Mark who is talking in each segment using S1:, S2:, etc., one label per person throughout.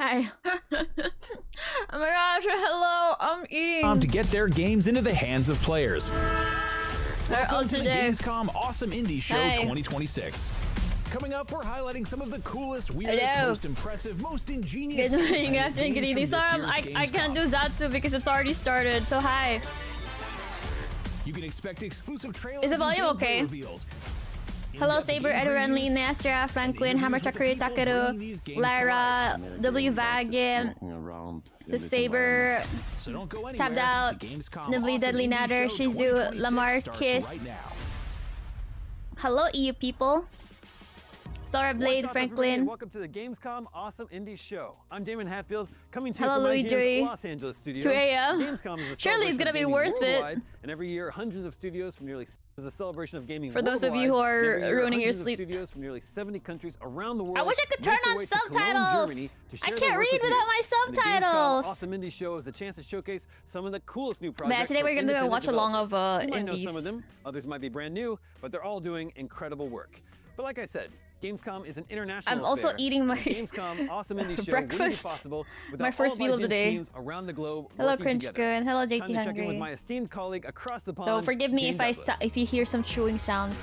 S1: Hi. Oh my gosh, hello, I'm eating.
S2: To get their games into the hands of players. Welcome to the Gamescom Awesome Indie Show 2026. Coming up, we're highlighting some of the coolest, weirdest, most impressive, most ingenious.
S1: Good morning, afternoon, good evening. Sorry, I can't do Zatsu because it's already started. So hi.
S2: You can expect exclusive trailers.
S1: Is the volume okay?
S2: Reveals.
S1: Hello, Saber, Edward, Nestra, Franklin, Hammer, Chakri, Takeru, Lara, W Vagan, the Saber, Tapped Out, Nibbly, Deadly Natter, Shizu, Lamar, Kiss. Hello, EU people. Zara Blade, Franklin.
S3: Welcome to the Gamescom Awesome Indie Show. I'm Damon Hatfield, coming to you
S1: Hello,
S3: from
S1: Louis Joy.
S3: Los Angeles studio.
S1: 2 a.m.
S3: Gamescom is a
S1: Surely it's gonna be worth it.
S3: And every year, hundreds of studios from nearly is a celebration of gaming.
S1: For those of you who are ruining your sleep.
S3: Studios from nearly 70 countries around the world.
S1: I wish I could turn on subtitles. I can't read without my subtitles.
S3: Awesome Indie Show is a chance to showcase some of the coolest new projects.
S1: Man, today we're gonna do a watch along of
S3: indies. You might know some of them. Others might be brand new, but they're all doing incredible work. But like I said, Gamescom is an international
S1: I'm also eating my
S3: Gamescom Awesome Indie Show
S1: breakfast.
S3: Be possible
S1: My first meal of the day.
S3: Around the globe.
S1: Hello, Cringe Good. Hello, JT
S3: Time to check in
S1: Hungry.
S3: with my esteemed colleague across the pond.
S1: So forgive me if you hear some chewing sounds.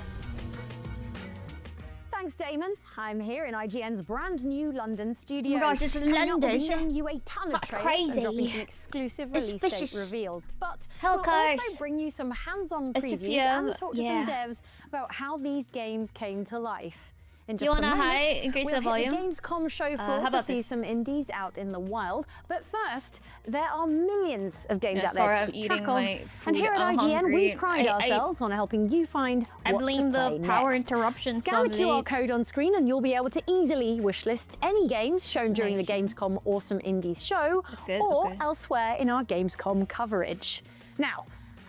S4: Thanks, Damon. I'm here in IGN's brand new London studio.
S1: Oh my gosh, it's in London.
S4: We'll be showing you a ton of
S1: That's
S4: trailers
S1: crazy.
S4: and dropping some exclusive release date reveals. But
S1: Hell,
S4: we'll also bring you some hands-on previews and talk to some devs about how these games came to life. In just
S1: you wanna
S4: increase
S1: the volume?
S4: Hit the Gamescom show floor to see some indies out in the wild. But first, there are millions of games out there to keep track of. And here at IGN, we pride ourselves on helping you find what to
S1: blame
S4: play
S1: the power
S4: next.
S1: interruption.
S4: Scan the QR code on screen and you'll be able to easily wishlist any games shown during the Gamescom Awesome Indies show or elsewhere in our Gamescom coverage. Now,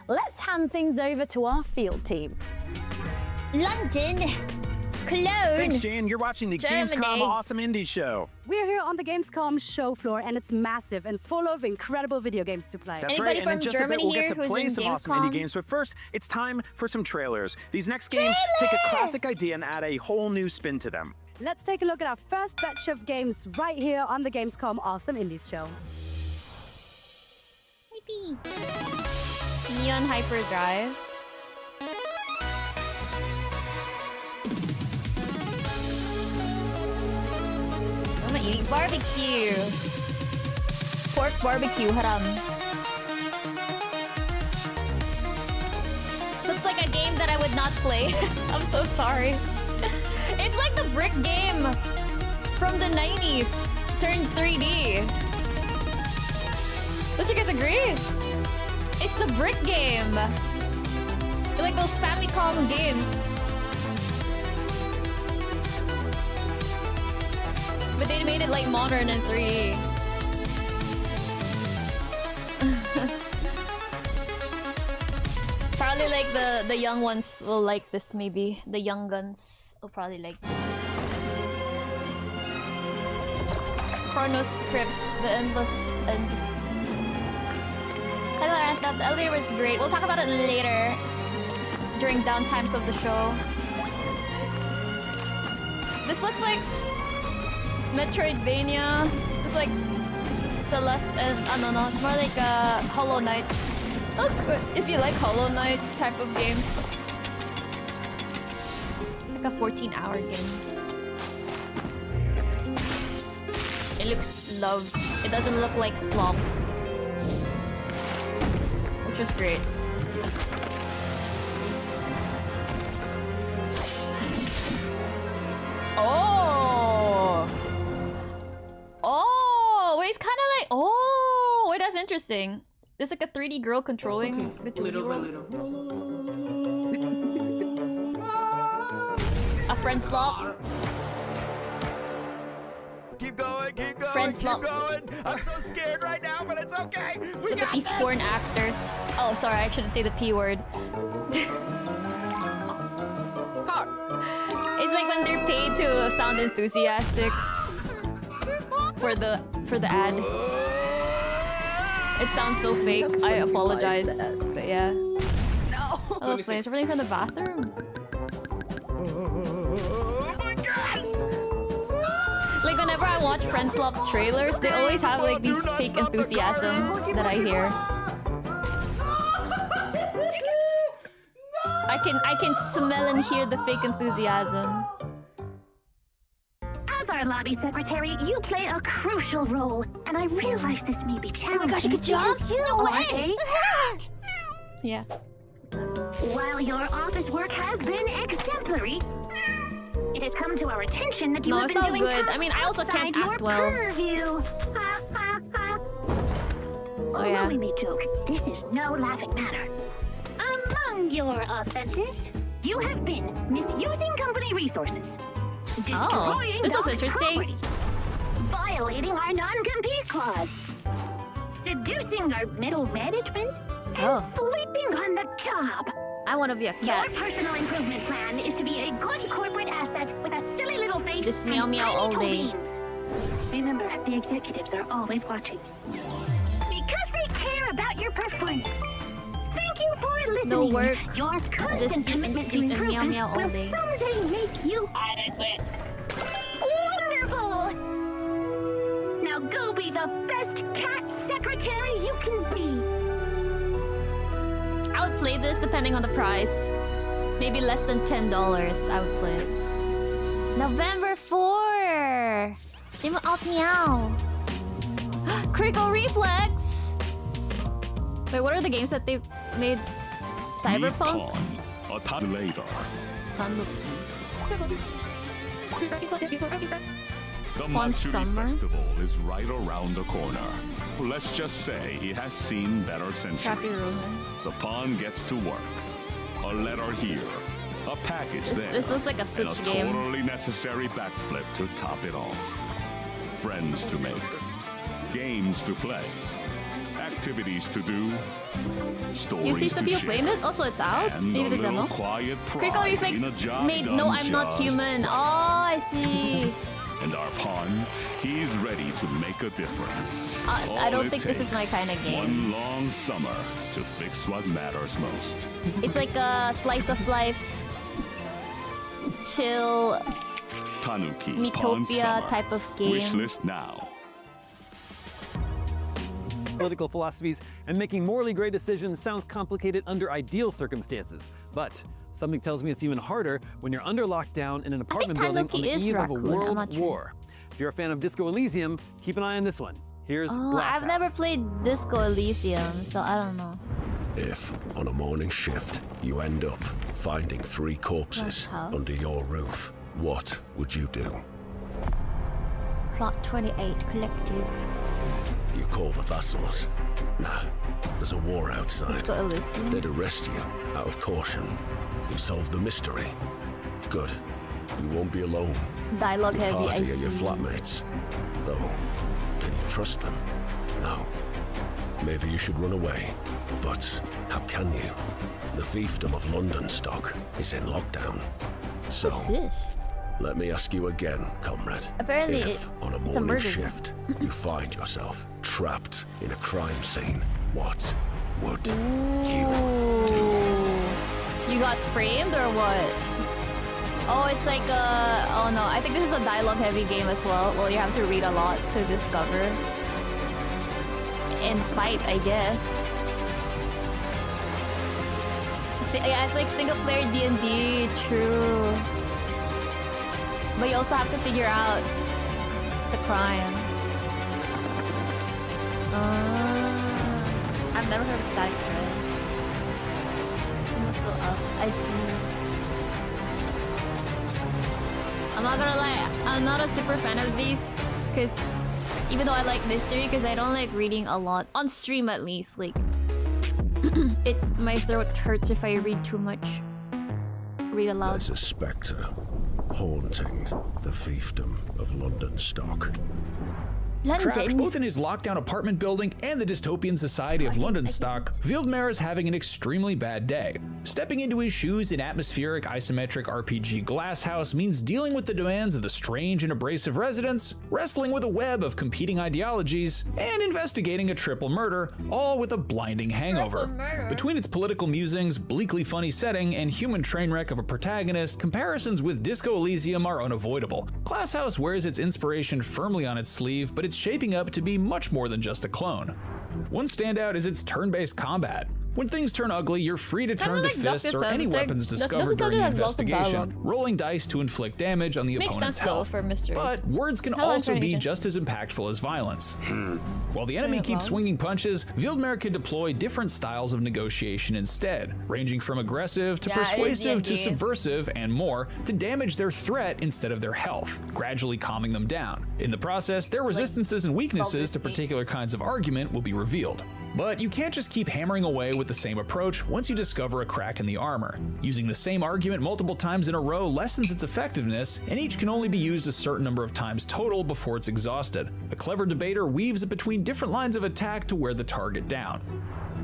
S4: let's hand things over to our field team.
S1: London. Cologne.
S5: Thanks, Jane. You're watching the Gamescom Awesome Indie Show.
S6: We're here on the Gamescom show floor, and it's massive and full of incredible video games to play.
S5: That's right, and in just a bit, we'll get to play some awesome indie games. But first, it's time for some trailers. These next games take a classic idea and add a whole new spin to them.
S6: Let's take a look at our first batch of games right here on the Gamescom Awesome Indies show.
S1: YIPEE. Neon Hyperdrive. I'm eating barbecue. Pork barbecue, haram. Looks like a game that I would not play. I'm so sorry. It's like the brick game from the 90s turned 3D. Don't you guys agree? It's the brick game. They're like those Famicom games. But they made it like modern and 3D. Probably like the young ones will like this maybe. The young guns will probably like this. Chronos Script, the endless end. Hello, Ranta. The elevator was great. We'll talk about it later during downtimes of the show. This looks like Metroidvania. It's like Celeste and no, it's more like Hollow Knight. It looks good if you like Hollow Knight type of games. Like a 14-hour game. It looks loved. It doesn't look like slop, which is great. Oh, wait, it's kind of like, oh, wait, that's interesting. There's like a 3D girl controlling the 2D world. A friend slop.
S5: Keep going, keep going,
S1: friend
S5: keep
S1: slop.
S5: going. I'm so scared right now, but it's okay. We got
S1: these porn actors. Oh, sorry, I shouldn't say the P word. It's like when they're paid to sound enthusiastic for the ad. It sounds so fake. I apologize, but yeah. No. Hello, please. We're from the bathroom.
S5: Oh my gosh!
S1: Like whenever I I watch Friendslop trailers, they always have like these fake enthusiasm that I hear. I can smell and hear the fake enthusiasm.
S7: As our lobby secretary, you play a crucial role, and I realize this may be challenging.
S1: Oh my gosh, good job! No way! Yeah.
S7: While your office work has been exemplary, it has come to our attention that you have been doing tasks
S1: I mean, I also can't act well.
S7: Purview. Ha, ha, ha. Although we may joke, this is no laughing matter. Among your offenses, you have been misusing company resources, destroying
S1: this looks
S7: Doc's
S1: interesting.
S7: property, violating our non-compete clause, seducing our middle management, and sleeping on the job.
S1: I want to be a cat.
S7: Your personal improvement plan is to be a good corporate asset with a silly little face
S1: Just
S7: and
S1: meow meow all
S7: tiny
S1: day.
S7: toe beans. Remember, the executives are always watching. Because they care about your performance. Thank you for listening.
S1: No work.
S7: Your constant commitment to
S1: and meow
S7: improvement
S1: meow all
S7: will
S1: day.
S7: someday make you adequate. Wonderful! Now go be the best cat secretary you can be.
S1: I would play this depending on the price. Maybe less than $10, I would play it. November 4! Demon Out Meow! Critical Reflex! Wait, what are the games that they made? Cyberpunk?
S8: The
S1: One
S8: Matsuri
S1: summer?
S8: Festival is right around the corner. Let's just say it has seen better
S1: Traffic
S8: centuries.
S1: Room.
S8: The pawn gets to work. A letter here, a package there,
S1: This looks like a
S8: and
S1: Switch
S8: a
S1: game.
S8: totally necessary backflip to top it off. Friends to make, games to play, activities to do, stories
S1: You see some
S8: to
S1: people
S8: share,
S1: playing it? Also, it's out?
S8: and
S1: Maybe
S8: a
S1: the
S8: little
S1: demo?
S8: quiet
S1: Critical
S8: pride
S1: Reflex
S8: in a job
S1: made
S8: done
S1: No, I'm Not
S8: just
S1: Human.
S8: right.
S1: Oh, I see.
S8: And our pawn, he's ready to make a difference.
S1: I
S8: All
S1: don't
S8: it
S1: think this is my
S8: takes,
S1: kind of game.
S8: One long summer to fix what matters most.
S1: It's like a slice of life, chill,
S8: Tanuki Pawn
S1: Metopia
S8: Summer.
S1: type of game.
S8: Wishlist now.
S3: Political philosophies and making morally great decisions sounds complicated under ideal circumstances, but something tells me it's even harder when you're under lockdown in an apartment building on the
S1: Tanuki is
S3: eve of a
S1: raccoon, I'm
S3: world
S1: not sure.
S3: war. If you're a fan of Disco Elysium, keep an eye on this one. Here's
S1: Oh,
S3: Glass
S1: I've never
S3: House.
S1: played Disco Elysium, so I don't know.
S9: If, on a morning shift, you end up finding 3 corpses
S1: House.
S9: under your roof, what would you do?
S1: Plot 28 Collective.
S9: You call the vassals? Nah, there's a war outside.
S1: Disco Elysium.
S9: They'd arrest you out of caution. You solve the mystery. Good. You won't be alone.
S1: Dialogue
S9: Your
S1: heavy, I
S9: party are your
S1: see.
S9: flatmates. Though, can you trust them? No. Maybe you should run away. But how can you? The fiefdom of London stock is in lockdown. So,
S1: Sheesh.
S9: let me ask you again, comrade.
S1: Apparently
S9: if, on a
S1: it's a
S9: morning
S1: murder.
S9: shift, you find yourself trapped in a crime scene, what would you do?
S1: You got framed or what? Oh, it's like oh no, I think this is a dialogue heavy game as well. Well, you have to read a lot to discover. And fight, I guess. Yeah, it's like single player D&D, true. But you also have to figure out the crime. I've never heard of Static Thread. I'm still up. I see. I'm not gonna lie, I'm not a super fan of these, because even though I like mystery, because I don't like reading a lot on stream at least. Like, my throat hurts if I read too much. Read aloud.
S9: There's a spectre haunting the fiefdom of London stock.
S2: Trapped both in his lockdown apartment building and the dystopian society of London stock, Wildemar is having an extremely bad day. Stepping into his shoes in atmospheric isometric RPG Glasshouse means dealing with the demands of the strange and abrasive residents, wrestling with a web of competing ideologies, and investigating a triple murder, all with a blinding hangover. Between its political musings, bleakly funny setting, and human train wreck of a protagonist, comparisons with Disco Elysium are unavoidable. Glasshouse wears its inspiration firmly on its sleeve, but it's shaping up to be much more than just a clone. One standout is its turn-based combat. When things turn ugly, you're free to turn to fists or any weapons discovered during the investigation, rolling dice to inflict damage on the opponent's health. But words can also be just as impactful as violence. While the enemy keeps swinging punches, Wildemar can deploy different styles of negotiation instead, ranging from aggressive to persuasive to subversive and more, to damage their threat instead of their health, gradually calming them down. In the process, their resistances and weaknesses to particular kinds of argument will be revealed. But you can't just keep hammering away with the same approach once you discover a crack in the armor. Using the same argument multiple times in a row lessens its effectiveness, and each can only be used a certain number of times total before it's exhausted. A clever debater weaves it between different lines of attack to wear the target down.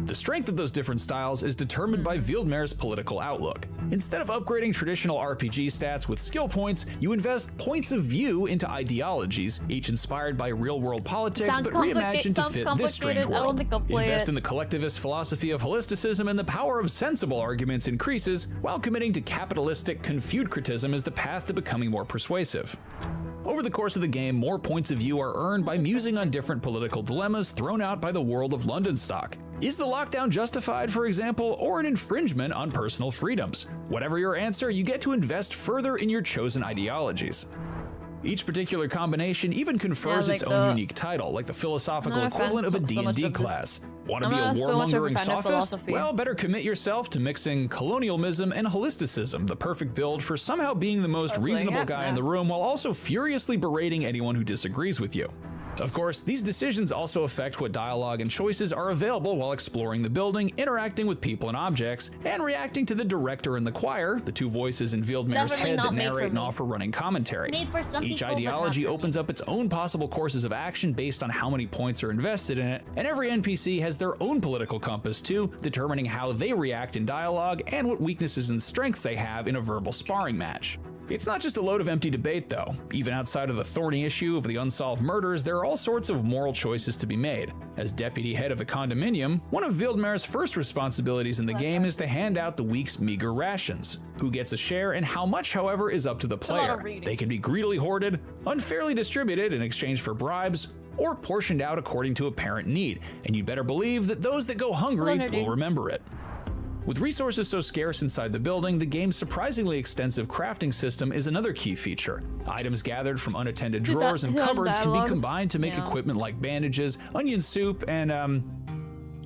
S2: The strength of those different styles is determined by Wildemar's political outlook. Instead of upgrading traditional RPG stats with skill points, you invest points of view into ideologies, each inspired by real-world politics but reimagined to fit this strange world. Invest in the collectivist philosophy of holisticism, and the power of sensible arguments increases, while committing to capitalistic confucianism as the path to becoming more persuasive. Over the course of the game, more points of view are earned by musing on different political dilemmas thrown out by the world of London stock. Is the lockdown justified, for example, or an infringement on personal freedoms? Whatever your answer, you get to invest further in your chosen ideologies. Each particular combination even confers its own unique title, like the philosophical equivalent of a D&D class. Want to be a warmongering sophist? Well, better commit yourself to mixing colonialism and holisticism, the perfect build for somehow being the most reasonable guy in the room while also furiously berating anyone who disagrees with you. Of course, these decisions also affect what dialogue and choices are available while exploring the building, interacting with people and objects, and reacting to the director and the choir, the two voices in Wildemar's head that narrate and offer running commentary. Each ideology opens up its own possible courses of action based on how many points are invested in it, and every NPC has their own political compass too, determining how they react in dialogue and what weaknesses and strengths they have in a verbal sparring match. It's not just a load of empty debate though. Even outside of the thorny issue of the unsolved murders, there are all sorts of moral choices to be made. As deputy head of a condominium, one of Wildemar's first responsibilities in the game is to hand out the week's meager rations. Who gets a share and how much, however, is up to the player. They can be greedily hoarded, unfairly distributed in exchange for bribes, or portioned out according to apparent need, and you'd better believe that those that go hungry will remember it. With resources so scarce inside the building, the game's surprisingly extensive crafting system is another key feature. Items gathered from unattended drawers and cupboards can be combined to make equipment like bandages, onion soup, and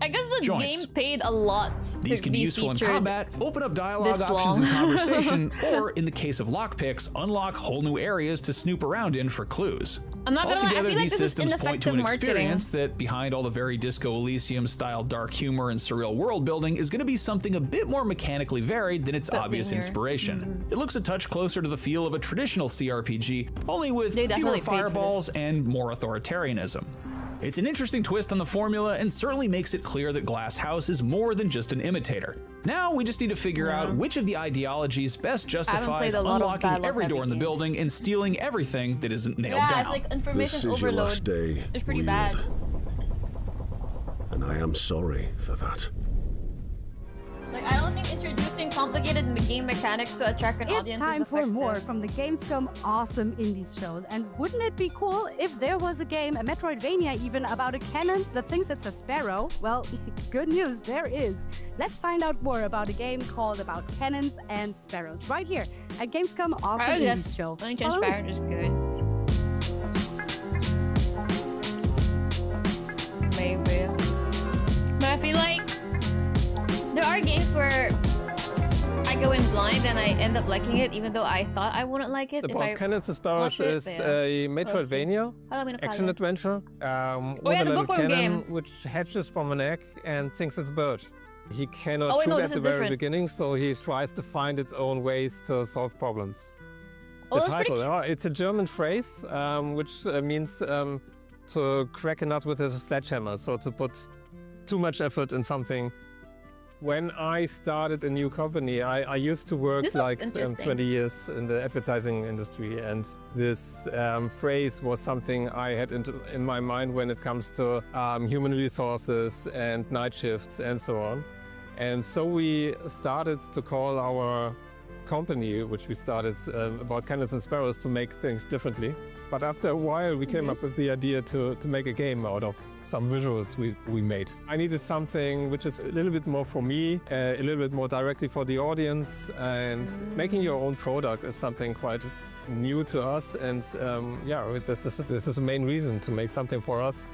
S1: I guess the
S2: joints.
S1: game paid a lot
S2: These can be useful in combat, open up dialogue options in conversation, or in the case of lockpicks, unlock whole new areas to snoop around in for clues.
S1: I'm not gonna lie, I feel like
S2: these
S1: this is
S2: systems point to an
S1: ineffective
S2: experience that, behind all the very Disco Elysium style dark humor and surreal world building, is going to be something a bit more mechanically varied than its obvious inspiration. It looks a touch closer to the feel of a traditional CRPG, only with fewer fireballs and more authoritarianism. It's an interesting twist on the formula and certainly makes it clear that Glasshouse is more than just an imitator. Now we just need to figure out which of the ideologies best justifies unlocking every door in the building and stealing everything that isn't nailed down.
S1: It's like information overload. It's pretty bad.
S9: And I am sorry for that.
S1: Like, I don't think introducing complicated game mechanics to attract an audience
S6: It's time
S1: is
S6: for more from the Gamescom Awesome Indies show. And wouldn't it be cool if there was a game, a Metroidvania even, about a cannon that thinks it's a sparrow? Well, good news, there is. Let's find out more about a game called About Cannons and Sparrows right here at Gamescom Awesome Indies show.
S1: Sparrow is good. Maybe. But I feel like there are games where I go in blind and I end up liking it, even though I thought I wouldn't like it.
S10: About Cannons and Sparrows is a Metroidvania action adventure with a little cannon which hatches from an egg and thinks it's a bird. He cannot shoot at the very beginning, so he tries to find its own ways to solve problems. The title, it's a German phrase which means to crack a nut with a sledgehammer, so to put too much effort in something. When I started a new company, I used to work like 20 years in the advertising industry, and this phrase was something I had in my mind when it comes to human resources and night shifts and so on. And so we started to call our company, which we started about cannons and sparrows, to make things differently. But after a while, we came up with the idea to make a game out of some visuals we made. I needed something which is a little bit more for me, a little bit more directly for the audience, and making your own product is something quite new to us. And yeah, this is the main reason to make something for us.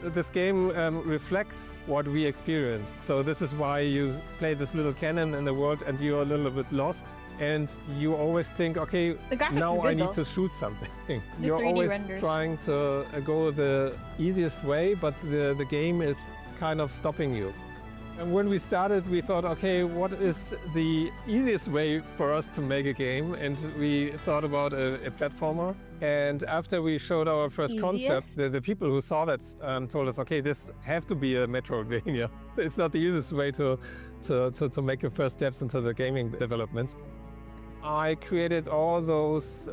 S10: This game reflects what we experience. So this is why you play this little cannon in the world and you're a little bit lost. And you always think, okay, now I need to shoot something. You're always trying to go the easiest way, but the game is kind of stopping you. And when we started, we thought, okay, what is the easiest way for us to make a game? And we thought about a platformer. And after we showed our first concept, the people who saw that told us, okay, this have to be a Metroidvania. It's not the easiest way to make your first steps into the gaming development. I created all those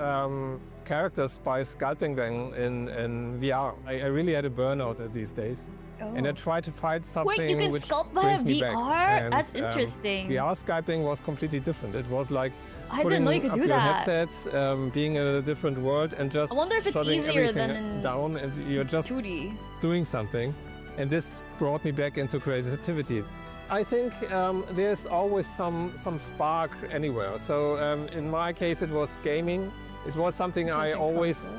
S10: characters by sculpting them in VR. I really had a burnout these days. Oh. And I tried to find something.
S1: Wait, you can sculpt via VR? That's interesting.
S10: VR sculpting was completely different. It was like
S1: I didn't know you could do that.
S10: Headsets, being in a different world, and just
S1: I wonder if it's easier than in
S10: down, and you're just
S1: 2D.
S10: Doing something. And this brought me back into creativity. I think there's always some spark anywhere. So in my case, it was gaming. It was something I always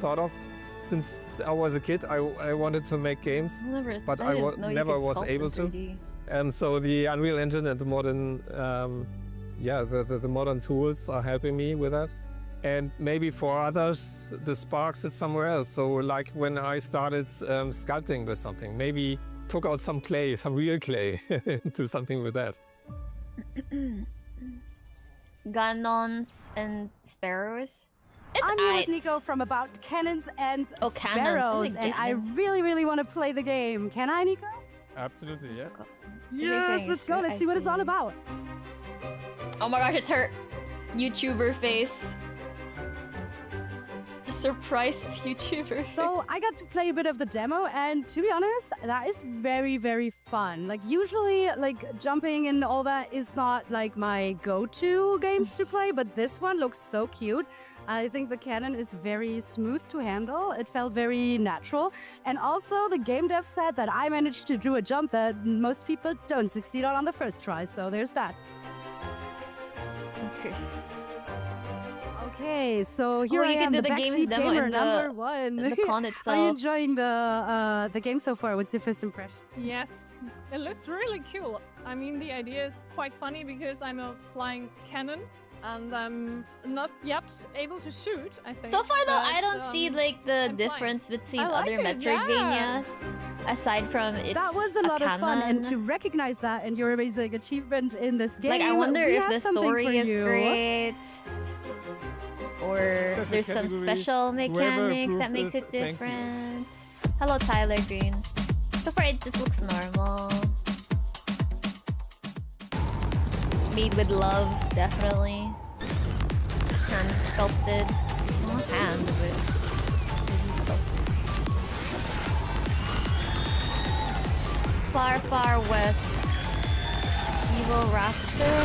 S10: thought of. Since I was a kid, I wanted to make games, but I never was able to. And so the Unreal Engine and the modern, the modern tools are helping me with that. And maybe for others, the spark sits somewhere else. So like when I started sculpting with something, maybe took out some clay, some real clay, do something with that.
S1: Cannons and sparrows.
S6: I'm here with Nico from About Cannons and Sparrows, and I really, really want to play the game. Can I, Nico?
S10: Absolutely, yes.
S6: Yes, let's go. Let's see what it's all about.
S1: Oh my gosh, it's her YouTuber face. Surprised YouTuber.
S6: So I got to play a bit of the demo, and to be honest, that is very, very fun. Like usually, like jumping and all that is not like my go-to games to play, but this one looks so cute. I think the cannon is very smooth to handle. It felt very natural. And also the game dev said that I managed to do a jump that most people don't succeed on the first try. So there's that. Okay, so here I am, the backseat gamer number one.
S1: The con itself.
S6: Are you enjoying the game so far? What's your first impression?
S11: Yes, it looks really cool. I mean, the idea is quite funny because I'm a flying cannon. And I'm not yet able to shoot, I think.
S1: So far though, I don't see like the difference between other Metroidvanias, aside from it's
S6: that was a lot of fun, and to recognize that and your amazing achievement in this game.
S1: Like I wonder if the story is great, or there's some special mechanics that makes it different. Hello, Tyler Green. So far it just looks normal. Made with love, definitely. Hand sculpted. Not hands, but Far, far west. Evil Raptor.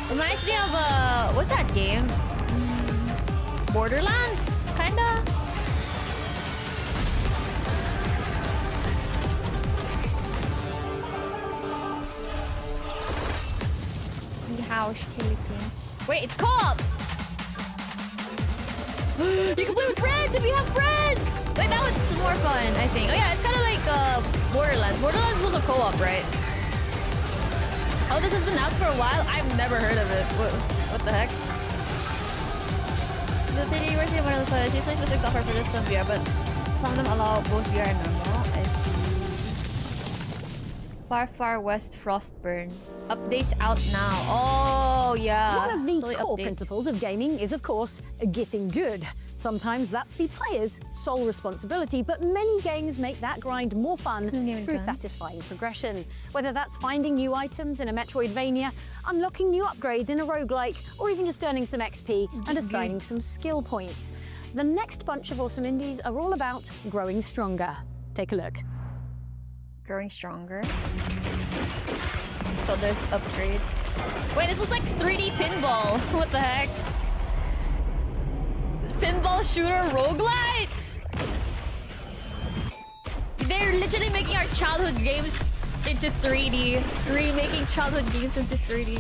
S1: Reminds me of what's that game? Borderlands, kinda. House Killikins. Wait, it's co-op! You can play with friends if you have friends! Wait, now it's more fun, I think. Oh yeah, it's kind of like Borderlands. Borderlands was a co-op, right? Oh, this has been out for a while? I've never heard of it. What the heck? The 3D version of one of the photos. It's specific software for this some VR, but some of them allow both VR and normal. I see. Far Far West Frostburn. Update out now. Oh, yeah.
S4: One of the core principles of gaming is, of course, getting good. Sometimes that's the player's sole responsibility, but many games make that grind more fun through satisfying progression. Whether that's finding new items in a Metroidvania, unlocking new upgrades in a roguelike, or even just earning some XP and assigning some skill points. The next bunch of awesome indies are all about growing stronger. Take a look.
S1: Growing stronger. So there's upgrades. Wait, this was like 3D pinball. What the heck? Pinball shooter roguelite? They're literally making our childhood games into 3D. Remaking childhood games into 3D.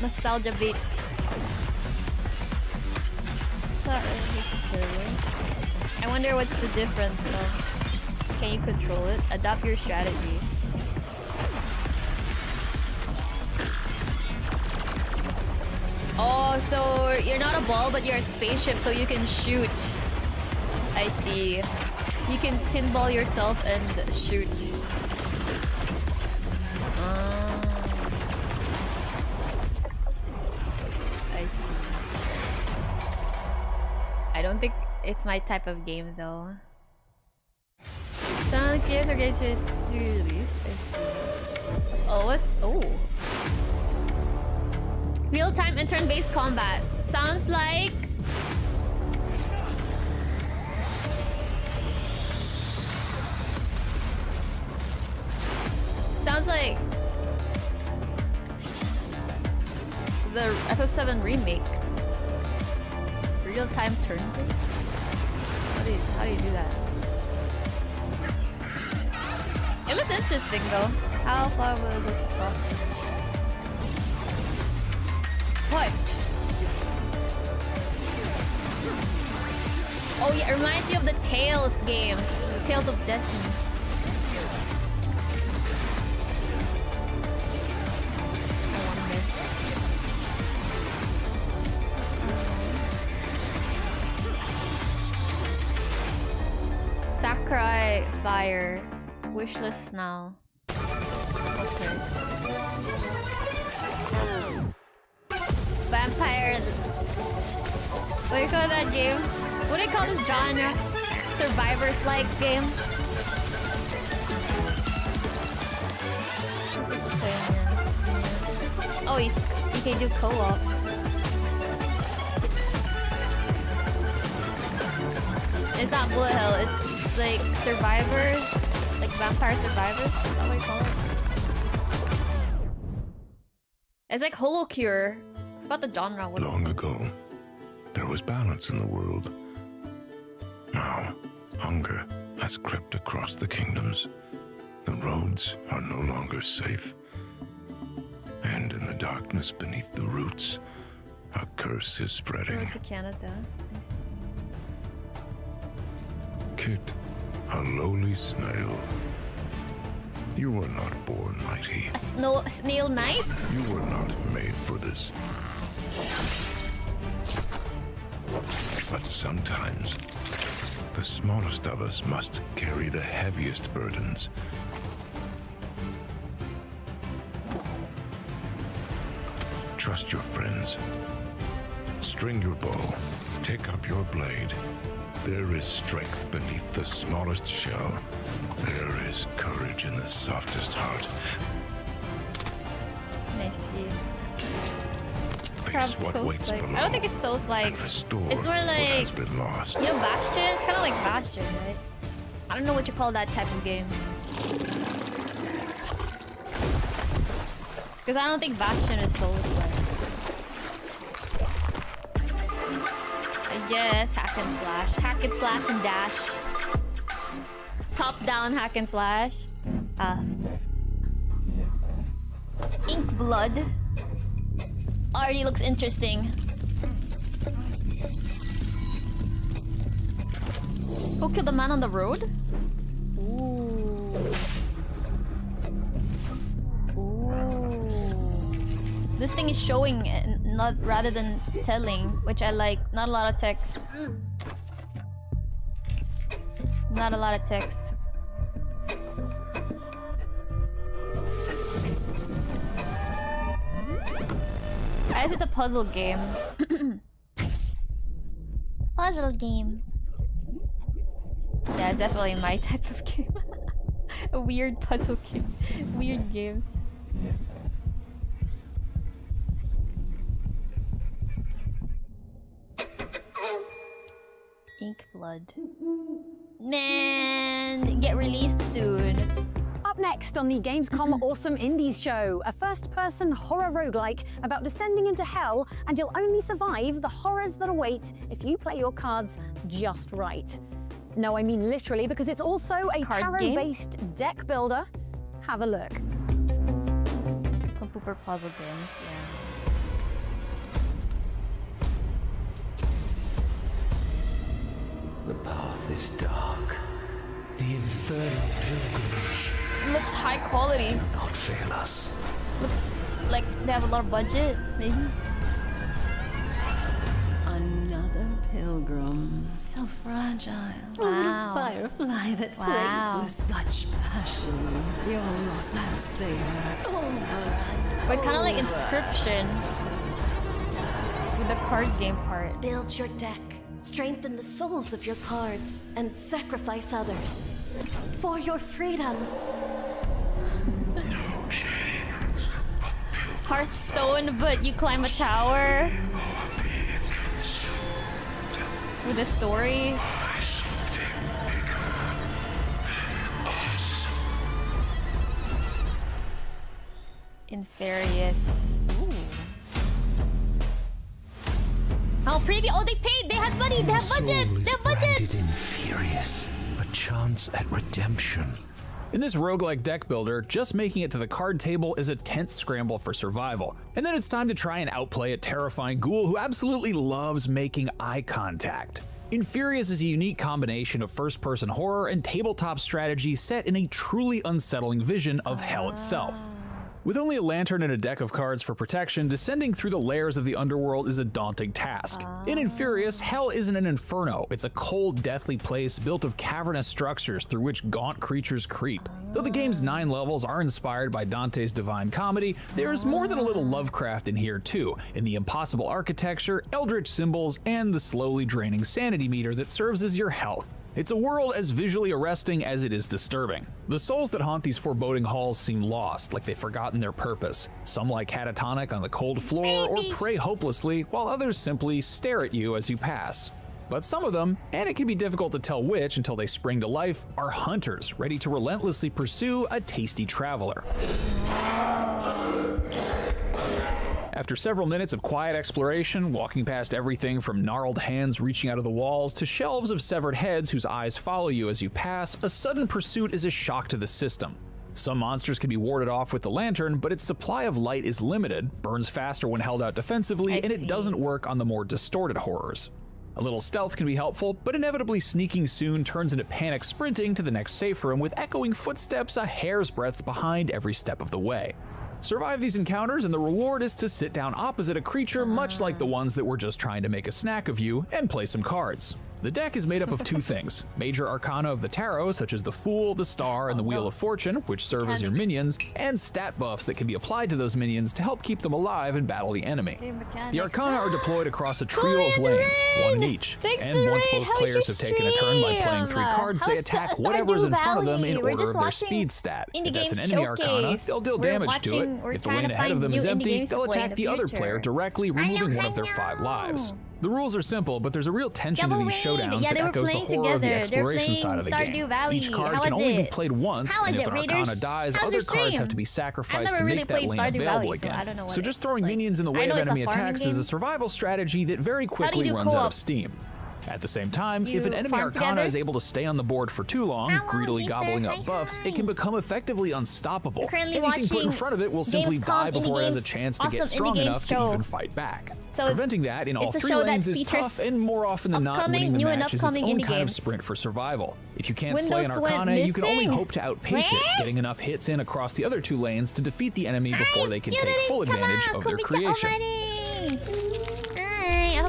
S1: Nostalgia beats. I wonder what's the difference though. Can you control it? Adapt your strategies. Oh, so you're not a ball, but you're a spaceship, so you can shoot. I see. You can pinball yourself and shoot. I see. I don't think it's my type of game, though. Some games are going to be released. I see. Oh, what's... Oh. Real-time and turn-based combat. Sounds like... Sounds like... the FF7 remake. Real-time turn-based? How do you do that? It looks interesting though. How far will it go to stop? What? Oh yeah, it reminds me of the Tales games. The Tales of Destiny. Sakurai Fire. Wishlist now. Okay. Vampire. What do you call that game? What do you call this genre? Survivors-like game? Oh, you can do co-op. It's not bullet hell, it's like survivors, like vampire survivors. Is that what you call it? It's like Holocure. I forgot the genre.
S9: Long ago, there was balance in the world. Now, hunger has crept across the kingdoms. The roads are no longer safe. And in the darkness beneath the roots, a curse is spreading.
S1: Road to Canada.
S9: Kit, a lowly snail. You were not born mighty.
S1: A snail knight?
S9: You were not made for this. But sometimes, the smallest of us must carry the heaviest burdens. Trust your friends. String your bow. Take up your blade. There is strength beneath the smallest shell. There is courage in the softest heart.
S1: I see.
S9: Face what waits below.
S1: I don't think it's Souls-like. It's more like...
S9: what has been lost.
S1: You know Bastion? It's kind of like Bastion, right? I don't know what you call that type of game. Because I don't think Bastion is Souls-like. I guess hack and slash. Hack and slash and dash. Top down hack and slash. Ink Blood. Already looks interesting. Who killed the man on the road? Ooh. Ooh. This thing is showing not rather than telling, which I like. Not a lot of text. Not a lot of text. I guess it's a puzzle game. Puzzle game. Yeah, it's definitely my type of game. A weird puzzle game. Weird games. Ink Blood. Man, get released soon.
S4: Up next on the Gamescom Awesome Indies show, a first-person horror roguelike about descending into hell, and you'll only survive the horrors that await if you play your cards just right. No, I mean literally, because it's also a tarot-based deck builder. Have a look.
S1: Some pooper puzzle games, yeah.
S12: The path is dark. The infernal pilgrimage.
S1: Looks high quality.
S12: Do not fail us.
S1: Looks like they have a lot of budget, maybe.
S13: Another pilgrim, so fragile.
S1: Wow.
S13: A firefly that flames with such passion. Your loss I'll savor over and
S1: But it's kind of like Inscription with the card game part.
S14: Build your deck, strengthen the souls of your cards, and sacrifice others for your freedom.
S1: Hearthstone, but you climb a tower with a story. Inferious. Ooh. Oh, preview! Oh, they paid! They have money! They have budget! They have budget!
S12: Inferious, a chance at redemption.
S2: In this roguelike deck builder, just making it to the card table is a tense scramble for survival. And then it's time to try and outplay a terrifying ghoul who absolutely loves making eye contact. Inferious is a unique combination of first-person horror and tabletop strategy set in a truly unsettling vision of hell itself. With only a lantern and a deck of cards for protection, descending through the layers of the underworld is a daunting task. In Inferious, hell isn't an inferno, it's a cold, deathly place built of cavernous structures through which gaunt creatures creep. Though the game's 9 levels are inspired by Dante's Divine Comedy, there's more than a little Lovecraft in here too, in the impossible architecture, eldritch symbols, and the slowly draining sanity meter that serves as your health. It's a world as visually arresting as it is disturbing. The souls that haunt these foreboding halls seem lost, like they've forgotten their purpose. Some lie catatonic on the cold floor or pray hopelessly, while others simply stare at you as you pass. But some of them, and it can be difficult to tell which until they spring to life, are hunters ready to relentlessly pursue a tasty traveler. After several minutes of quiet exploration, walking past everything from gnarled hands reaching out of the walls to shelves of severed heads whose eyes follow you as you pass, a sudden pursuit is a shock to the system. Some monsters can be warded off with the lantern, but its supply of light is limited, burns faster when held out defensively, and it doesn't work on the more distorted horrors. A little stealth can be helpful, but inevitably sneaking soon turns into panic sprinting to the next safe room with echoing footsteps a hair's breadth behind every step of the way. Survive these encounters, and the reward is to sit down opposite a creature much like the ones that were just trying to make a snack of you and play some cards. The deck is made up of 2 things, major arcana of the tarot such as the Fool, the Star, and the Wheel of Fortune, which serve as your minions, and stat buffs that can be applied to those minions to help keep them alive and battle the enemy. The arcana are deployed across a trio of lanes, 1 in each, and once both players have taken a turn by playing 3 cards, they attack whatever's in front of them in order of their speed stat. If that's an enemy arcana, they'll deal damage to it. If the lane ahead of them is empty, they'll attack the other player directly, removing one of their 5 lives. The rules are simple, but there's a real tension to these showdowns that echoes the horror of the exploration side of the game. Each card can only be played once, and if an arcana dies, other cards have to be sacrificed to make that lane available again. So just throwing minions in the way of enemy attacks is a survival strategy that very quickly runs out of steam. At the same time, if an enemy arcana is able to stay on the board for too long, greedily gobbling up buffs, it can become effectively unstoppable. Anything put in front of it will simply die before it has a chance to get strong enough to even fight back. Preventing that in all 3 lanes is tough, and more often than not, winning the match is its own kind of sprint for survival. If you can't slay an arcana, you can only hope to outpace it, getting enough hits in across the other 2 lanes to defeat the enemy before they can take full advantage of their creation.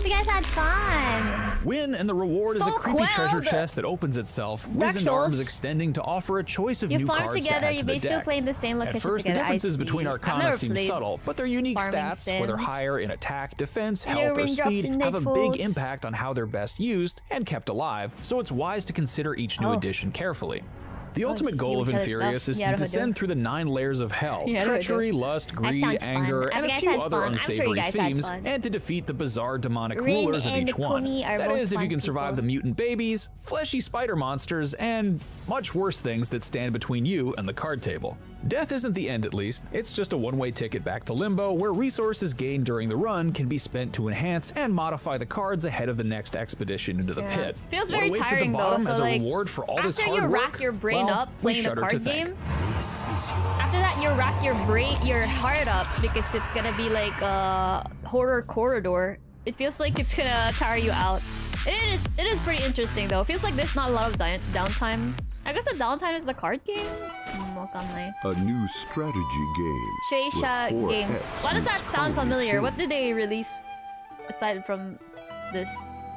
S1: you guys had fun.
S2: Win, and the reward is a creepy treasure chest that opens itself, wizened arms extending to offer a choice of new cards to add to the deck.
S1: Playing the same location
S2: At first,
S1: together.
S2: the differences between Arcana seem subtle, but their unique stats, whether higher in attack, defense, health, or speed, have a big impact on how they're best used and kept alive, so it's wise to consider each new addition carefully. The ultimate goal of Infurious is to descend through the 9 layers of hell, treachery, lust, greed, anger, and a few other unsavory themes, and to defeat the bizarre demonic rulers of each one. That is, if you can survive the mutant babies, fleshy spider monsters, and much worse things that stand between you and the card table. Death isn't the end, at least. It's just a one-way ticket back to Limbo, where resources gained during the run can be spent to enhance and modify the cards ahead of the next expedition into the pit.
S1: Feels very tiring though, so like,
S2: after
S1: you rack your brain up playing the card game, after that you rack your heart up because it's gonna be like a horror corridor. It feels like it's gonna tire you out. It is pretty interesting though. It feels like there's not a lot of downtime. I guess the downtime is the card game.
S8: A new strategy game.
S1: Shueisha Games. Why does that sound familiar? What did they release aside from this?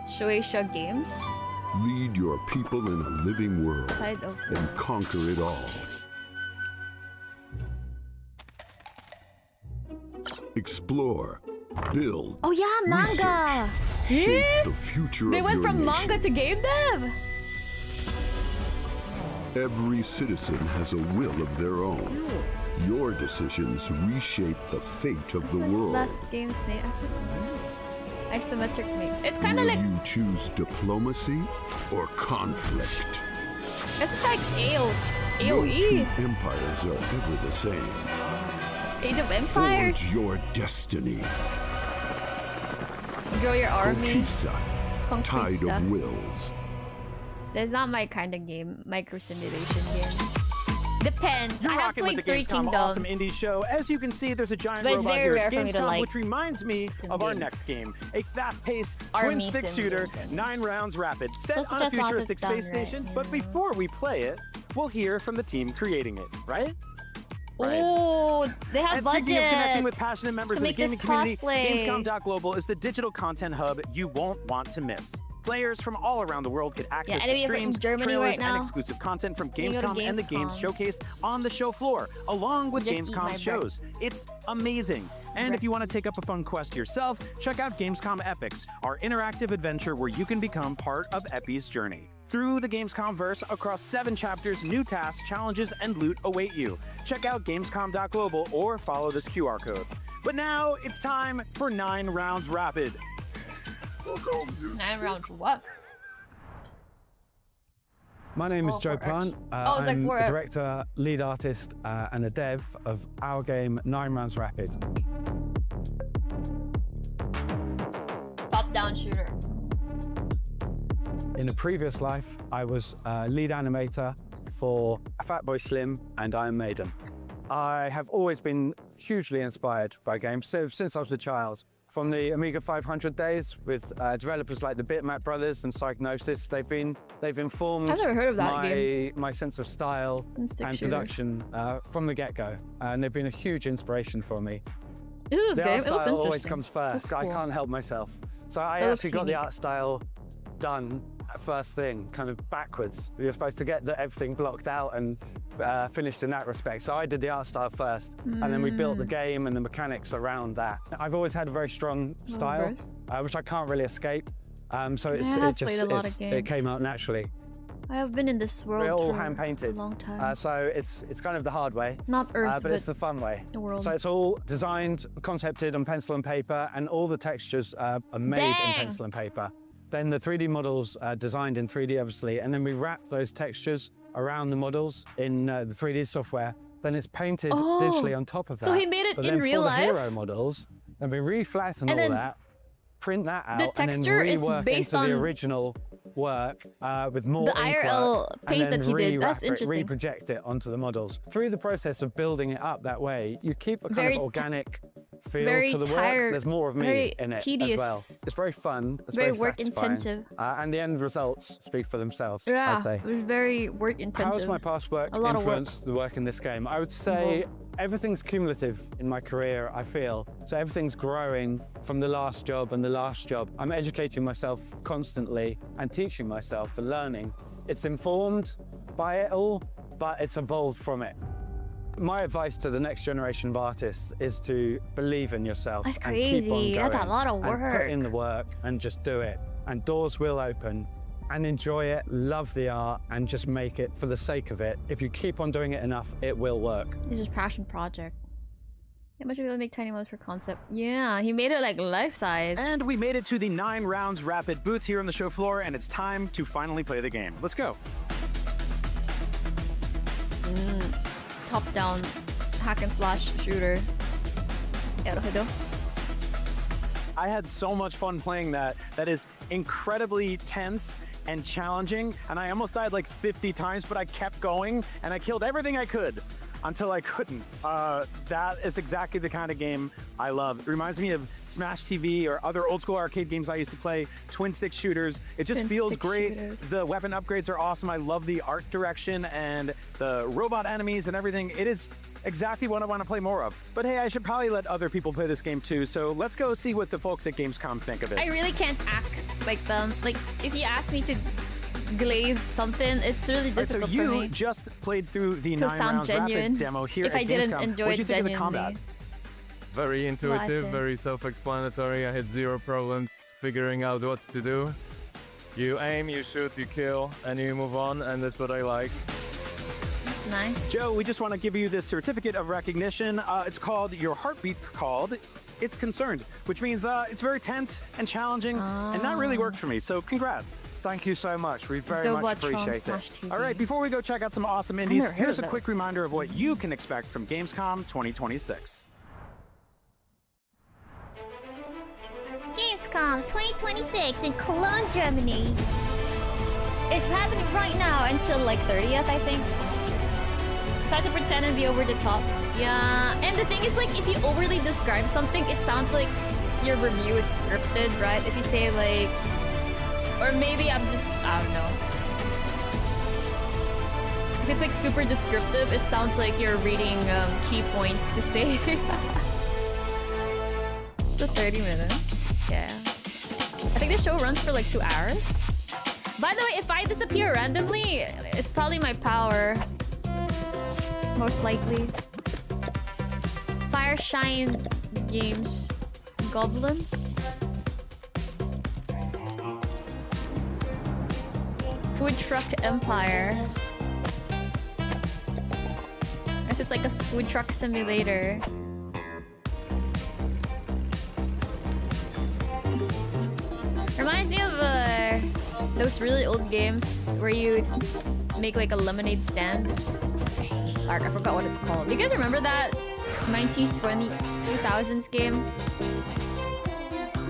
S1: Shueisha Games?
S8: Lead your people in a living world and conquer it all. Explore, build,
S1: oh yeah, manga!
S8: shape the future
S1: They
S8: of
S1: went
S8: your
S1: from
S8: nation.
S1: manga to game dev?
S8: Every citizen has a will of their own. Your decisions reshape the fate of the world.
S1: Last game's name. Isometric mate. It's kind of like
S8: you choose diplomacy or conflict.
S1: it's like AOE.
S8: No two empires are ever the same.
S1: Age of Empires.
S8: Forge your destiny.
S1: Grow your army.
S8: Tide of Wills.
S1: That's not my kind of game. Micro simulation games. Depends. I have played 3 Kingdoms.
S5: Awesome Indie Show. As you can see, there's a giant
S1: but it's
S5: robot
S1: very
S5: here at
S1: rare for me to
S5: Gamescom,
S1: like
S5: which reminds me of our next game. A fast-paced, twin-stick shooter, 9 rounds rapid, set on a futuristic space station. But before we play it, we'll hear from the team creating it, right?
S1: Oh, they have budget.
S5: Speaking of connecting with passionate members of the gaming community,
S1: cosplay.
S5: Gamescom.global is the digital content hub you won't want to miss. Players from all around the world get access to streams, trailers, and exclusive content from Gamescom and the games showcased on the show floor, along with Gamescom shows. It's amazing. And if you want to take up a fun quest yourself, check out Gamescom Epics, our interactive adventure where you can become part of Epi's journey. Through the Gamescom verse, across 7 chapters, new tasks, challenges, and loot await you. Check out Gamescom.global or follow this QR code. But now it's time for 9 rounds rapid.
S1: 9 rounds what?
S3: My name is Joe Plant. I'm
S1: like
S3: the director, lead artist, and a dev of our game 9 Rounds Rapid.
S1: Top-down shooter.
S3: In a previous life, I was lead animator for Fatboy Slim and Iron Maiden. I have always been hugely inspired by games since I was a child. From the Amiga 500 days with developers like the Bitmap Brothers and Psygnosis, they've informed my sense of style and production from the get-go, and they've been a huge inspiration for me.
S1: This is
S3: the
S1: game.
S3: art
S1: It looks
S3: style
S1: interesting.
S3: always comes first.
S1: Cool.
S3: I can't help myself. So I actually got the art style done first thing, kind of backwards. You're supposed to get everything blocked out and finished in that respect. So I did the art style first, and then we built the game and the mechanics around that. I've always had a very strong style, which I can't really escape. So it came out naturally.
S1: I have been in this world
S3: We're all
S1: for
S3: hand painted,
S1: a long time.
S3: so it's kind of the hard way.
S1: Not Earth,
S3: but it's the fun way.
S1: The world.
S3: So it's all designed, concepted on pencil and paper, and all the textures are made in pencil and paper. Then the 3D models are designed in 3D, obviously, and then we wrap those textures around the models in the 3D software. Then it's painted digitally on top of that.
S1: So he made it
S3: but
S1: in
S3: then
S1: real
S3: for
S1: life?
S3: the hero models, then we re-flatten all that, print that out,
S1: the texture
S3: and then
S1: is
S3: rework
S1: based
S3: into
S1: on
S3: the original work with more
S1: the IRL
S3: ink work,
S1: paint
S3: and then
S1: that he did. That's interesting.
S3: Re-project it onto the models. Through the process of building it up that way, you keep a kind of organic feel to the work. There's more of me in it
S1: tedious.
S3: as well. It's very fun. It's
S1: very
S3: very
S1: work
S3: satisfying.
S1: intensive.
S3: And the end results speak for themselves,
S1: Yeah,
S3: I'd say.
S1: it was very work intensive.
S3: How has my past work influenced the work in this game? I would say everything's cumulative in my career, I feel. So everything's growing from the last job and the last job. I'm educating myself constantly and teaching myself and learning. It's informed by it all, but it's evolved from it. My advice to the next generation of artists is to believe in yourself.
S1: That's
S3: and keep on
S1: crazy. That's a
S3: going
S1: lot of
S3: and
S1: work.
S3: put in the work and just do it. And doors will open. And enjoy it, love the art, and just make it for the sake of it. If you keep on doing it enough, it will work.
S1: It's just passion project. How much really make tiny modes for concept? Yeah, he made it like life size.
S5: And we made it to the 9 rounds rapid booth here on the show floor, and it's time to finally play the game. Let's go.
S1: Top-down hack and slash shooter.
S5: I had so much fun playing that. That is incredibly tense and challenging, and I almost died like 50 times, but I kept going, and I killed everything I could until I couldn't. That is exactly the kind of game I love. It reminds me of Smash TV or other old school arcade games I used to play, twin stick shooters. It just feels great. The weapon upgrades are awesome. I love the art direction and the robot enemies and everything. It is exactly what I want to play more of. But hey, I should probably let other people play this game too, so let's go see what the folks at Gamescom think of it.
S1: I really can't act like them. Like, if you ask me to glaze something, it's really difficult
S5: so you
S1: for me.
S5: just played through the
S1: To
S5: 9
S1: sound
S5: rounds
S1: genuine.
S5: rapid demo here
S1: If
S5: at
S1: I didn't
S5: Gamescom.
S1: enjoy
S5: What did you
S1: it
S5: think of the
S1: genuinely.
S5: combat?
S15: Very intuitive,
S1: Classic.
S15: very self-explanatory. I had zero problems figuring out what to do. You aim, you shoot, you kill, and you move on, and that's what I like.
S1: That's nice.
S5: Joe, we just want to give you this certificate of recognition. It's called Your Heartbeat Called. It's Concerned, which means it's very tense and challenging, and that really worked for me, so congrats.
S3: Thank you so much. We very much appreciate it.
S5: All right, before we go check out some awesome indies, here's a quick reminder of what you can expect from Gamescom 2026.
S16: Gamescom 2026 in Cologne, Germany. It's happening right now until like 30th, I think. Try to pretend and be over the top.
S1: Yeah, and the thing is, like, if you overly describe something, it sounds like your review is scripted, right? If you say like, or maybe I don't know. If it's like super descriptive, it sounds like you're reading key points to say. It's a 30 minutes. Yeah. I think the show runs for like 2 hours. By the way, if I disappear randomly, it's probably my power. Most likely. Fire Shine Games. Goblin. Food Truck Empire. I guess it's like a food truck simulator. Reminds me of those really old games where you make like a lemonade stand. I forgot what it's called. You guys remember that 90s, 2000s game?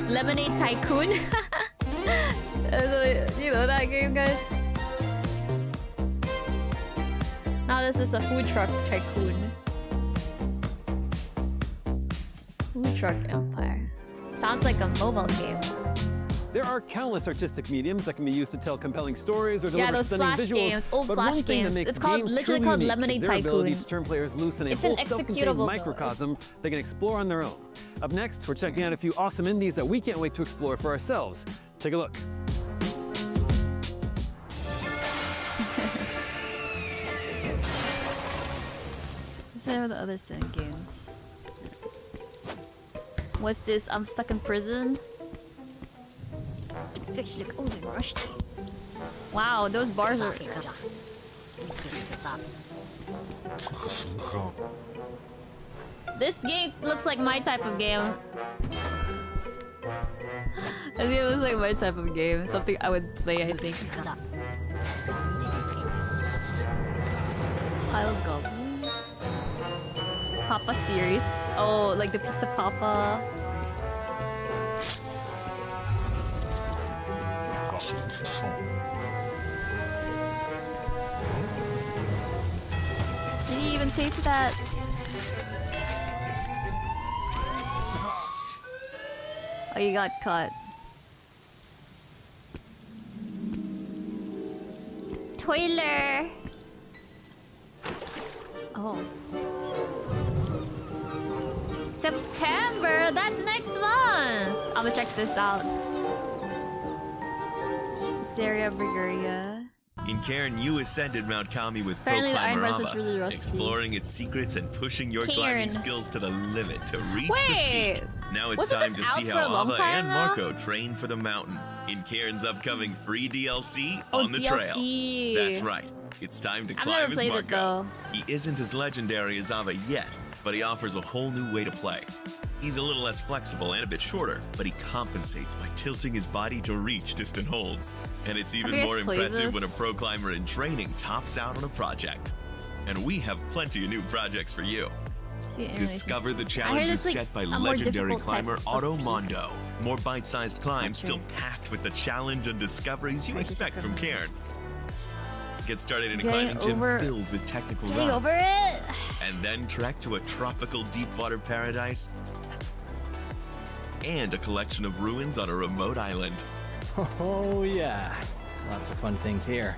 S1: Lemonade Tycoon? You know that game, guys? Now this is a food truck tycoon. Food truck empire. Sounds like a mobile game.
S17: There are countless artistic mediums that can be used to tell compelling stories or deliver
S1: those
S17: stunning
S1: Flash
S17: visuals.
S1: games, old
S17: but
S1: Flash
S17: one thing
S1: games.
S17: that makes
S1: It's called
S17: games
S1: literally
S17: truly
S1: called
S17: unique
S1: Lemonade
S17: is their ability
S1: Tycoon.
S17: to turn players loose in a
S1: It's an
S17: whole self-contained
S1: executable, though.
S17: microcosm they can explore on their own. Up next, we're checking out a few awesome indies that we can't wait to explore for ourselves. Take a look.
S1: What are the other Sim games? What's this? I'm stuck in prison?
S16: Fish look old and rusty.
S1: Wow, those bars are... This game looks like my type of game. This game looks like my type of game. Something I would play, I think. Pile Goblin. Papa series. Oh, like the Pizza Papa. Did you even pay for that? Oh, you got caught. Toiler. Oh. September. That's next month. I'm gonna check this out. Area Briguria.
S18: In Cairn, you ascended Mount Kami with Pro Climber Ava, exploring its secrets and pushing your climbing skills to the limit to reach the peak. Now it's time to see how Ava and Marco train for the mountain. In Cairn's upcoming free DLC, On the Trail. That's right. It's time to climb as Marco. He isn't as legendary as Ava yet, but he offers a whole new way to play. He's a little less flexible and a bit shorter, but he compensates by tilting his body to reach distant holds. And it's even more impressive when a pro climber in training tops out on a project. And we have plenty of new projects for you. Discover the challenges set by legendary climber Otto Mondo. More bite-sized climbs still packed with the challenge and discoveries you expect from Cairn. Get started in a climbing gym filled with technical runs. And then trek to a tropical deep water paradise and a collection of ruins on a remote island.
S19: Oh yeah, lots of fun things here.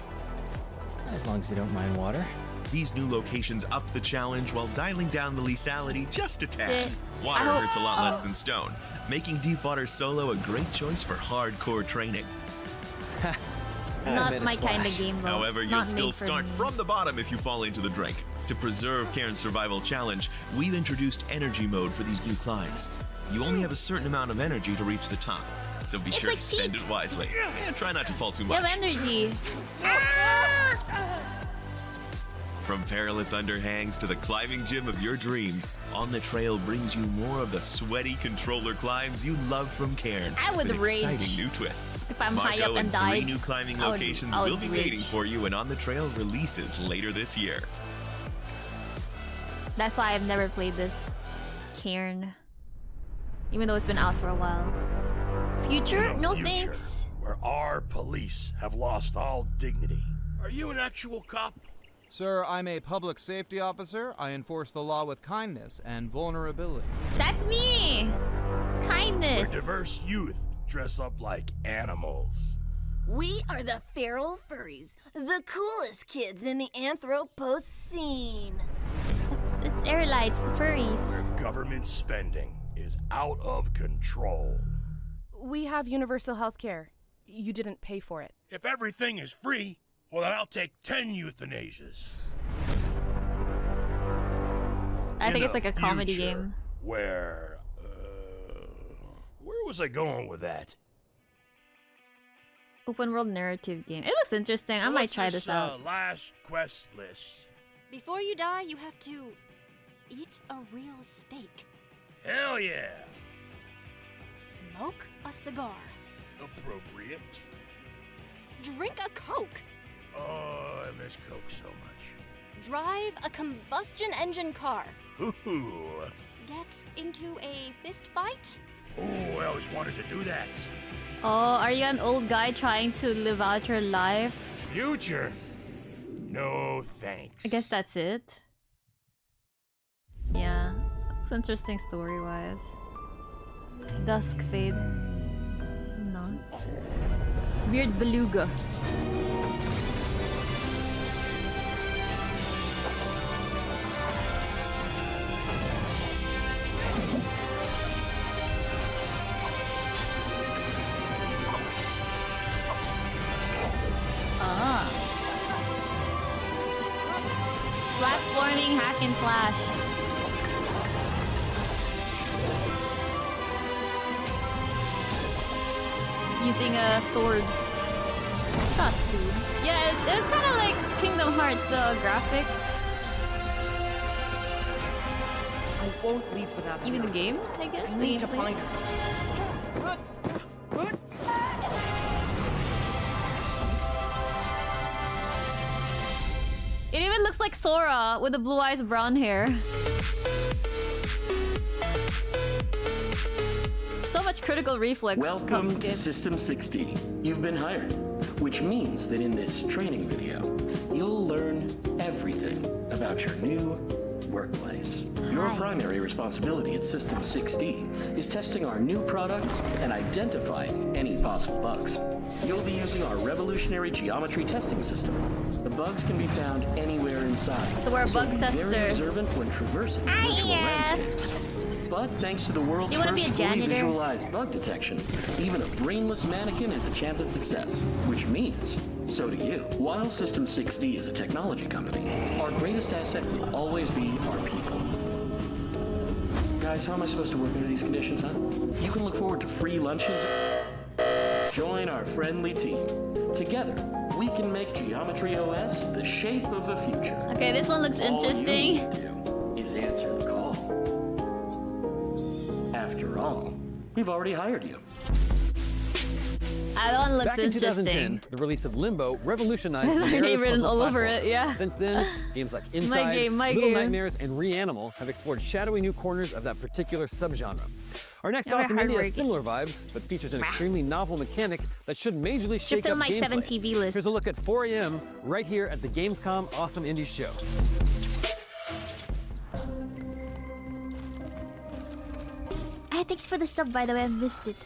S19: As long as you don't mind water.
S18: These new locations up the challenge while dialing down the lethality just a tad. Water hurts a lot less than stone, making deep water solo a great choice for hardcore training.
S1: Not my kind of game, though.
S18: However, you'll still start from the bottom if you fall into the drink. To preserve Cairn's survival challenge, we've introduced energy mode for these new climbs. You only have a certain amount of energy to reach the top, so be sure to spend it wisely. And try not to fall too much.
S1: You have energy.
S18: From perilous underhangs to the climbing gym of your dreams, On the Trail brings you more of the sweaty controller climbs you love from Cairn.
S1: I would rage.
S18: Exciting new twists.
S1: If I'm
S18: Marco
S1: high up and died.
S18: 3 new climbing locations will be waiting for you, and On the Trail releases later this year.
S1: That's why I've never played this. Cairn. Even though it's been out for a while. Future? No thanks.
S20: Where our police have lost all dignity. Are you an actual cop?
S21: Sir, I'm a public safety officer. I enforce the law with kindness and vulnerability.
S1: That's me! Kindness.
S20: Where diverse youth dress up like animals.
S22: We are the feral furries, the coolest kids in the Anthropos scene.
S1: It's Erudite, the furries.
S20: Where government spending is out of control.
S23: We have universal health care. You didn't pay for it.
S20: If everything is free, well, then I'll take 10 euthanasias.
S1: I think it's like a comedy game.
S20: Where was I going with that?
S1: Open world narrative game. It looks interesting. I might try this out.
S20: Last quest list.
S22: Before you die, you have to eat a real steak.
S20: Hell yeah.
S22: Smoke a cigar.
S20: Appropriate.
S22: Drink a Coke.
S20: Oh, I miss Coke so much.
S22: Drive a combustion engine car.
S20: Ooh.
S22: Get into a fist fight.
S20: Oh, I always wanted to do that.
S1: Oh, are you an old guy trying to live out your life?
S20: Future? No thanks.
S1: I guess that's it. Yeah. It's interesting story-wise. Dusk Fade. Not. Weird Beluga. Platforming hack and slash. Using a sword. That's cool. Yeah, it's kind of like Kingdom Hearts, the graphics.
S23: I won't leave without
S1: even the game, I guess. I need to find her. It even looks like Sora with the blue eyes, brown hair. So much critical reflex.
S24: Welcome to System 60. You've been hired, which means that in this training video, you'll learn everything about your new workplace. Your primary responsibility at System 6D is testing our new products and identifying any possible bugs. You'll be using our revolutionary geometry testing system. The bugs can be found anywhere inside.
S1: So we're a bug tester.
S24: Be very observant when traversing virtual landscapes. But thanks to the world's first fully visualized bug detection, even a brainless mannequin has a chance at success, which means so do you. While System 6D is a technology company, our greatest asset will always be our people. Guys, how am I supposed to work under these conditions, huh? You can look forward to free lunches. Join our friendly team. Together, we can make Geometry OS the shape of the future.
S1: Okay, this one looks interesting.
S24: All you need to do is answer the call. After all, we've already hired you.
S1: That one looks
S17: Back in
S1: interesting.
S17: 2010, the release of Limbo revolutionized the
S1: Name written all over
S17: platform.
S1: it, yeah.
S17: Since then, games like Inside,
S1: My
S17: Little
S1: game.
S17: Nightmares, and Reanimal have explored shadowy new corners of that particular subgenre. Our next
S1: Never
S17: awesome
S1: hard
S17: indie
S1: work.
S17: has similar vibes, but features an extremely novel mechanic that should majorly shake
S1: fill
S17: up
S1: my
S17: gameplay.
S1: 7 TV list.
S17: Here's a look at 4 AM right here at the Gamescom Awesome Indie Show.
S16: Hey, thanks for the sub, by the way. I missed it.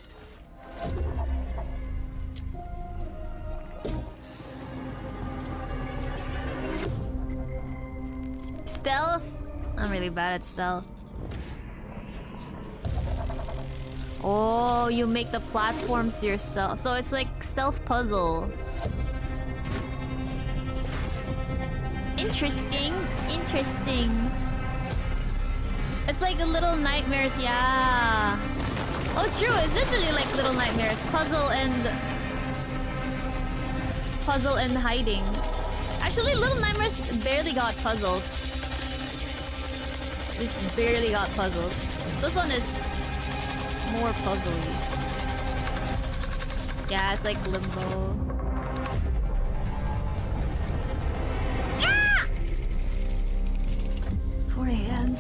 S1: Stealth? I'm really bad at stealth. Oh, you make the platforms yourself. So it's like stealth puzzle. Interesting. Interesting. It's like a Little Nightmares, yeah. Oh, true. It's literally like Little Nightmares. Puzzle and hiding. Actually, Little Nightmares barely got puzzles. Just barely got puzzles. This one is more puzzly. Yeah, it's like Limbo. Ah! 4 AM.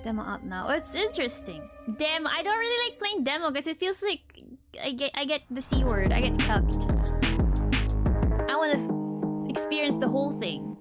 S1: Demo up now. Oh, it's interesting. Demo. I don't really like playing demo because it feels like I get the C word. I get cucked. I want to experience the whole thing.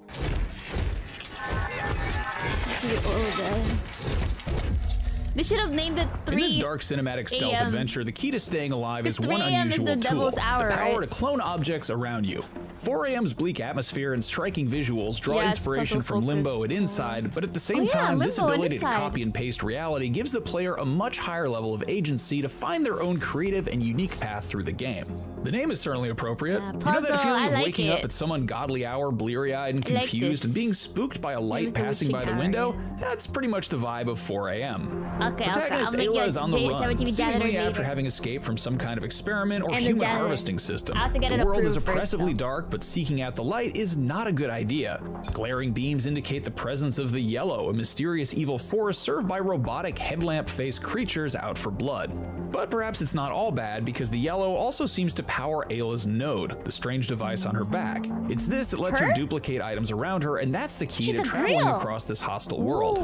S1: They should have named it 3
S2: In this dark cinematic stealth adventure, the key to staying alive is one unusual
S1: the
S2: tool,
S1: hour,
S2: the power
S1: right?
S2: to clone objects around you. 4 AM's bleak atmosphere and striking visuals draw inspiration from Limbo and Inside, but at the same time, this ability to copy and paste reality gives the player a much higher level of agency to find their own creative and unique path through the game. The name is certainly appropriate. You know that feeling of waking up at some ungodly hour, bleary-eyed and confused, and being spooked by a light passing by the window? That's pretty much the vibe of 4 AM. Protagonist Ayla is on the run, seemingly after having escaped from some kind of experiment or human harvesting system. The world is oppressively dark, but seeking out the light is not a good idea. Glaring beams indicate the presence of the Yellow, a mysterious evil force served by robotic headlamp-faced creatures out for blood. But perhaps it's not all bad, because the Yellow also seems to power Ayla's node, the strange device on her back. It's this that lets her duplicate items around her, and that's the key to traveling across this hostile world.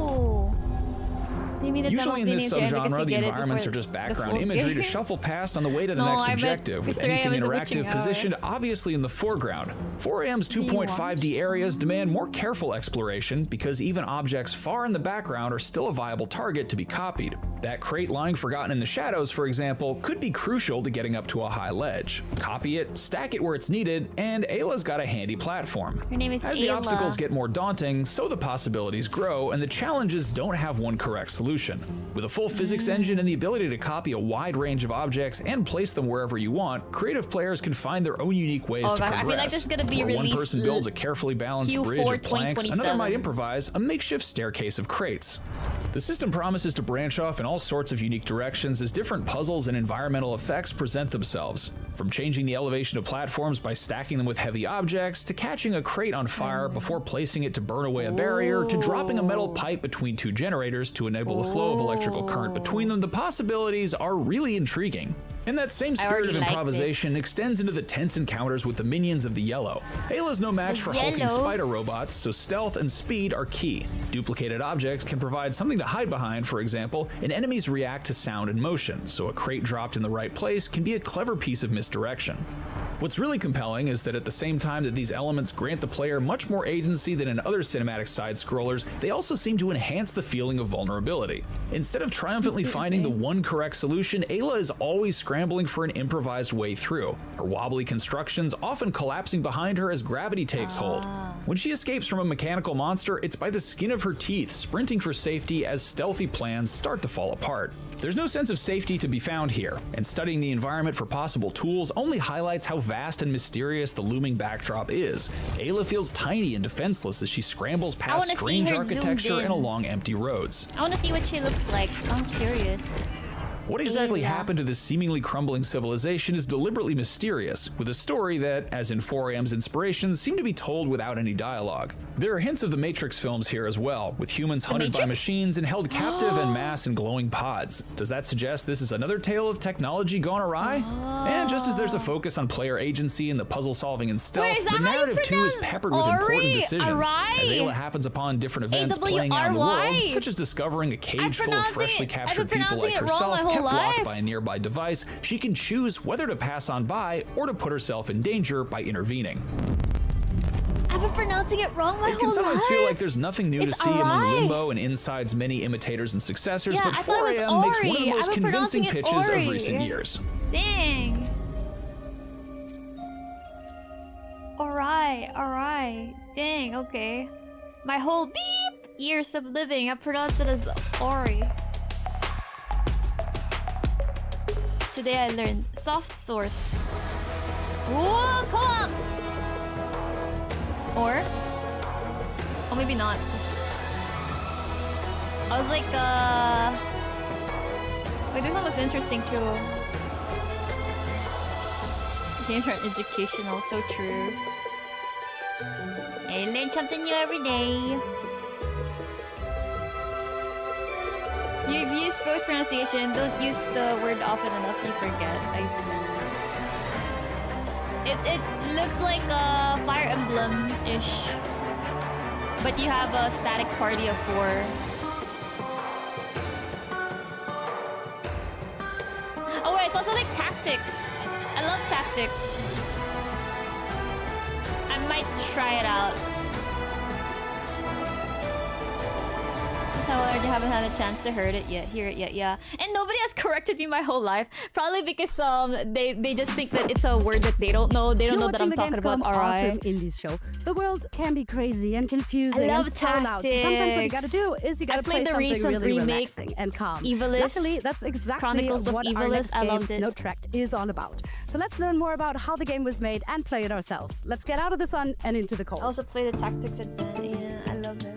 S2: Usually in this subgenre, the environments are just background imagery to shuffle past on the way to the next objective, with anything interactive positioned obviously in the foreground. 4 AM's 2.5D areas demand more careful exploration, because even objects far in the background are still a viable target to be copied. That crate lying forgotten in the shadows, for example, could be crucial to getting up to a high ledge. Copy it, stack it where it's needed, and Ayla's got a handy platform.
S1: Her name is
S2: As the obstacles get more daunting, so the possibilities grow, and the challenges don't have one correct solution. With a full physics engine and the ability to copy a wide range of objects and place them wherever you want, creative players can find their own unique ways to progress.
S1: I feel like this is gonna be
S2: Where one
S1: released
S2: person builds a carefully balanced
S1: Q4
S2: bridge of planks, another might
S1: 2027.
S2: improvise a makeshift staircase of crates. The system promises to branch off in all sorts of unique directions as different puzzles and environmental effects present themselves. From changing the elevation of platforms by stacking them with heavy objects, to catching a crate on fire before placing it to burn away a barrier, to dropping a metal pipe between 2 generators to enable the flow of electrical current between them, the possibilities are really intriguing. And that same spirit of improvisation extends into the tense encounters with the minions of the Yellow. Ayla's no match for hulking spider robots, so stealth and speed are key. Duplicated objects can provide something to hide behind, for example, and enemies react to sound and motion, so a crate dropped in the right place can be a clever piece of misdirection. What's really compelling is that at the same time that these elements grant the player much more agency than in other cinematic side-scrollers, they also seem to enhance the feeling of vulnerability. Instead of triumphantly finding the one correct solution, Ayla is always scrambling for an improvised way through, her wobbly constructions often collapsing behind her as gravity takes hold. When she escapes from a mechanical monster, it's by the skin of her teeth, sprinting for safety as stealthy plans start to fall apart. There's no sense of safety to be found here, and studying the environment for possible tools only highlights how vast and mysterious the looming backdrop is. Ayla feels tiny and defenseless as she scrambles past strange architecture and along empty roads.
S16: I want to see what she looks like. I'm curious.
S2: What exactly happened to this seemingly crumbling civilization is deliberately mysterious, with a story that, as in 4AM's inspirations, seem to be told without any dialogue. There are hints of the Matrix films here as well, with humans hunted by machines and held captive en masse in glowing pods. Does that suggest this is another tale of technology gone awry? And just as there's a focus on player agency and the puzzle solving and stealth, the narrative too is peppered with important decisions, as Ayla happens upon different events playing out in the world, such as discovering a cage full of freshly captured people like herself, kept locked by a nearby device. She can choose whether to pass on by or to put herself in danger by intervening.
S16: I've been pronouncing it wrong my whole life.
S2: It can sometimes feel like there's nothing new to see among Limbo and Inside's many imitators and successors, but 4AM makes one of the most convincing pitches of recent years.
S16: Dang. Alright. Dang, okay. My whole beep years of living, I pronounced it as Ori. Today I learned soft source. Whoa, come on! Or maybe not. I was like, wait, this one looks interesting too. Games are educational, so true. I learn something new every day. You've used both pronunciation. Don't use the word often enough, you forget. I see. It looks like a Fire Emblem-ish. But you have a static party of 4. Oh wait, it's also like tactics. I love tactics. I might try it out. I haven't had a chance to hear it yet, yeah. And nobody has corrected me my whole life. Probably because they just think that it's a word that they don't know. They don't know that I'm talking about. Alright.
S6: Awesome indies show. The world can be crazy and confusing and so loud. So sometimes what you gotta do is you gotta play something really relaxing and calm.
S16: Evilus.
S6: Luckily, that's exactly what our next game's Note Tract is all about. So let's learn more about how the game was made and play it ourselves. Let's get out of the sun and into the cold.
S16: I also play the tactics and yeah, I love them.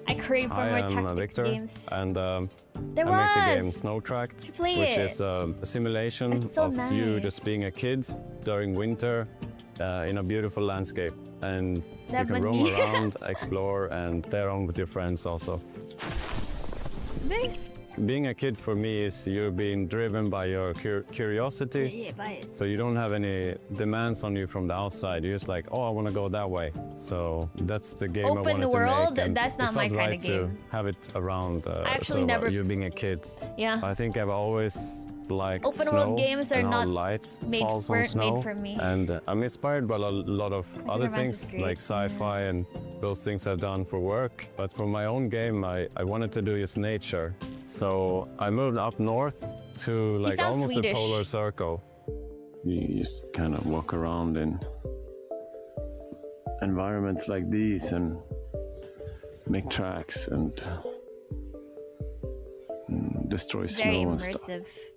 S16: I crave for more tactics
S7: Victor,
S16: games.
S7: And I made the game Snow Tract, which is a simulation of you just being a kid during winter in a beautiful landscape. And you can roam around, explore, and play around with your friends also. Being a kid for me is you're being driven by your curiosity. So you don't have any demands on you from the outside. You're just like, oh, I want to go that way. So that's the game I wanted to make.
S16: Open world? That's not my kind of game.
S7: To have it around
S16: actually never
S7: you being a kid.
S16: Yeah.
S7: I think I've always liked
S16: open
S7: snow
S16: world games are
S7: and how
S16: not
S7: light
S16: made
S7: falls on snow.
S16: Made for me.
S7: And I'm inspired by a lot of other things like sci-fi and those things I've done for work. But for my own game, I wanted to do just nature. So I moved up north to like almost Swedish. The polar circle. You just kind of walk around in environments like these and make tracks and destroy snow and stuff.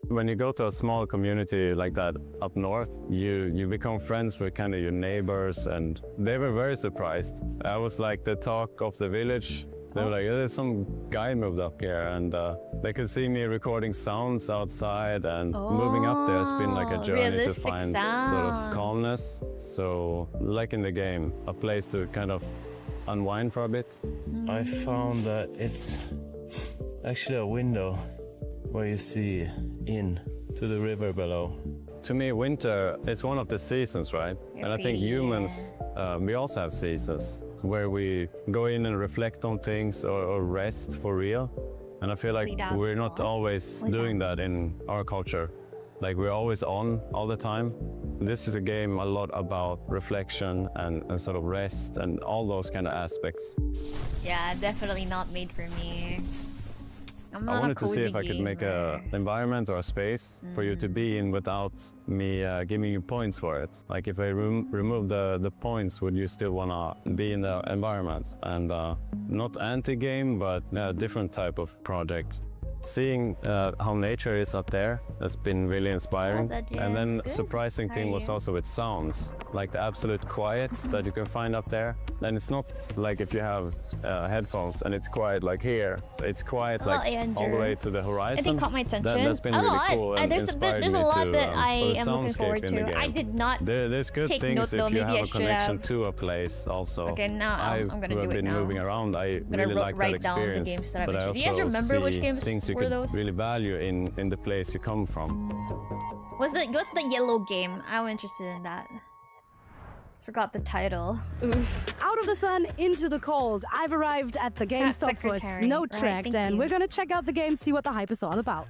S7: When you go to a small community like that up north, you become friends with kind of your neighbors, and they were very surprised. I was like the talk of the village. They were like, there's some guy moved up here, and they could see me recording sounds outside, and moving up there has been like a journey to find sort of calmness. So like in the game, a place to kind of unwind for a bit.
S10: I found that it's actually a window where you see in to the river below.
S7: To me, winter is one of the seasons, right? And I think humans, we also have seasons where we go in and reflect on things or rest for real. And I feel like we're not always doing that in our culture. Like we're always on all the time. this is a game a lot about reflection and sort of rest and all those kind of aspects.
S1: Yeah, definitely not made for me.
S7: I wanted to see if I could make an environment or a space for you to be in without me giving you points for it. Like if I remove the points, would you still want to be in the environment? And not anti-game, but a different type of project. Seeing how nature is up there has been really inspiring. And then surprising thing was also with sounds, like the absolute quiet that you can find up there. And it's not like if you have headphones and it's quiet like here, it's quiet like all the way to the horizon.
S1: I think caught my attention.
S7: That's been really cool. And
S1: there's a lot that I am looking forward to. I did not
S7: There's good
S1: take
S7: things
S1: note, though.
S7: if you
S1: Maybe
S7: have a
S1: I
S7: connection to a place also.
S1: Okay, now I'm gonna do it now.
S7: I've been moving around. I really like that experience. But I also
S1: do you guys remember which games
S7: things you
S1: were
S7: could
S1: those?
S7: really value in the place you come from.
S1: What's the yellow game? I'm interested in that. Forgot the title. Oof.
S6: Out of the sun, into the cold. I've arrived at the GameStop for Snow Tract, and we're gonna check out the game, see what the hype is all about.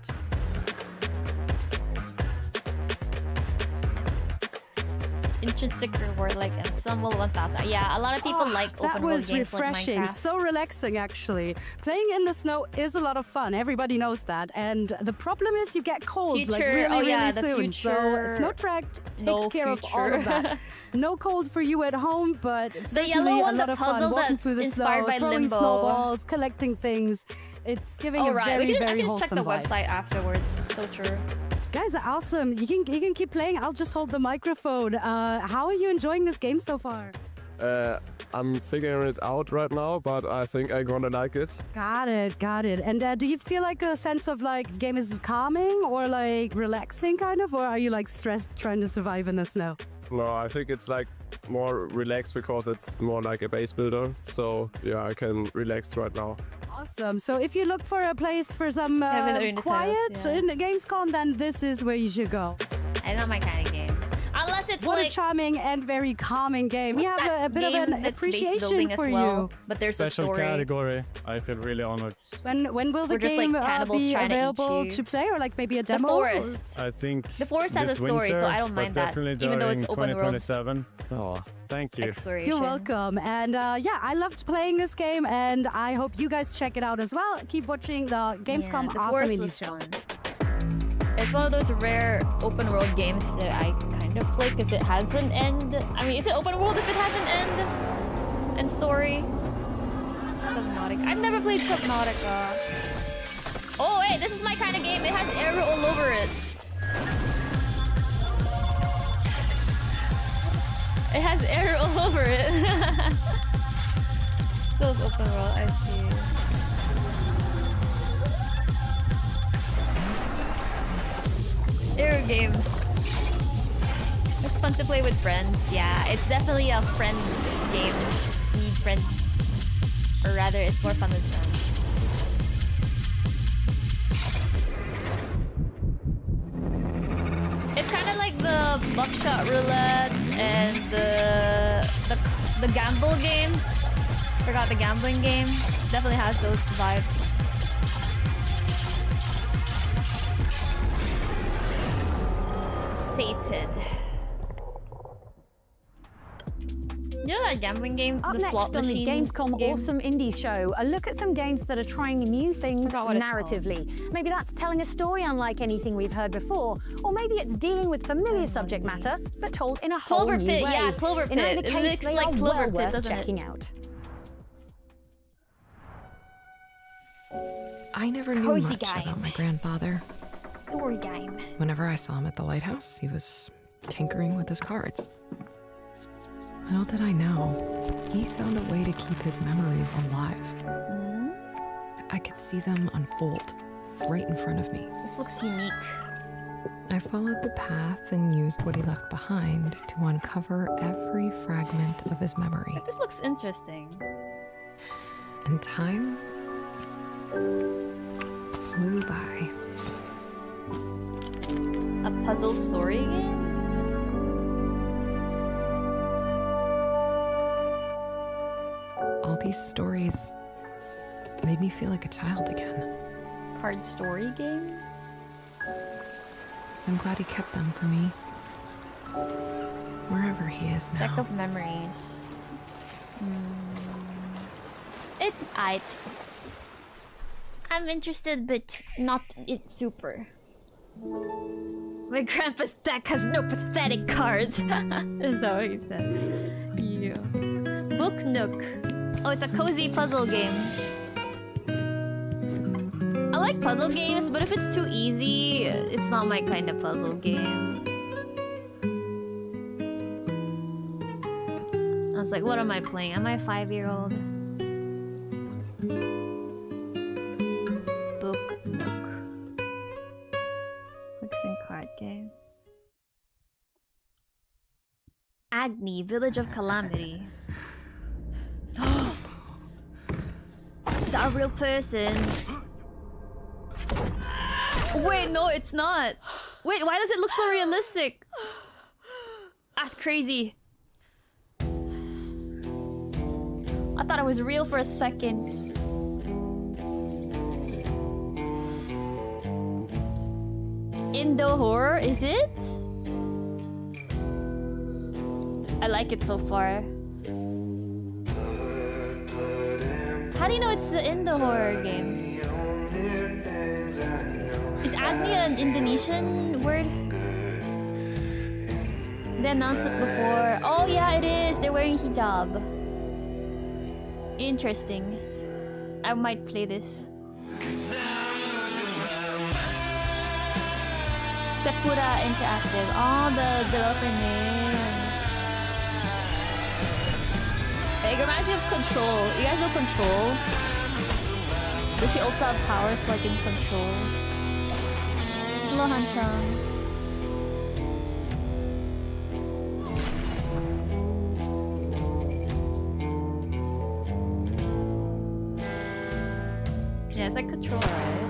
S1: Intrinsic reward like Ensemble 1000. Yeah, a lot of people like open world games like Minecraft.
S6: That was refreshing, so relaxing actually. Playing in the snow is a lot of fun, everybody knows that. And the problem is you get cold like really soon. So Snow Tract takes care of all of that. No cold for you at home, but it's certainly a lot of fun walking through the snow, throwing snowballs, collecting things. It's giving a very, very wholesome vibe.
S1: I can check the website afterwards, so true.
S6: Guys are awesome. You can keep playing. I'll just hold the microphone. How are you enjoying this game so far?
S4: I'm figuring it out right now, but I think I'm gonna like it.
S6: Got it. And do you feel like a sense of like the game is calming or like relaxing kind of, or are you like stressed trying to survive in the snow?
S4: No, I think it's like more relaxed because it's more like a base builder. So yeah, I can relax right now.
S6: Awesome. So if you look for a place for some quiet in the Gamescom, then this is where you should go.
S1: It's not my kind of game. Unless it's
S6: what a charming and very calming game. We have a bit of an appreciation for you.
S1: But there's
S7: Special
S1: a story.
S7: category. I feel really honored.
S6: When will the game be available to play, or like maybe a demo?
S1: The Forest.
S7: I think
S1: the Forest has a story, so I don't mind that. Even though it's open world.
S7: 2027. So thank you.
S1: Exploration.
S6: You're welcome. And yeah, I loved playing this game, and I hope you guys check it out as well. Keep watching the Gamescom Awesome Indie Show.
S1: It's one of those rare open world games that I kind of play because it has an end. I mean, is it open world if it has an end and story? Subnautica. I've never played Subnautica. Oh wait, this is my kind of game. It has Eru all over it. It has Eru all over it. So it's open world, I see. Eru game. It's fun to play with friends. Yeah, it's definitely a friend game. You need friends. Or rather, it's more fun with friends. It's kind of like the buckshot roulette and the gamble game. Forgot the gambling game. Definitely has those vibes. Sated. You know that gambling game?
S9: Up
S1: the slot
S9: next on
S1: machine
S9: the Gamescom
S1: game?
S9: Awesome Indie Show, a look at some games that are trying new things narratively. Maybe that's telling a story unlike anything we've heard before, or maybe it's dealing with familiar subject matter, but told in a whole new way.
S1: Yeah, Clover Pit.
S9: In either case,
S1: It looks
S9: they
S1: like
S9: are
S1: Clover
S9: well
S1: Pit,
S9: worth
S1: doesn't
S9: checking
S1: it?
S9: out.
S11: I never knew
S1: Cozy
S11: much
S1: game.
S11: about my grandfather.
S1: Story game.
S11: Whenever I saw him at the lighthouse, he was tinkering with his cards. Little did I know, he found a way to keep his memories alive. I could see them unfold right in front of me.
S1: This looks unique.
S11: I followed the path and used what he left behind to uncover every fragment of his memory.
S1: This looks interesting.
S11: And time flew by.
S1: A puzzle story game?
S11: All these stories made me feel like a child again.
S1: Card story game?
S11: I'm glad he kept them for me. Wherever he is now.
S1: Deck of memories. It's aight. I'm interested, but not super. My grandpa's deck has no pathetic cards. Is that what he said? Yeah. Book Nook. Oh, it's a cozy puzzle game. I like puzzle games, but if it's too easy, it's not my kind of puzzle game. I was like, what am I playing? Am I a 5-year-old? Book Nook. Mixing card game. Agni, Village of Calamity. Is that a real person? Wait, no, it's not. Wait, why does it look so realistic? That's crazy. I thought it was real for a second. Indo horror, is it? I like it so far. How do you know it's the Indo horror game? Is Agni an Indonesian word? They announced it before. Oh yeah, it is. They're wearing hijab. Interesting. I might play this. Sakura Interactive. Oh, the developer name. It reminds me of Control. You guys know Control? Does she also have powers like in Control? Hello, Hanshang. Yeah, it's like Control, right?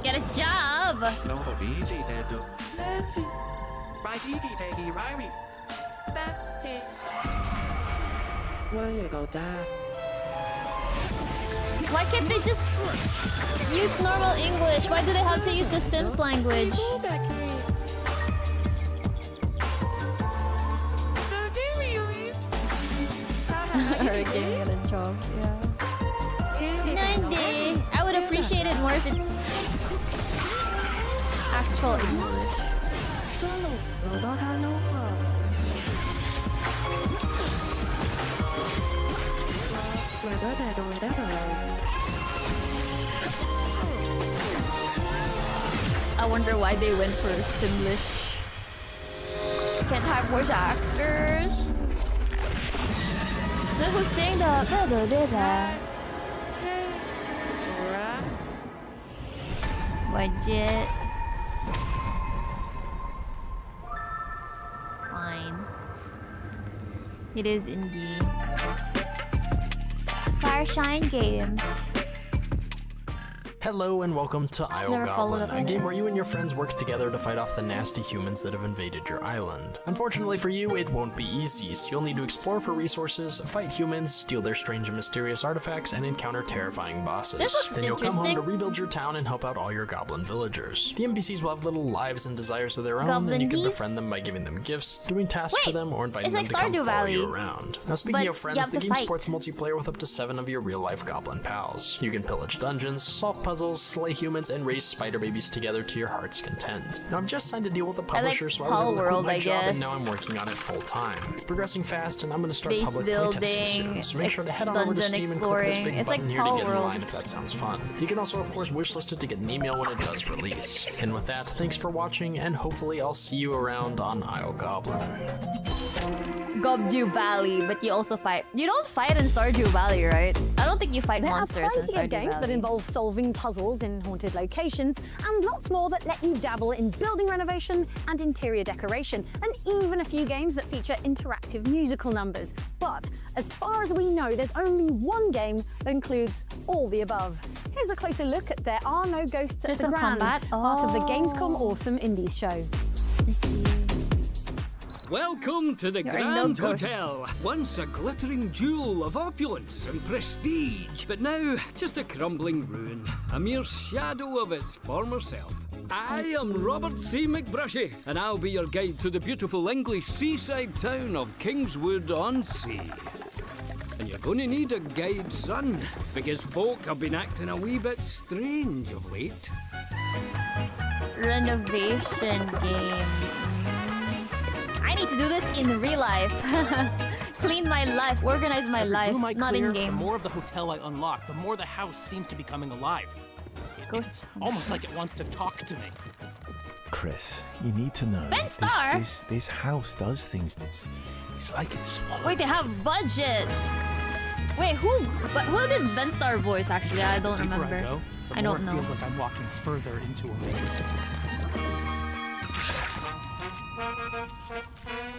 S1: Get a job! Why can't they just use normal English? Why do they have to use the Sims language? Hurricane get a job, yeah. 90! I would appreciate it more if it's actual English. I wonder why they went for Simlish. Can't have voice actors. Look who's saying the budget. Fine. It is indeed. Fireshine Games.
S8: Hello and welcome to Isle Goblin, a game where you and your friends work together to fight off the nasty humans that have invaded your island. Unfortunately for you, it won't be easy, so you'll need to explore for resources, fight humans, steal their strange and mysterious artifacts, and encounter terrifying bosses. Then you'll come home to rebuild your town and help out all your goblin villagers. The NPCs will have little lives and desires of their own, and you can befriend them by giving them gifts, doing tasks for them, or inviting them to come follow you around. Now speaking of friends, the game supports multiplayer with up to 7 of your real-life goblin pals. You can pillage dungeons, solve puzzles, slay humans, and raise spider babies together to your heart's content. Now I've just signed a deal with a publisher, so I was able to quit my job, and now I'm working on it full time. It's progressing fast, and I'm going to start public playtesting soon, so make sure to head on over to Steam and click this big button here to get in line if that sounds fun. You can also, of course, wishlist it to get an email when it does release. And with that, thanks for watching, and hopefully I'll see you around on Isle Goblin.
S1: Gobdew Valley, but you also fight. You don't fight in Stardew Valley, right? I don't think you fight monsters in Stardew Valley.
S9: There are plenty of games that involve solving puzzles in haunted locations, and lots more that let you dabble in building renovation and interior decoration, and even a few games that feature interactive musical numbers. But as far as we know, there's only one game that includes all the above. Here's a closer look at There Are No Ghosts at the Grand, part of the Gamescom Awesome Indies show.
S1: Let's see.
S12: Welcome to the Grand Hotel. Once a glittering jewel of opulence and prestige, but now just a crumbling ruin, a mere shadow of its former self. I am Robert C. McBrushy, and I'll be your guide to the beautiful English seaside town of Kingswood-on-Sea. And you're going to need a guide, son, because folk have been acting a wee bit strange of late.
S1: Renovation game. I need to do this in real life. Clean my life, organize my life, not in game.
S13: The more of the hotel I unlock, the more the house seems to be coming alive.
S1: Ghosts.
S13: Almost like it wants to talk to me.
S20: Chris, you need to know.
S1: Ben Star?
S20: This house does things. It's like it's swallowed.
S1: Wait, they have budget. Wait, who did Ben Star voice actually? I don't remember. I don't know.
S13: It feels like I'm walking further into a maze.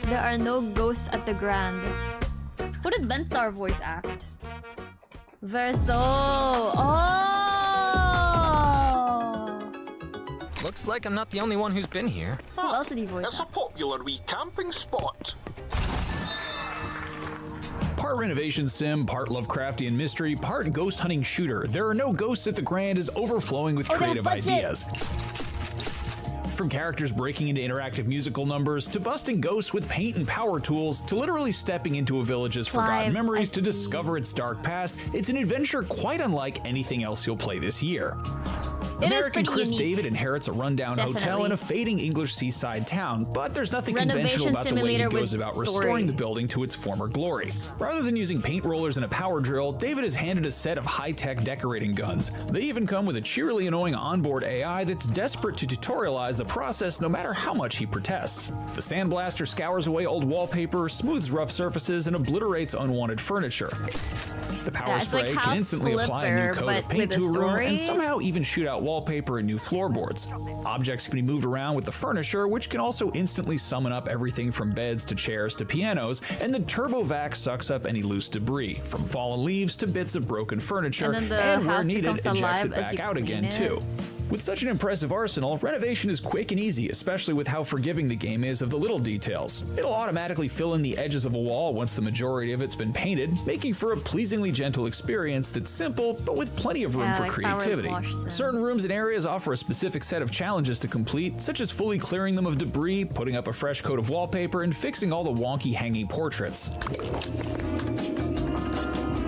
S1: There are no ghosts at the Grand. Who did Ben Star voice act? Verso. Oh.
S14: Looks like I'm not the only one who's been here.
S1: Who else did he voice?
S15: It's a popular wee camping spot.
S2: Part renovation sim, part Lovecraftian mystery, part ghost hunting shooter. There are no ghosts at the Grand is overflowing with creative ideas. From characters breaking into interactive musical numbers, to busting ghosts with paint and power tools, to literally stepping into a village's forgotten memories to discover its dark past, it's an adventure quite unlike anything else you'll play this year. American Chris David inherits a rundown hotel in a fading English seaside town, but there's nothing conventional about the way he goes about restoring the building to its former glory. Rather than using paint rollers and a power drill, David is handed a set of high-tech decorating guns. They even come with a cheerily annoying onboard AI that's desperate to tutorialize the process no matter how much he protests. The sandblaster scours away old wallpaper, smooths rough surfaces, and obliterates unwanted furniture. The power spray can instantly apply a new coat of paint to a room and somehow even shoot out wallpaper and new floorboards. Objects can be moved around with the furniture, which can also instantly summon up everything from beds to chairs to pianos, and the turbovac sucks up any loose debris, from fallen leaves to bits of broken furniture, and where needed, ejects it back out again too. With such an impressive arsenal, renovation is quick and easy, especially with how forgiving the game is of the little details. It'll automatically fill in the edges of a wall once the majority of it's been painted, making for a pleasingly gentle experience that's simple, but with plenty of room for creativity. Certain rooms and areas offer a specific set of challenges to complete, such as fully clearing them of debris, putting up a fresh coat of wallpaper, and fixing all the wonky hanging portraits.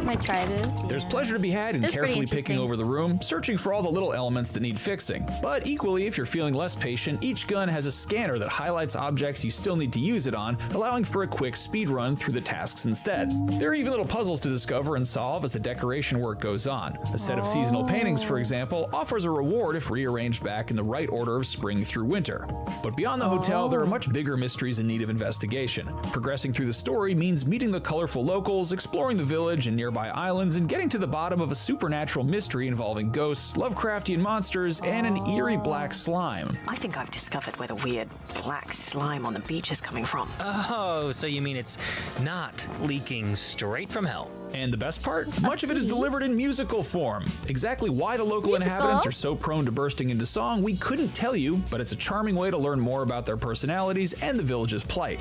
S1: Might try this.
S2: There's pleasure to be had in carefully picking over the room, searching for all the little elements that need fixing. But equally, if you're feeling less patient, each gun has a scanner that highlights objects you still need to use it on, allowing for a quick speed run through the tasks instead. There are even little puzzles to discover and solve as the decoration work goes on. A set of seasonal paintings, for example, offers a reward if rearranged back in the right order of spring through winter. But beyond the hotel, there are much bigger mysteries in need of investigation. Progressing through the story means meeting the colorful locals, exploring the village and nearby islands, and getting to the bottom of a supernatural mystery involving ghosts, Lovecraftian monsters, and an eerie black slime.
S25: I think I've discovered where the weird black slime on the beach is coming from.
S14: Oh, so you mean it's not leaking straight from hell?
S2: And the best part? Much of it is delivered in musical form. Exactly why the local inhabitants are so prone to bursting into song, we couldn't tell you, but it's a charming way to learn more about their personalities and the village's plight.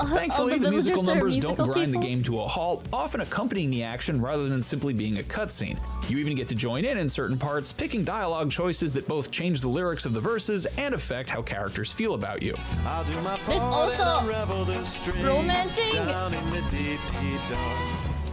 S2: Thankfully, the musical numbers don't grind the game to a halt, often accompanying the action rather than simply being a cutscene. You even get to join in certain parts, picking dialogue choices that both change the lyrics of the verses and affect how characters feel about you.
S1: There's also romancing.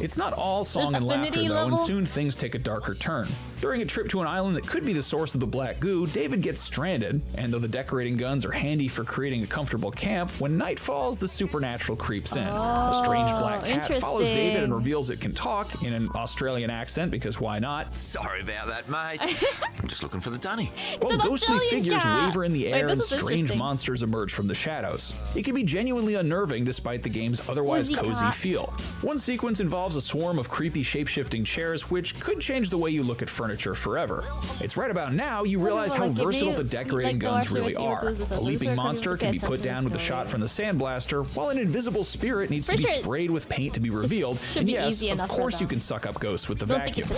S2: It's not all song and laughter though, and soon things take a darker turn. During a trip to an island that could be the source of the black goo, David gets stranded, and though the decorating guns are handy for creating a comfortable camp, when night falls, the supernatural creeps in. A strange black cat follows David and reveals it can talk in an Australian accent, because why not?
S18: Sorry about that, mate. I'm just looking for the dunny.
S2: While ghostly figures waver in the air and strange monsters emerge from the shadows. It can be genuinely unnerving despite the game's otherwise cozy feel. One sequence involves a swarm of creepy shape-shifting chairs, which could change the way you look at furniture forever. It's right about now you realize how versatile the decorating guns really are. A leaping monster can be put down with a shot from the sandblaster, while an invisible spirit needs to be sprayed with paint to be revealed. And yes, of course you can suck up ghosts with the vacuum.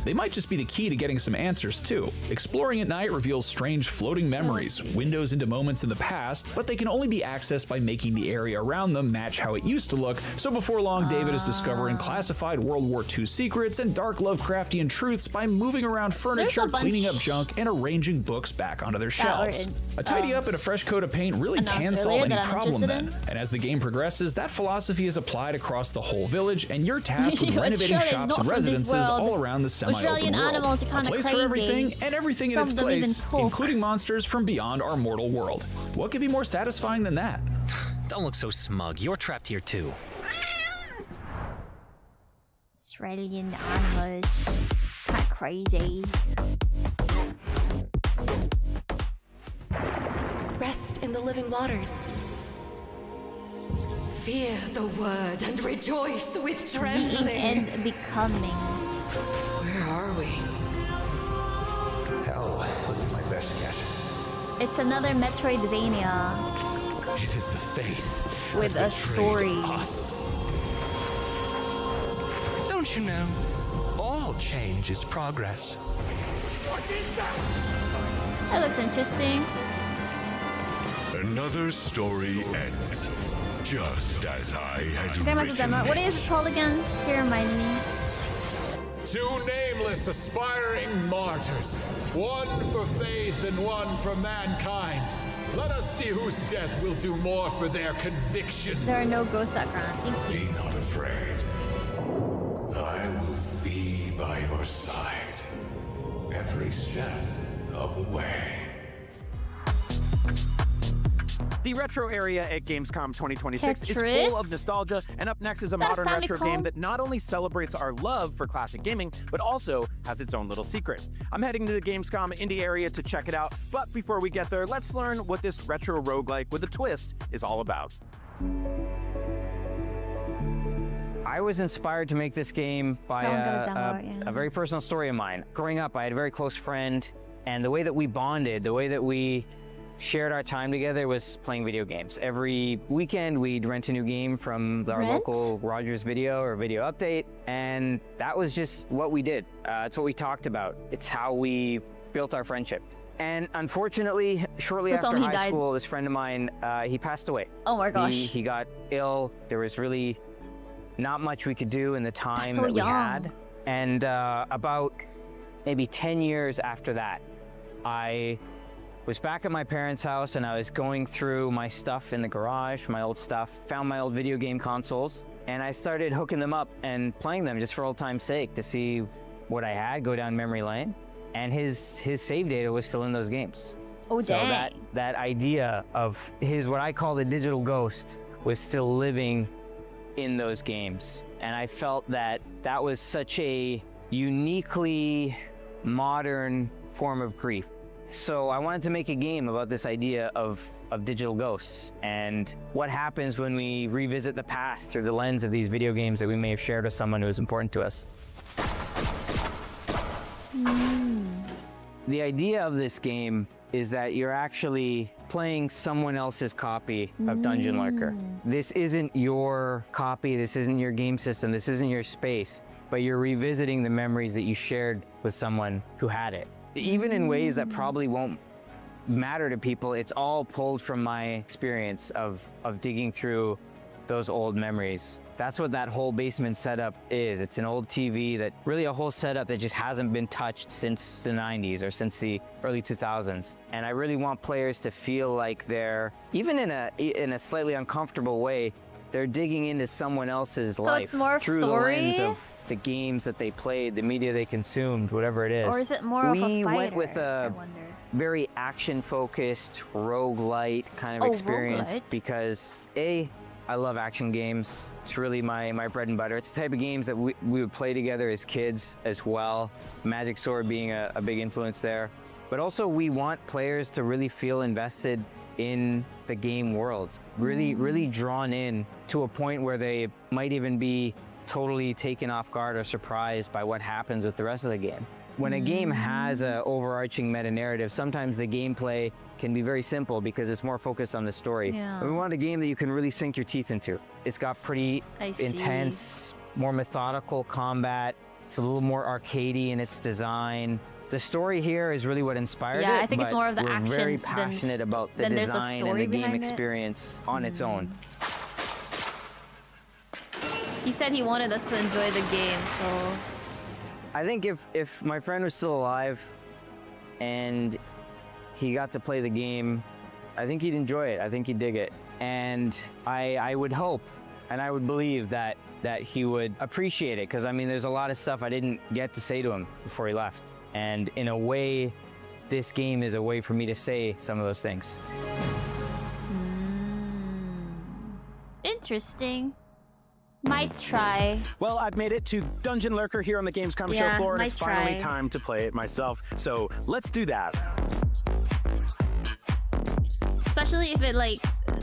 S2: They might just be the key to getting some answers too. Exploring at night reveals strange floating memories, windows into moments in the past, but they can only be accessed by making the area around them match how it used to look, so before long David is discovering classified World War II secrets and dark Lovecraftian truths by moving around furniture, cleaning up junk, and arranging books back onto their shelves. A tidy up and a fresh coat of paint really can solve any problem then. And as the game progresses, that philosophy is applied across the whole village, and you're tasked with renovating shops and residences all around the semi-open world. A place for everything, and everything in its place, including monsters from beyond our mortal world. What could be more satisfying than that?
S14: Don't look so smug. You're trapped here too.
S16: Australian animals. Kind of crazy.
S3: Rest in the living waters. Fear the word and rejoice with trembling.
S16: Being and becoming.
S3: Where are we?
S5: Hell would be my best guess.
S16: It's another Metroidvania.
S5: It is the faith
S16: with a story.
S5: Don't you know? All change is progress. What is that?
S16: That looks interesting.
S19: Another story ends, just as I had written
S16: What is it called again? Here, remind me.
S21: Two nameless aspiring martyrs, one for faith and one for mankind. Let us see whose death will do more for their convictions.
S16: There are no ghost background.
S19: Be not afraid. I will be by your side every step of the way.
S22: The retro area at Gamescom 2026 is full of nostalgia, and up next is a modern retro game that not only celebrates our love for classic gaming, but also has its own little secret. I'm heading to the Gamescom indie area to check it out, but before we get there, let's learn what this retro roguelike with a twist is all about.
S26: I was inspired to make this game by a very personal story of mine. Growing up, I had a very close friend, and the way that we bonded, the way that we shared our time together was playing video games. Every weekend, we'd rent a new game from our local Rogers Video or Video Update, and that was just what we did. It's what we talked about. It's how we built our friendship. And unfortunately, shortly after high school, this friend of mine, he passed away.
S16: Oh my gosh.
S26: He got ill. There was really not much we could do in the time that we had. And about maybe 10 years after that, I was back at my parents' house and I was going through my stuff in the garage, my old stuff, found my old video game consoles, and I started hooking them up and playing them just for old time's sake to see what I had, go down memory lane. And his save data was still in those games.
S16: Oh,
S26: so
S16: dang.
S26: that idea of his, what I call the digital ghost, was still living in those games. And I felt that that was such a uniquely modern form of grief. So I wanted to make a game about this idea of digital ghosts and what happens when we revisit the past through the lens of these video games that we may have shared with someone who was important to us. The idea of this game is that you're actually playing someone else's copy of Dungeon Lurker. This isn't your copy, this isn't your game system, this isn't your space, but you're revisiting the memories that you shared with someone who had it. Even in ways that probably won't matter to people, it's all pulled from my experience of digging through those old memories. That's what that whole basement setup is. It's an old TV that really a whole setup that just hasn't been touched since the 90s or since the early 2000s. And I really want players to feel like they're, even in a slightly uncomfortable way, they're digging into someone else's life.
S16: It's more
S26: through
S16: story?
S26: the lens of the games that they played, the media they consumed, whatever it is.
S16: Or is it more of a fighter?
S26: We went with a very action-focused, roguelite kind of experience because I love action games. It's really my bread and butter. It's the type of games that we would play together as kids as well. Magic Sword being a big influence there. But also we want players to really feel invested in the game world, really drawn in to a point where they might even be totally taken off guard or surprised by what happens with the rest of the game. When a game has an overarching meta-narrative, sometimes the gameplay can be very simple because it's more focused on the story.
S16: Yeah.
S26: We want a game that you can really sink your teeth into. It's got pretty intense, more methodical combat, It's a little more arcadey in its design. The story here is really what inspired it.
S1: Yeah, I think it's more of the
S26: we're
S1: action.
S26: very passionate about the design and the game experience on its own.
S1: He said he wanted us to enjoy the game, so...
S26: I think if my friend was still alive and he got to play the game, I think he'd enjoy it. I think he'd dig it. And I would hope and I would believe that he would appreciate it, because I mean there's a lot of stuff I didn't get to say to him before he left. And in a way, this game is a way for me to say some of those things.
S1: Interesting. Might try.
S22: Well, I've made it to Dungeon Lurker here on the Gamescom show floor, and it's finally time to play it myself. So let's do that.
S1: Especially if it, like,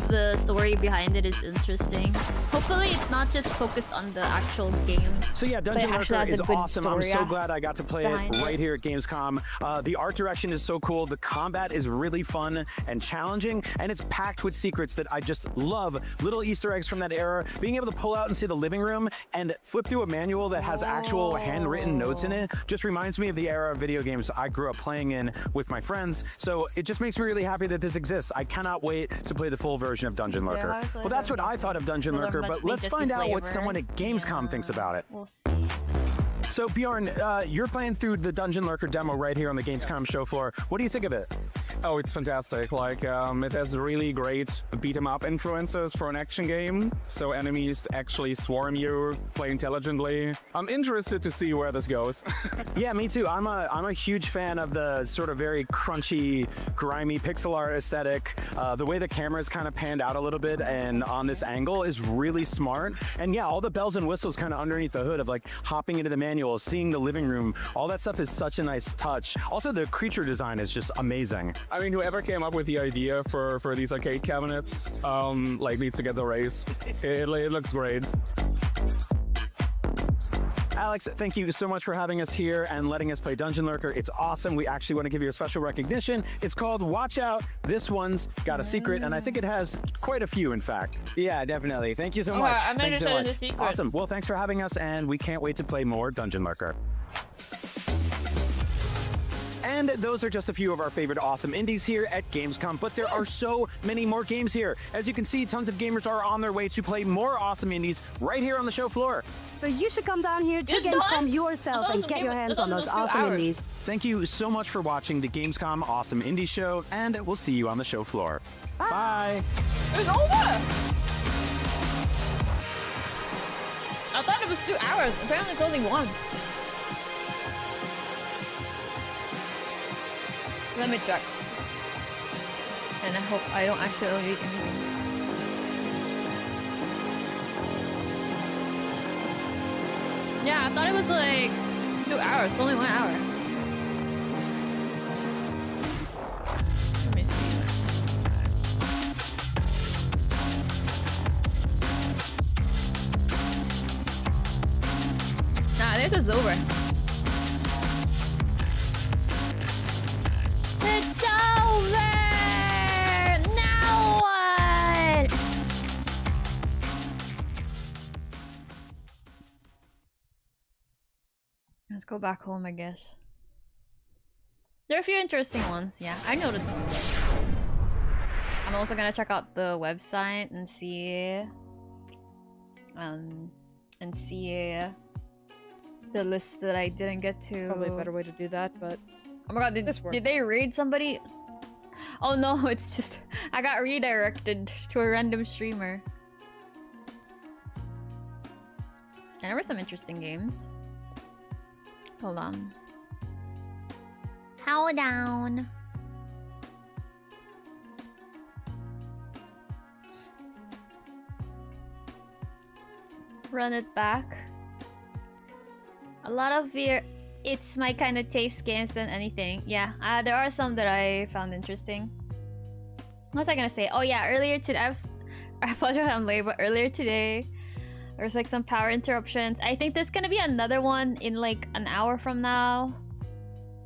S1: the story behind it is interesting. Hopefully it's not just focused on the actual game.
S22: So yeah, Dungeon Lurker is awesome. I'm so glad I got to play it right here at Gamescom. The art direction is so cool. The combat is really fun and challenging, and it's packed with secrets that I just love. Little Easter eggs from that era. Being able to pull out and see the living room and flip through a manual that has actual handwritten notes in it just reminds me of the era of video games I grew up playing in with my friends. So it just makes me really happy that this exists. I cannot wait to play the full version of Dungeon Lurker. Well, that's what I thought of Dungeon Lurker, but let's find out what someone at Gamescom thinks about it.
S1: We'll see.
S22: So Bjorn, you're playing through the Dungeon Lurker demo right here on the Gamescom show floor. What do you think of it?
S4: Oh, it's fantastic. Like, it has really great beat-em-up influences for an action game. So enemies actually swarm you, play intelligently. I'm interested to see where this goes.
S22: Yeah, me too. I'm a huge fan of the sort of very crunchy, grimy pixel art aesthetic. The way the camera is kind of panned out a little bit and on this angle is really smart. And yeah, all the bells and whistles kind of underneath the hood of like hopping into the manual, seeing the living room, all that stuff is such a nice touch. Also, the creature design is just amazing.
S4: I mean, whoever came up with the idea for these arcade cabinets, like, needs to get the raise. It looks great.
S22: Alex, thank you so much for having us here and letting us play Dungeon Lurker. It's awesome. We actually want to give you a special recognition. It's called Watch Out. This one's got a secret, and I think it has quite a few, in fact. Yeah, definitely. Thank you so much.
S1: I'm interested in the secrets.
S22: Awesome. Well, thanks for having us, and we can't wait to play more Dungeon Lurker. And those are just a few of our favorite awesome indies here at Gamescom, but there are so many more games here. As you can see, tons of gamers are on their way to play more awesome indies right here on the show floor.
S6: So you should come down here to Gamescom yourself and get your hands on those awesome indies.
S22: Thank you so much for watching the Gamescom Awesome Indie Show, and we'll see you on the show floor. Bye.
S1: It's over! I thought it was 2 hours. Apparently it's only 1. Let me check. And I hope I don't accidentally eat anything. Yeah, I thought it was like 2 hours. It's only 1 hour. Let me see. Nah, this is over. It's over! Now what? Let's go back home, I guess. There are a few interesting ones, yeah. I noted some. I'm also gonna check out the website and see the list that I didn't get to.
S7: Probably a better way to do that, but
S1: oh my god, did they raid somebody? Oh no, it's just I got redirected to a random streamer. And there were some interesting games. Hold on. Hold down. Run it back. A lot of it's my kind of taste games than anything. Yeah, there are some that I found interesting. What was I gonna say? Oh yeah, earlier today I apologize I'm late, but earlier today there's like some power interruptions. I think there's gonna be another one in like an hour from now.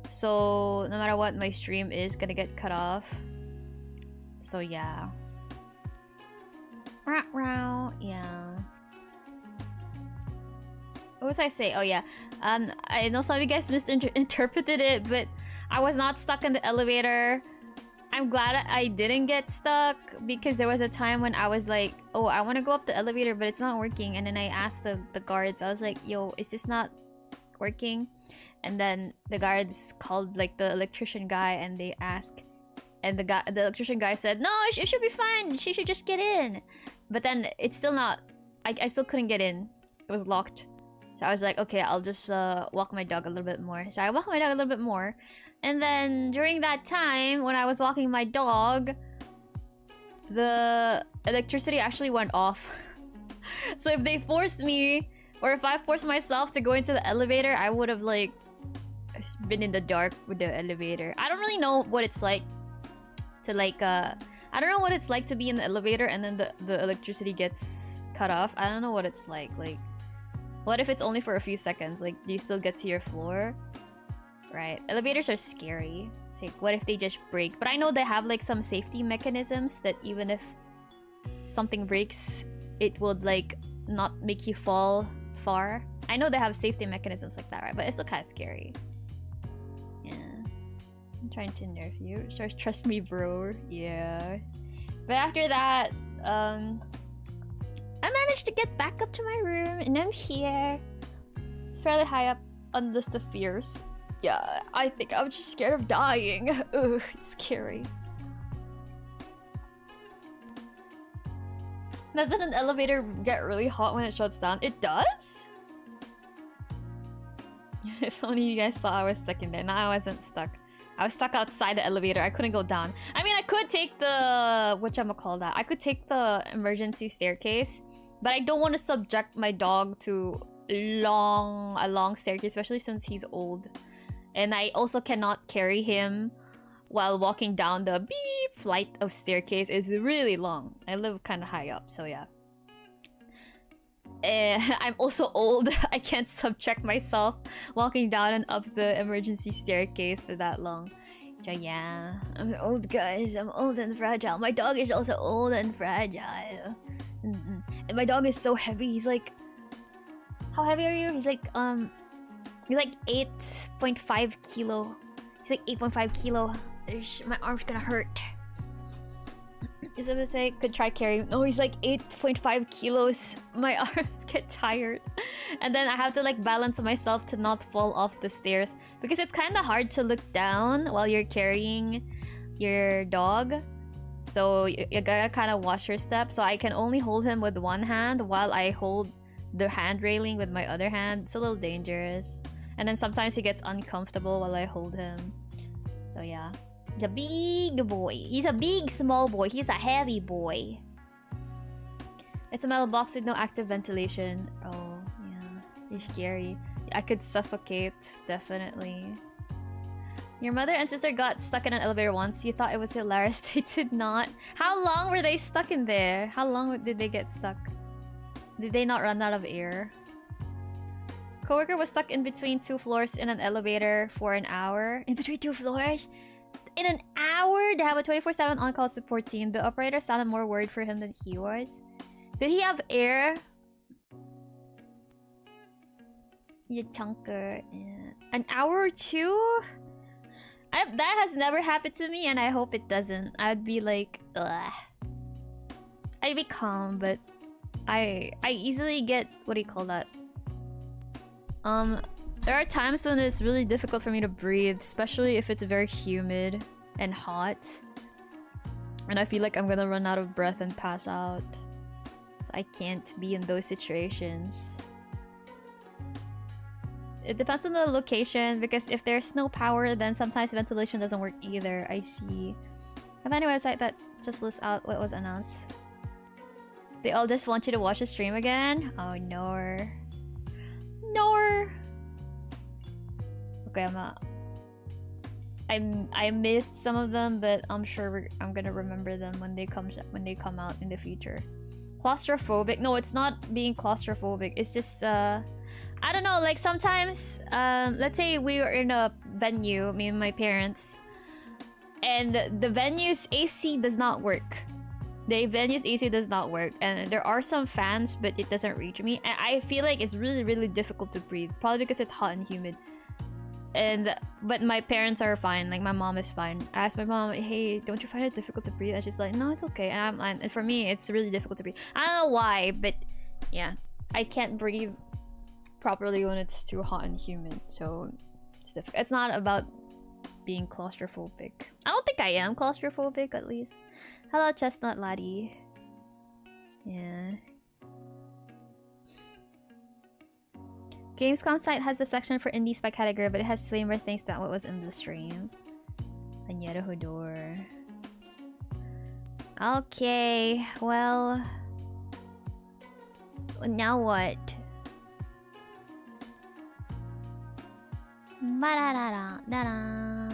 S1: So no matter what, my stream is gonna get cut off. So yeah. Yeah. What was I say? Oh yeah. I know some of you guys misinterpreted it, but I was not stuck in the elevator. I'm glad I didn't get stuck because there was a time when I was like, oh, I want to go up the elevator, but it's not working. And then I asked the guards, I was like, yo, is this not working? And then the guards called like the electrician guy and they asked, and the electrician guy said, no, it should be fine. She should just get in. But then it's still not, I still couldn't get in. It was locked. So I was like, okay, I'll just walk my dog a little bit more. So I walked my dog a little bit more. And then during that time, when I was walking my dog, the electricity actually went off. So if they forced me, or if I forced myself to go into the elevator, I would have like been in the dark with the elevator. I don't really know what it's like to like, I don't know what it's like to be in the elevator and then the electricity gets cut off. I don't know what it's like. Like, what if it's only for a few seconds? Like, do you still get to your floor? Right. Elevators are scary. It's like, what if they just break? But I know they have like some safety mechanisms that even if something breaks, it would like not make you fall far. I know they have safety mechanisms like that, right? But it's still kind of scary. Yeah. I'm trying to nerf you. Trust me, bro. Yeah. But after that, I managed to get back up to my room and I'm here. It's fairly high up on the list of fears. Yeah, I think I'm just scared of dying. Ugh, it's scary. Doesn't an elevator get really hot when it shuts down? It does? If only you guys saw I was stuck in there. No, I wasn't stuck. I was stuck outside the elevator. I couldn't go down. I mean, I could take the... whatchamacallit? I could take the emergency staircase, but I don't want to subject my dog to a long staircase, especially since he's old. And I also cannot carry him while walking down the beep flight of staircase. It's really long. I live kind of high up, so yeah. I'm also old. I can't subject myself walking down and up the emergency staircase for that long. So yeah, I'm old, guys. I'm old and fragile. My dog is also old and fragile. And my dog is so heavy. He's like... How heavy are you? He's like 8.5 kilo. He's like 8.5 kilo. My arm's gonna hurt. Is it to say could try carrying? No, he's like 8.5 kilos. My arms get tired. And then I have to like balance myself to not fall off the stairs. Because it's kind of hard to look down while you're carrying your dog. So you gotta kind of watch your step. So I can only hold him with one hand while I hold the hand railing with my other hand. It's a little dangerous. And then sometimes he gets uncomfortable while I hold him. So yeah. He's a big boy. He's a big small boy. He's a heavy boy. It's a metal box with no active ventilation. Oh, yeah. You're scary. I could suffocate, definitely. Your mother and sister got stuck in an elevator once. You thought it was hilarious. They did not. How long were they stuck in there? How long did they get stuck? Did they not run out of air? Coworker was stuck in between 2 floors in an elevator for an hour. In between 2 floors? In an hour? They have a 24/7 on-call support team. The operator sounded more worried for him than he was. Did he have air? He's a chunker. Yeah. An hour or 2? That has never happened to me and I hope it doesn't. I'd be like, ugh. I'd be calm, but I easily get, what do you call that? There are times when it's really difficult for me to breathe, especially if it's very humid and hot. And I feel like I'm gonna run out of breath and pass out. So I can't be in those situations. It depends on the location, because if there's no power, then sometimes ventilation doesn't work either. I see. I found a website that just lists out what was announced. They all just want you to watch the stream again? Oh no. No. Okay, I missed some of them, but I'm sure I'm gonna remember them when they come out in the future. Claustrophobic? No, it's not being claustrophobic. It's just I don't know, like sometimes let's say we were in a venue, me and my parents, and the venue's AC does not work. The venue's AC does not work, and there are some fans, but it doesn't reach me. And I feel like it's really, really difficult to breathe, probably because it's hot and humid. But my parents are fine. Like my mom is fine. I asked my mom, "Hey, don't you find it difficult to breathe?" And she's like, "No, it's okay." And for me, it's really difficult to breathe. I don't know why, but yeah, I can't breathe properly when it's too hot and humid. So it's difficult. It's not about being claustrophobic. I don't think I am claustrophobic, at least. Hello, Chestnut Laddie. Yeah. Gamescom site has a section for indies by category, but it has way more things than what was in the stream. Anyera Hodor. Okay, well... now what? Ba-da-da-da-da-da.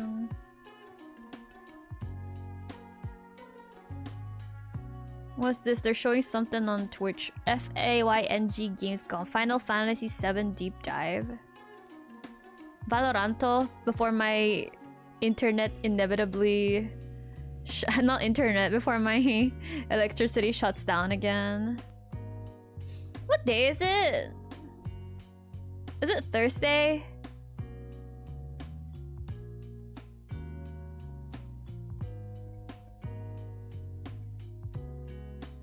S1: What's this? They're showing something on Twitch. FAYNG Gamescom. Final Fantasy VII Deep Dive. Valoranto before my internet inevitably... not internet, before my electricity shuts down again. What day is it? Is it Thursday?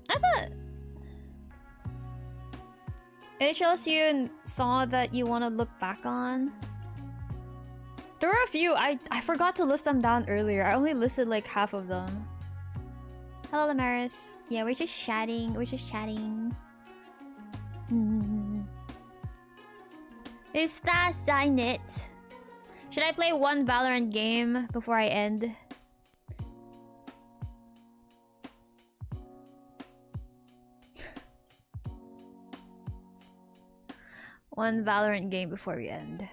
S1: I thought it shows you and saw that you want to look back on. There were a few. I forgot to list them down earlier. I only listed like half of them. Hello, Lamaris. Yeah, we're just chatting. We're just chatting. Is that sign it? Should I play one Valorant game before I end? One Valorant game before we end.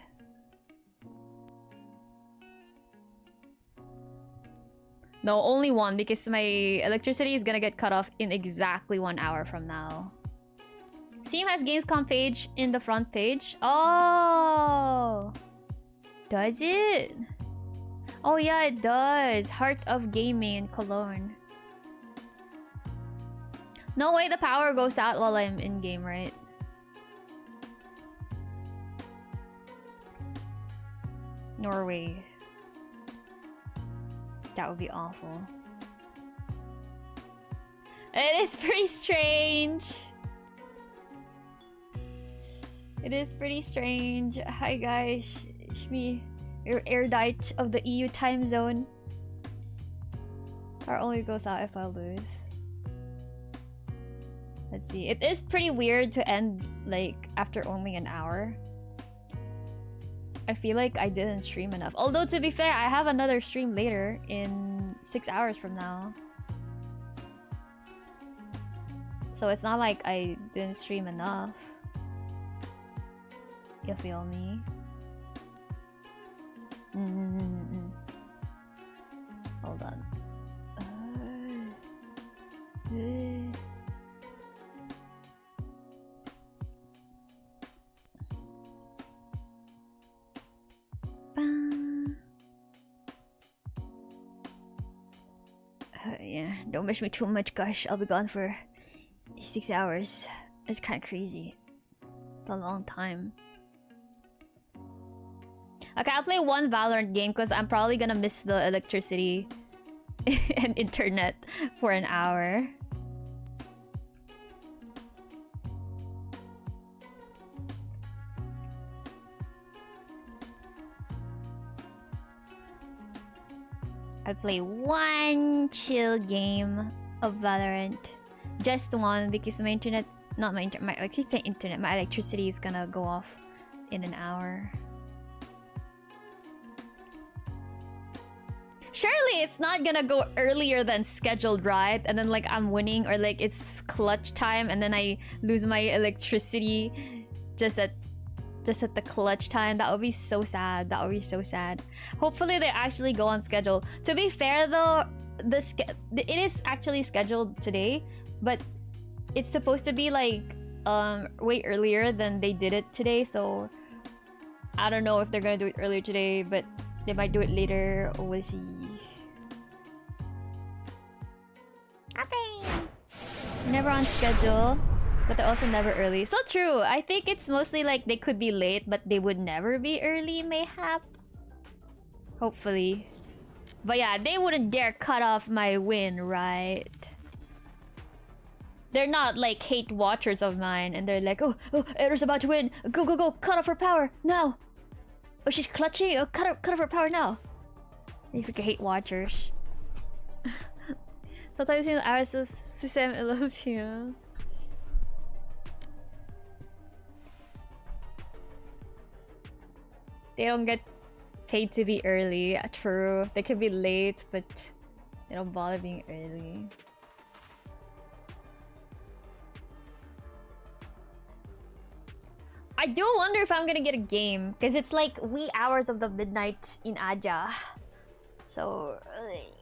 S1: No, only one, because my electricity is gonna get cut off in exactly 1 hour from now. Steam has Gamescom page in the front page. Oh! Does it? Oh yeah, it does. Heart of Gaming in Cologne. No way the power goes out while I'm in game, right? Norway. That would be awful. It is pretty strange. It is pretty strange. Hi guys, it's me, Erudite of the EU time zone. Power only goes out if I lose. Let's see. It is pretty weird to end like after only an hour. I feel like I didn't stream enough. Although to be fair, I have another stream later in 6 hours from now. So it's not like I didn't stream enough. You feel me? Hold on. Yeah, don't miss me too much, gosh. I'll be gone for 6 hours. It's kind of crazy. It's a long time. Okay, I'll play one Valorant game because I'm probably gonna miss the electricity and internet for an hour. I'll play one chill game of Valorant. Just one, because my internet... Not my internet, like you say internet, my electricity is gonna go off in an hour. Surely it's not gonna go earlier than scheduled, right? And then like I'm winning, or like it's clutch time and then I lose my electricity just at the clutch time. That would be so sad. That would be so sad. Hopefully they actually go on schedule. To be fair though, it is actually scheduled today, but it's supposed to be like way earlier than they did it today. So I don't know if they're gonna do it earlier today, but they might do it later. We'll see. Okay. never on schedule, but they're also never early. So true. I think it's mostly like they could be late, but they would never be early, mayhap. Hopefully. But yeah, they wouldn't dare cut off my win, right? They're not like hate watchers of mine, and they're like, oh, Eru's about to win. Go, go, go! Cut off her power now. Oh, she's clutchy. Oh, cut off her power now. You freaking hate watchers. Sometimes in the hours, Susam, I love you. They don't get paid to be early. True. They can be late, but they don't bother being early. I do wonder if I'm gonna get a game, because it's like wee hours of the midnight in Aja. So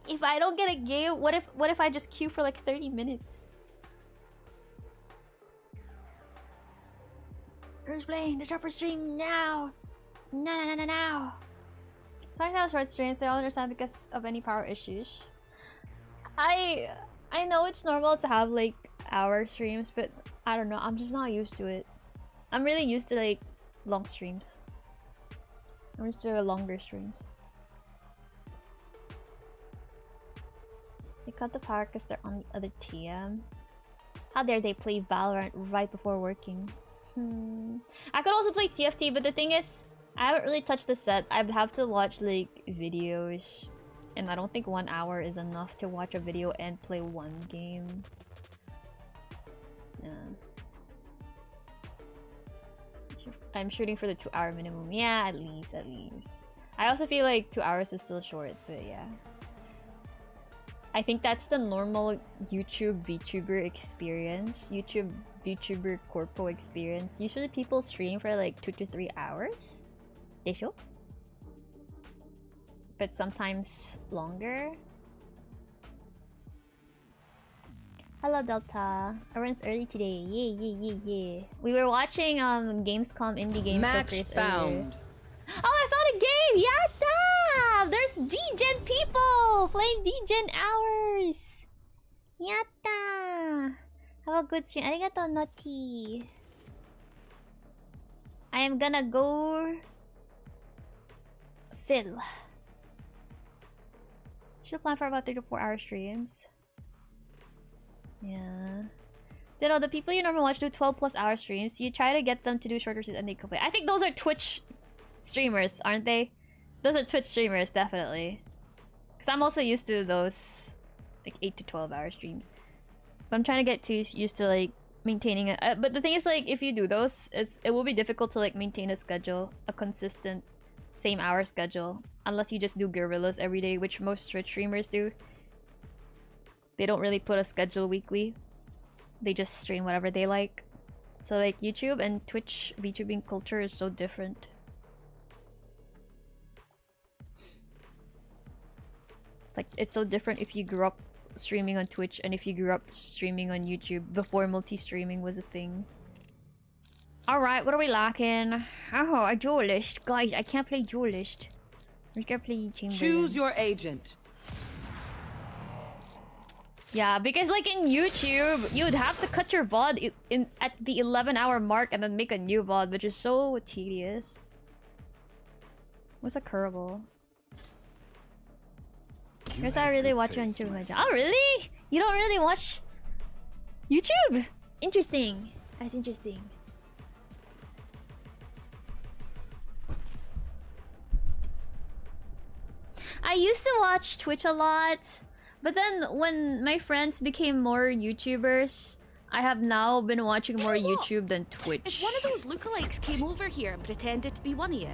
S1: if I don't get a game, what if I just queue for like 30 minutes? Who's playing the Chopper stream now? Now. Sorry how short streams, I all understand because of any power issues. I know it's normal to have like hour streams, but I don't know, I'm just not used to it. I'm really used to like long streams. I'm used to longer streams. They cut the power because they're on the other TM. How dare they play Valorant right before working? I could also play TFT, but the thing is, I haven't really touched the set. I'd have to watch like videos, and I don't think 1 hour is enough to watch a video and play one game. Yeah. I'm shooting for the 2 hour minimum. Yeah, at least. I also feel like 2 hours is still short, but yeah. I think that's the normal YouTube VTuber experience. YouTube VTuber corpo experience. Usually people stream for like 2 to 3 hours. They show. But sometimes longer. Hello Delta. Everyone's early today. Yeah. We were watching Gamescom indie game showcase earlier. Oh, I found a game! Yatta! There's D-Gen people playing D-Gen hours. Yatta! Have a good stream. Arigato, Noti. I am gonna go fill. Should plan for about 3 to 4 hour streams. Yeah. You know, the people you normally watch do 12+ hour streams. You try to get them to do shorter streams and they complain. I think those are Twitch streamers, aren't they? Those are Twitch streamers, definitely. Because I'm also used to those like 8 to 12 hour streams. But I'm trying to get used to like maintaining it. But the thing is, like, if you do those, it will be difficult to like maintain a schedule, a consistent same hour schedule, unless you just do guerrillas every day, which most Twitch streamers do. They don't really put a schedule weekly. They just stream whatever they like. So like YouTube and Twitch VTubing culture is so different. Like, it's so different if you grew up streaming on Twitch and if you grew up streaming on YouTube before multi-streaming was a thing. Alright, what are we lacking? Oh, a duelist. Guys, I can't play duelist. We gotta play Chamberlain.
S7: Choose your agent.
S1: Yeah, because like in YouTube, you'd have to cut your VOD at the 11-hour mark and then make a new VOD, which is so tedious. What's a curable? Because I really watch you on YouTube. Oh, really? You don't really watch YouTube? Interesting. That's interesting. I used to watch Twitch a lot, but then when my friends became more YouTubers, I have now been watching more YouTube than Twitch.
S7: If one of those lookalikes came over here and pretended to be one of you,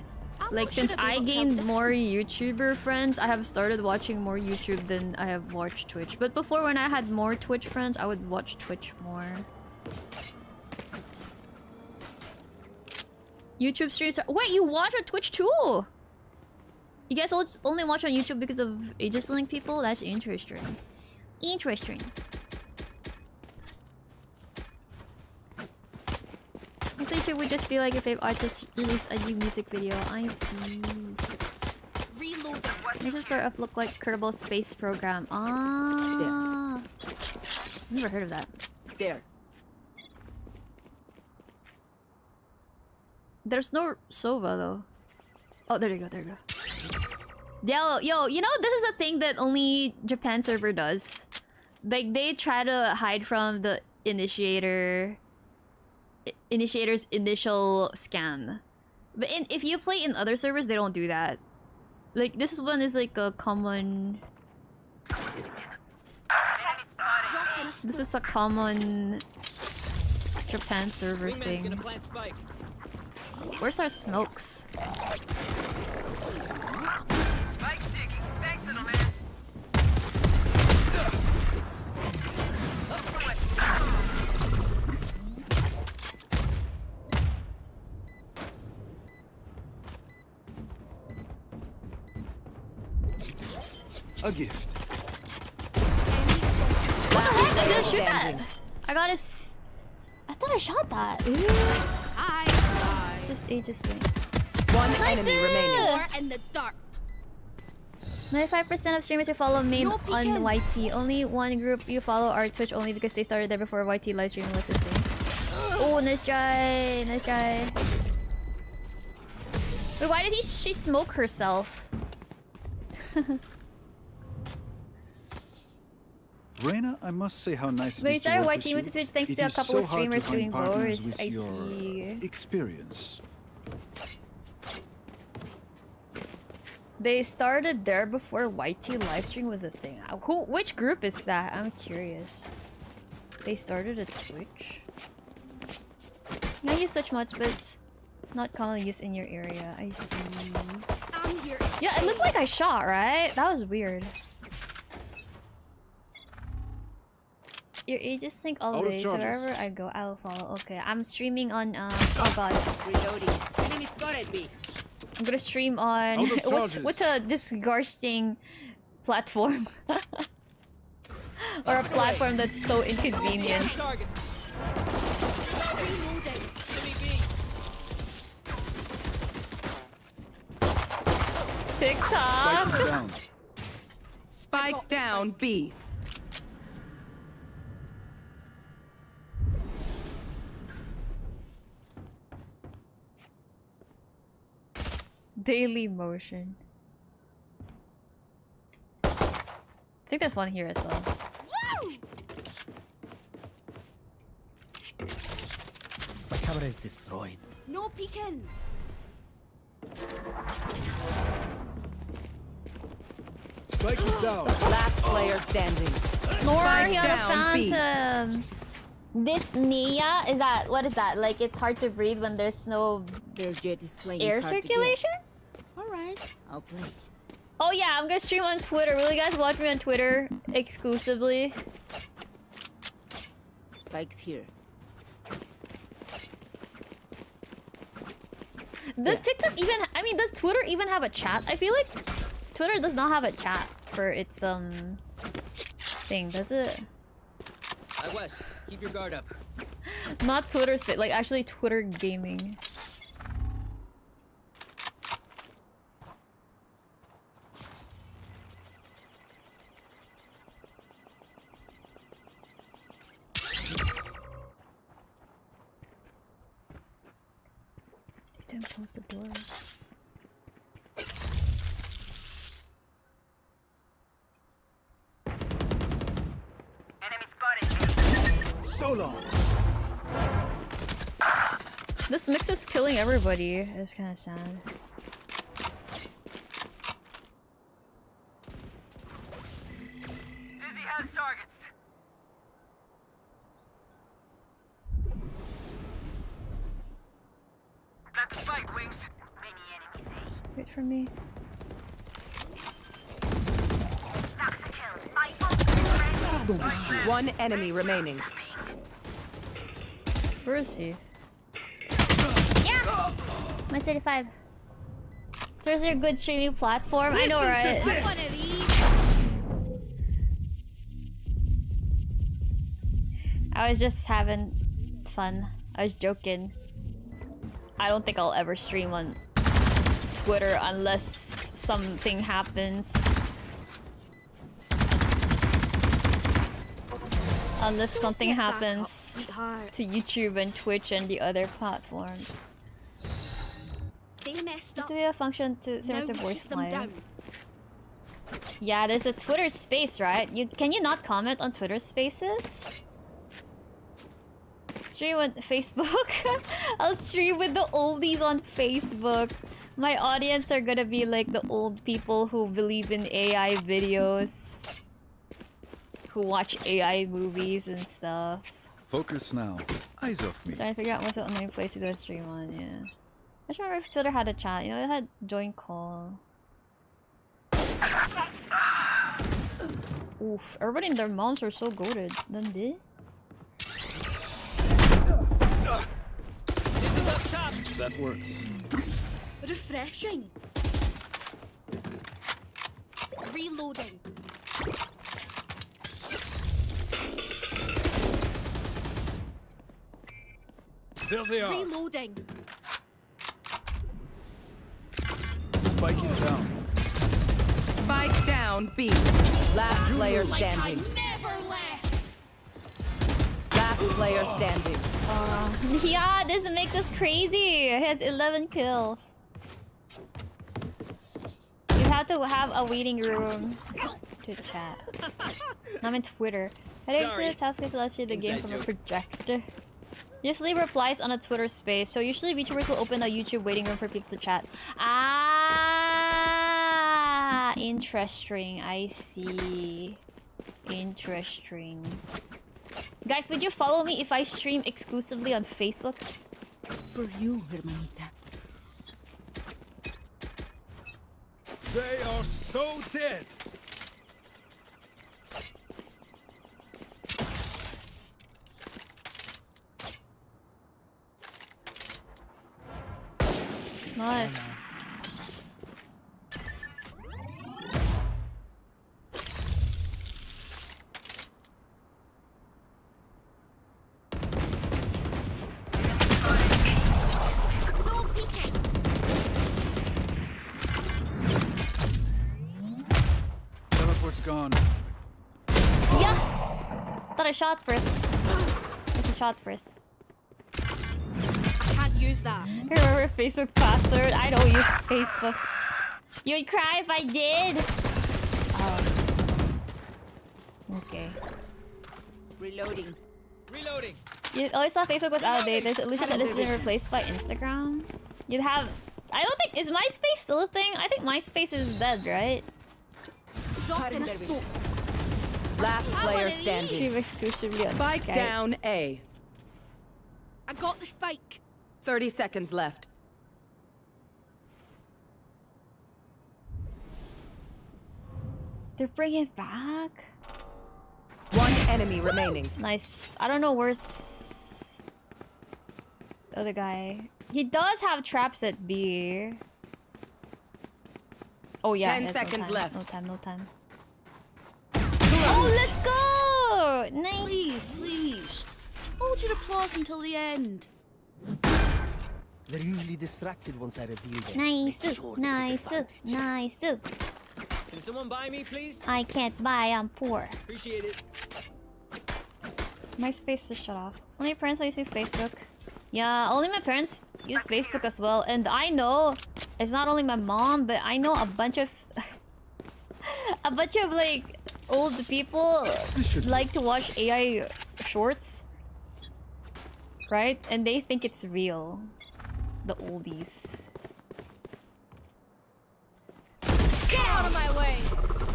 S1: like, since I gained more YouTuber friends, I have started watching more YouTube than I have watched Twitch. But before, when I had more Twitch friends, I would watch Twitch more. YouTube streams are— wait, you watch on Twitch too? You guys only watch on YouTube because of Aegis-Link people? That's interesting. Interesting. So YouTube would just be like if an artist released a new music video. I see.
S7: Reload.
S1: It just sort of look like Kerbal Space Program. Ah. Never heard of that.
S8: there.
S1: There's no Sova though. Oh, there you go, there you go. Yo, you know, this is a thing that only Japan server does. Like, they try to hide from the initiator's initial scan. But if you play in other servers, they don't do that. Like, this one is like a common... This is a common Japan server thing. Where's our smokes?
S8: Spike's ticking. Thanks, little man.
S10: A gift.
S1: What the heck? I didn't shoot that. I got his... I thought I shot that.
S7: Hi.
S1: Just Aegis-Link.
S8: One enemy remaining.
S7: More in the dark.
S1: 95% of streamers who follow main on YT. Only one group you follow are Twitch only because they started there before YT live streaming was a thing. Oh, nice try. Nice try. Wait, why did she smoke herself?
S10: Reina, I must say how nice it is to
S1: started
S10: work
S1: YT
S10: with
S1: moved to
S10: you.
S1: Twitch thanks
S10: It
S1: to a
S10: is
S1: couple
S10: so
S1: of
S10: hard to
S1: streamers
S10: find
S1: doing
S10: partners
S1: both.
S10: with
S1: I
S10: your
S1: see.
S10: experience.
S1: They started there before YT livestream was a thing. Which group is that? I'm curious. They started at Twitch? I use Twitch much, but it's not commonly used in your area. I see.
S7: I'm here.
S1: Yeah, it looked like I shot, right? That was weird. Your Aegis-Link all day, so wherever I go, I'll follow. Okay, I'm streaming on, oh god.
S8: Reloading. Enemy spotted me.
S1: I'm gonna stream on... what's a disgusting platform? Or a platform that's so inconvenient. TikTok!
S8: Spike down B.
S1: Daily motion. I think there's one here as well.
S8: My camera is destroyed.
S7: No peeking.
S10: Spike is down.
S8: Last player standing.
S1: More
S8: Spike
S1: here, the
S8: down B.
S1: phantom. Dyspnea? Is that, what is that? Like, it's hard to breathe when there's no air circulation?
S8: Alright, I'll play.
S1: Oh yeah, I'm gonna stream on Twitter. Will you guys watch me on Twitter exclusively?
S8: Spike's here.
S1: Does TikTok even... I mean, does Twitter even have a chat? I feel like Twitter does not have a chat for its, thing, does it?
S8: West, keep your guard up.
S1: Not Twitter spit, like actually Twitter gaming. They didn't close the doors.
S10: So long.
S1: This mix is killing everybody. It's kind of sad.
S8: Dizzy has targets. Got the spike, Wings. Many enemies A.
S1: Wait for me.
S8: One enemy remaining.
S1: Where is he? Yeah! My 35. There's a good streaming platform. I know, right? I was just having fun. I was joking. I don't think I'll ever stream on Twitter unless something happens. unless something happens to YouTube and Twitch and the other platforms.
S7: They messed up.
S1: Used to be a function to similar to voice live.
S7: Down.
S1: Yeah, there's a Twitter space, right? Can you not comment on Twitter spaces? Stream on Facebook? I'll stream with the oldies on Facebook. My audience are gonna be like the old people who believe in AI videos. Who watch AI movies and stuff.
S10: Focus now. Eyes off me.
S1: So trying to figure out what's the only place to go stream on, yeah. I just remember if Twitter had a chat, you know, it had join call. Oof, everybody and their moms are so goated. Dundee?
S10: That works.
S7: Refreshing. Reloading.
S10: There they are.
S7: Reloading.
S10: Spike is down.
S8: Spike down B. Last player standing.
S7: Never left.
S8: Last player standing.
S1: Yeah, this makes us crazy. He has 11 kills. You have to have a waiting room to chat. I'm in Twitter. Heading to the task is to last the game from a projector. Usually replies on a Twitter space, so usually VTubers will open a YouTube waiting room for people to chat. Ah, interesting. I see. Interesting. Guys, would you follow me if I stream exclusively on Facebook?
S7: For you, hermanita.
S10: They are so dead.
S1: Nice.
S10: Teleport's gone.
S1: Yeah! Thought I shot first. It's a shot first.
S7: Can't use that.
S1: Remember Facebook password? I don't use Facebook. You'd cry if I did. Oh. Okay.
S7: Reloading.
S8: Reloading.
S1: You always thought Facebook was out of date. There's illusion that it's been replaced by Instagram. You'd have. I don't think. Is MySpace still a thing? I think MySpace is dead, right?
S7: Dropped in a smoke.
S8: Last player standing.
S1: Stream exclusively on
S8: Spike
S1: Skype.
S8: down A.
S7: I got the spike.
S8: 30 seconds left.
S1: They're bringing it back.
S8: One enemy remaining.
S1: Nice. I don't know where's the other guy. He does have traps at B. Oh yeah.
S8: 10 seconds left.
S1: No time. No time. Oh, let's go! Nice.
S7: Please, please. Hold your applause until the end.
S8: They're usually distracted once I reveal them.
S1: Nice. Nice. Nice.
S8: Can someone buy me, please?
S1: I can't buy. I'm poor.
S8: Appreciate it.
S1: My space was shut off. Only parents are using Facebook. Yeah, only my parents use Facebook as well. And I know it's not only my mom, but I know a bunch of like old people like to watch AI shorts, right? And they think it's real. The oldies.
S7: Get out of my way!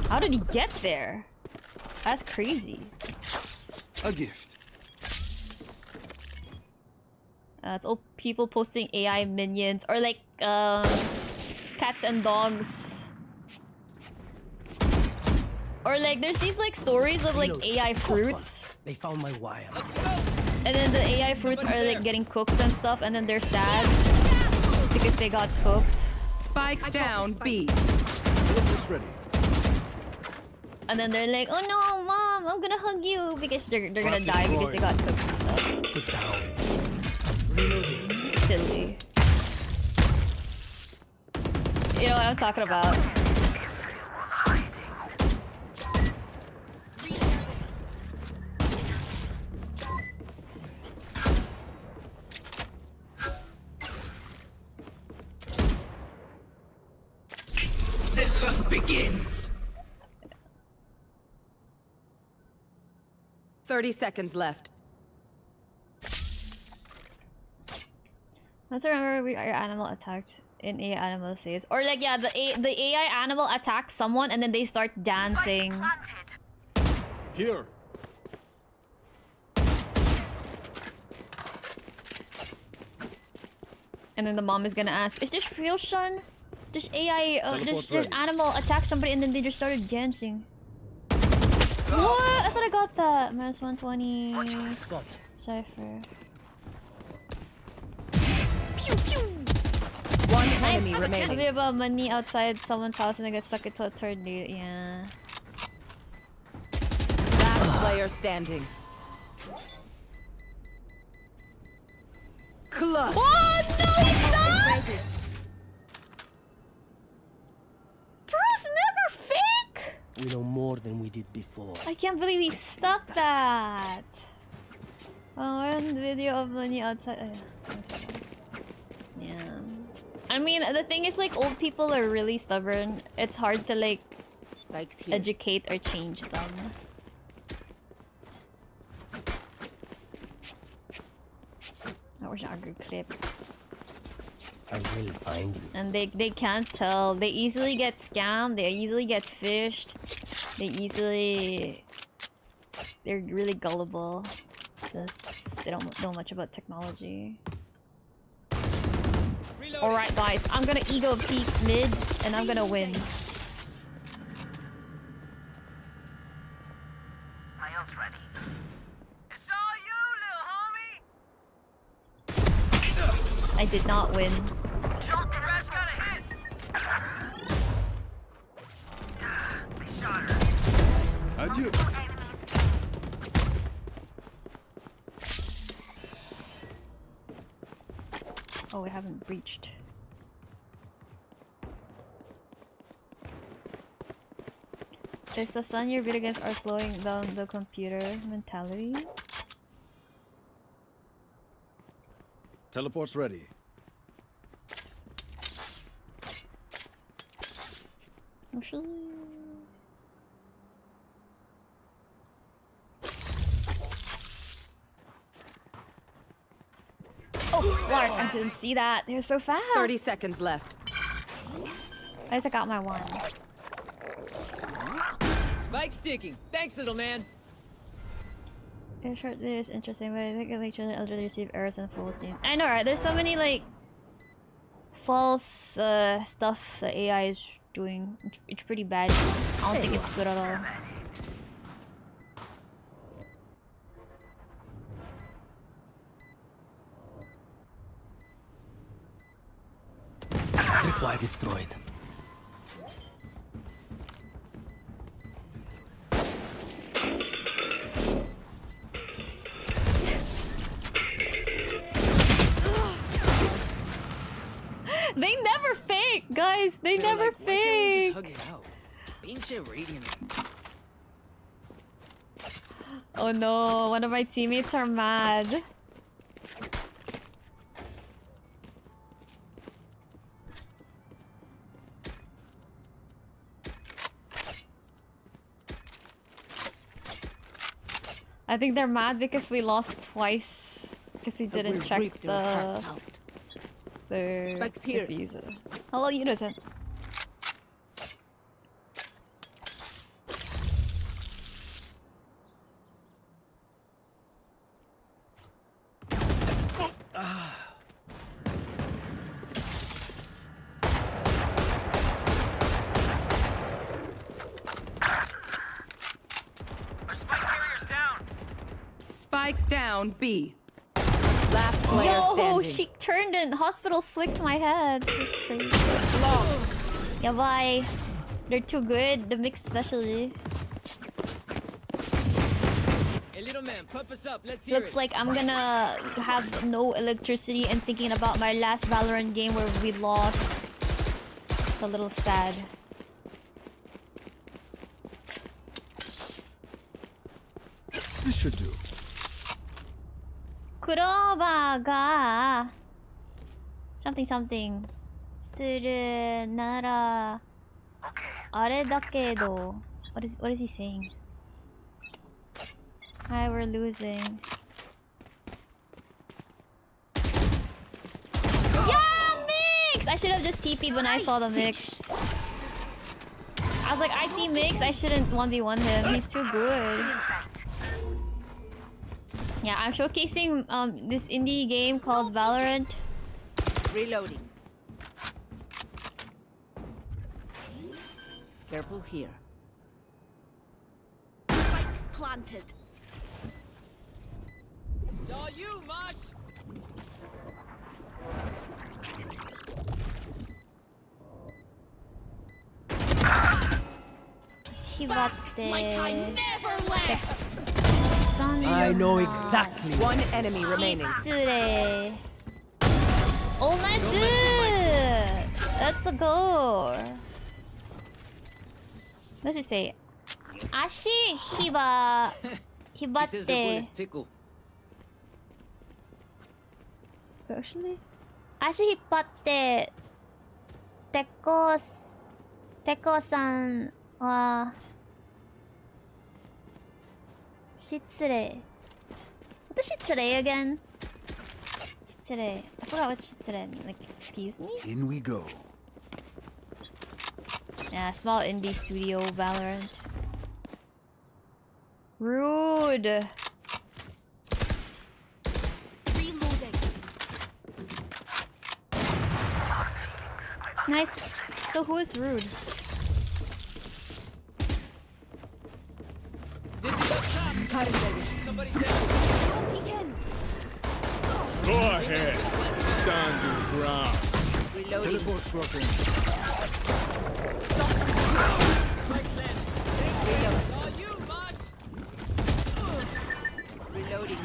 S1: How did he get there? That's crazy.
S10: A gift.
S1: It's all people posting AI minions or like cats and dogs. Or like there's these like stories of like AI fruits.
S8: They found my wire.
S1: And then the AI fruits are like getting cooked and stuff, and then they're sad because they got cooked.
S8: Spike down B.
S10: Ready.
S1: And then they're like, oh no, mom, I'm gonna hug you because they're gonna die because they got cooked and stuff.
S8: Put down.
S1: Silly. You know what I'm talking about.
S25: begins.
S3: 30 seconds left.
S1: Let's remember our animal attacked in AI animal says. Or like, yeah, the AI animal attacks someone and then they start dancing.
S10: Here.
S1: And then the mom is gonna ask, is this real, son? This AI, this animal attacked somebody and then they just started dancing. What? I thought I got that. Minus 120. Cypher.
S3: Pew pew. One enemy remaining.
S1: It'll be about money outside someone's house and they get stuck into a tornado. Yeah.
S3: Last player standing. Clutch.
S1: What? No, he's not! Bruce never fake!
S8: We know more than we did before.
S1: I can't believe he stuck that. Oh, one video of money outside. Yeah. I mean, the thing is, like, old people are really stubborn. It's hard to, like, educate or change them. That was EruEruClip.
S8: I will find you.
S1: And they can't tell. They easily get scammed. They easily get fished. They're really gullible since they don't know much about technology. Alright guys, I'm gonna ego peek mid and I'm gonna win.
S9: My ult's ready. It's all you, little homie!
S1: I did not win.
S9: Shot the rest got a hit! They shot her.
S10: Adieu.
S1: Oh, we haven't breached. Is the sun your video games are slowing down the computer mentality?
S10: Teleport's ready.
S1: Actually... Oh, Lark, I didn't see that. They were so fast.
S3: 30 seconds left.
S1: At least I got my one.
S11: Spike's ticking. Thanks, little man.
S1: Yeah, short video is interesting, but I think like children elderly receive errors and false scene. I know, right? There's so many like false stuff that AI is doing. It's pretty bad. I don't think it's good at all.
S8: Reply destroyed.
S1: They never fake, guys. They never
S11: like, why can't we
S1: fake.
S11: just hug it out? Pinche radiant.
S1: Oh no, one of my teammates are mad. I think they're mad because we lost twice because he didn't check the visa. Hello, Unison.
S3: Spike down B. Last player standing.
S1: Yo, she turned and hospital flicked my head. That's crazy. Yeah, bye. They're too good. The mix especially.
S11: Hey, little man, pump us up. Let's hear
S1: Looks like I'm gonna have no electricity and thinking about my last Valorant game where we lost. It's a little sad.
S10: This should do.
S1: Kurobaga something something. Surunara.
S9: Okay,
S1: 아래다케도. What is he saying? Hi, we're losing. Yeah, Mix! I should have just TP'd when I saw the Mix. I was like, I see Mix, I shouldn't 1v1 him. He's too good. Yeah, I'm showcasing this indie game called Valorant.
S3: Reloading. Careful here.
S7: Spike planted.
S11: Saw you, Mosh.
S8: I know exactly.
S3: One enemy remaining.
S1: Oh, nice! Let's go. What does it say? Ashi hibatte. Actually, ashi hibatte. Teko-san wa shitsure. What is shitsure again? Shitsure. I forgot what shitsure means. Like, excuse me?
S10: In we go.
S1: Yeah, small indie studio Valorant. Rude.
S7: Reloading.
S1: Nice. So who is rude?
S11: Somebody down.
S10: Go ahead. Stand your ground.
S3: Reloading.
S10: Teleport's broken.
S11: Saw you, Mosh.
S3: Reloading.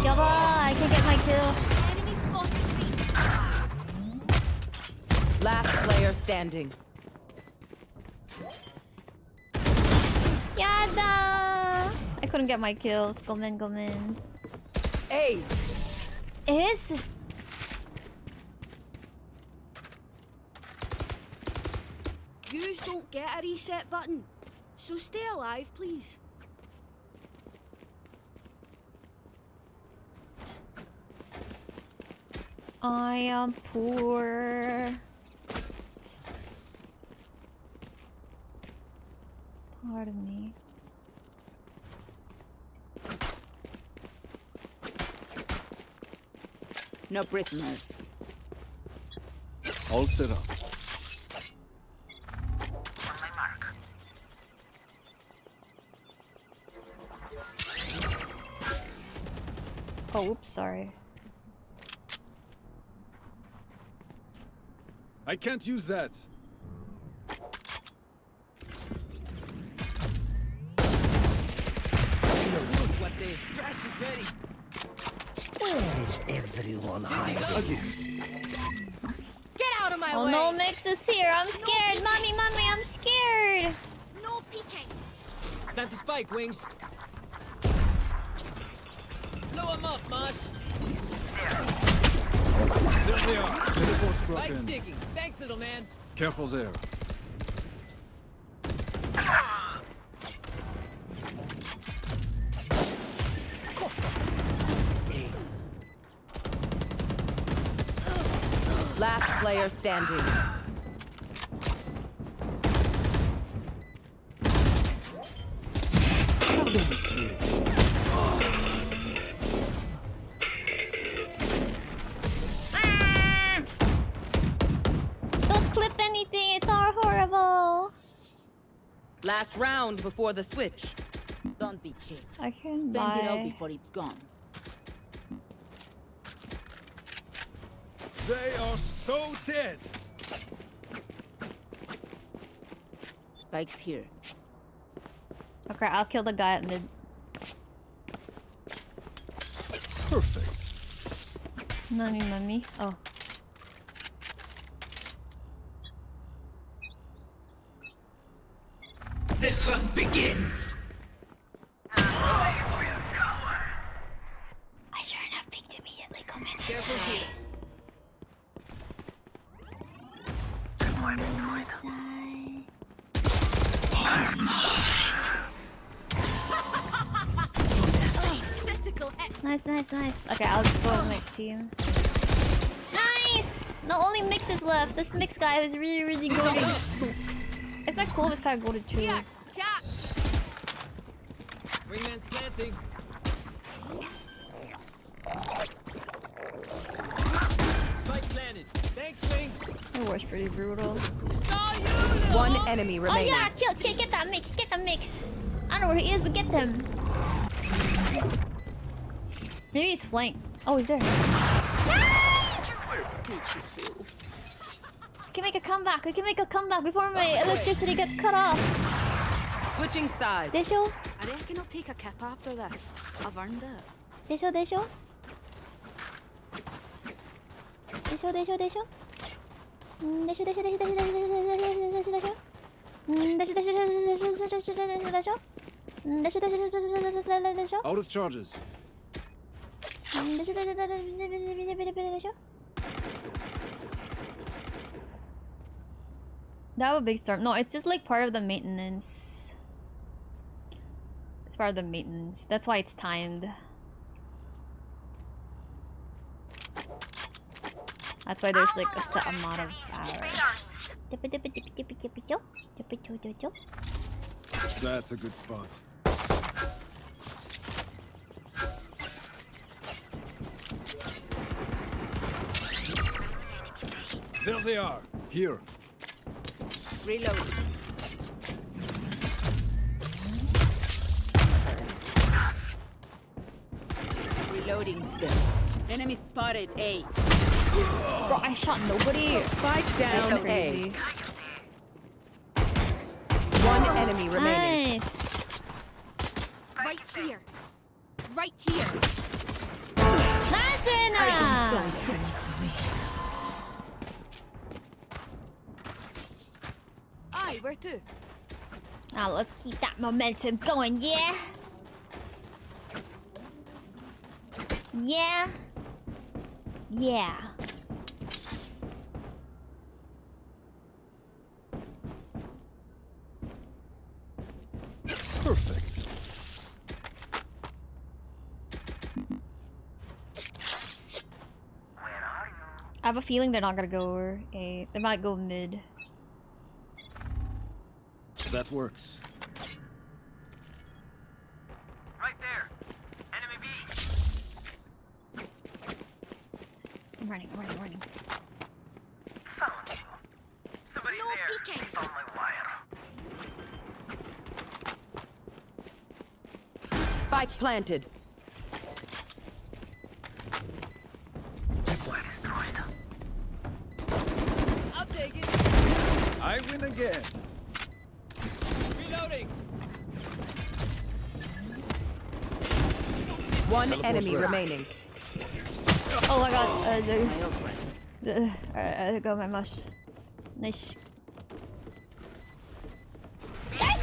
S1: Yaba, I can get my kill.
S7: Enemy spotted me.
S3: Last player standing.
S1: Yada! I couldn't get my kills. Go in.
S3: Ace.
S1: Ace?
S7: Yous don't get a reset button, so stay alive, please.
S1: I am poor. Pardon me.
S3: No prisoners.
S10: All set up.
S9: On my mark.
S1: Oh, oops, sorry.
S10: I can't use that.
S11: What the thrash is ready.
S8: Where is everyone hiding?
S7: Get out of my
S1: Oh
S7: way!
S1: no, Mix is here. I'm scared. Mommy, I'm scared.
S7: No peeking.
S11: Plant the spike, Wings. Blow him up, Mosh.
S10: There they are. Teleport's
S11: Spike's
S10: broken.
S11: ticking. Thanks, little man.
S10: Careful there.
S3: Last player standing.
S1: Don't clip anything. It's all horrible.
S3: Last round before the switch.
S12: Don't be cheap.
S1: I can
S12: Spend it all
S1: buy.
S12: before it's gone.
S10: They are so dead.
S12: Spike's here.
S1: Okay, I'll kill the guy at mid.
S10: Perfect.
S1: Mummy. Oh.
S5: The hunt begins.
S1: I sure enough peeked immediately. Come in.
S11: Careful here.
S1: Nice, nice, nice. Okay, I'll just go with my team. Nice! No, only Mix is left. This Mix guy was really, really goated. It's my cool, this guy goated too.
S11: Wingman's planting. Spike planted. Thanks, Wings.
S1: That was pretty brutal.
S3: One enemy remaining.
S1: Oh yeah, get that Mix, get that Mix. I don't know where he is, but get them. Maybe he's flanked. Oh, he's there. We can make a comeback. We can make a comeback before my electricity gets cut off.
S3: Switching sides.
S1: Desho?
S7: I reckon I'll take a kip after this. I've earned it.
S1: Desho, Desho? Desho, Desho, Desho? Desho, Desho, Desho, Desho, Desho, Desho, Desho? Desho, Desho, Desho, Desho? Desho, Desho, Desho?
S10: Out of charges.
S1: That was a big storm. No, it's just like part of the maintenance. It's part of the maintenance. That's why it's timed. That's why there's like a set amount of hours.
S10: That's a good spot. There they are. Here.
S12: Reload. Reloading them. Enemy spotted A.
S1: Bro, I shot nobody.
S3: Spike down A. One enemy remaining.
S1: Nice.
S7: Right here. Right here.
S1: Nice enough.
S7: Aye, where to?
S1: Now let's keep that momentum going, yeah? Yeah. Yeah.
S10: Perfect.
S1: I have a feeling they're not gonna go over A. They might go mid.
S10: That works.
S9: Right there. Enemy B.
S1: I'm running.
S9: Found you. Somebody's there.
S7: peeking.
S9: It's on my wire.
S3: Spike planted.
S9: Wire destroyed.
S11: I'll take it.
S10: I win again.
S11: Reloading.
S3: One enemy remaining.
S1: Oh my god. I got my mush. Nice. Guys!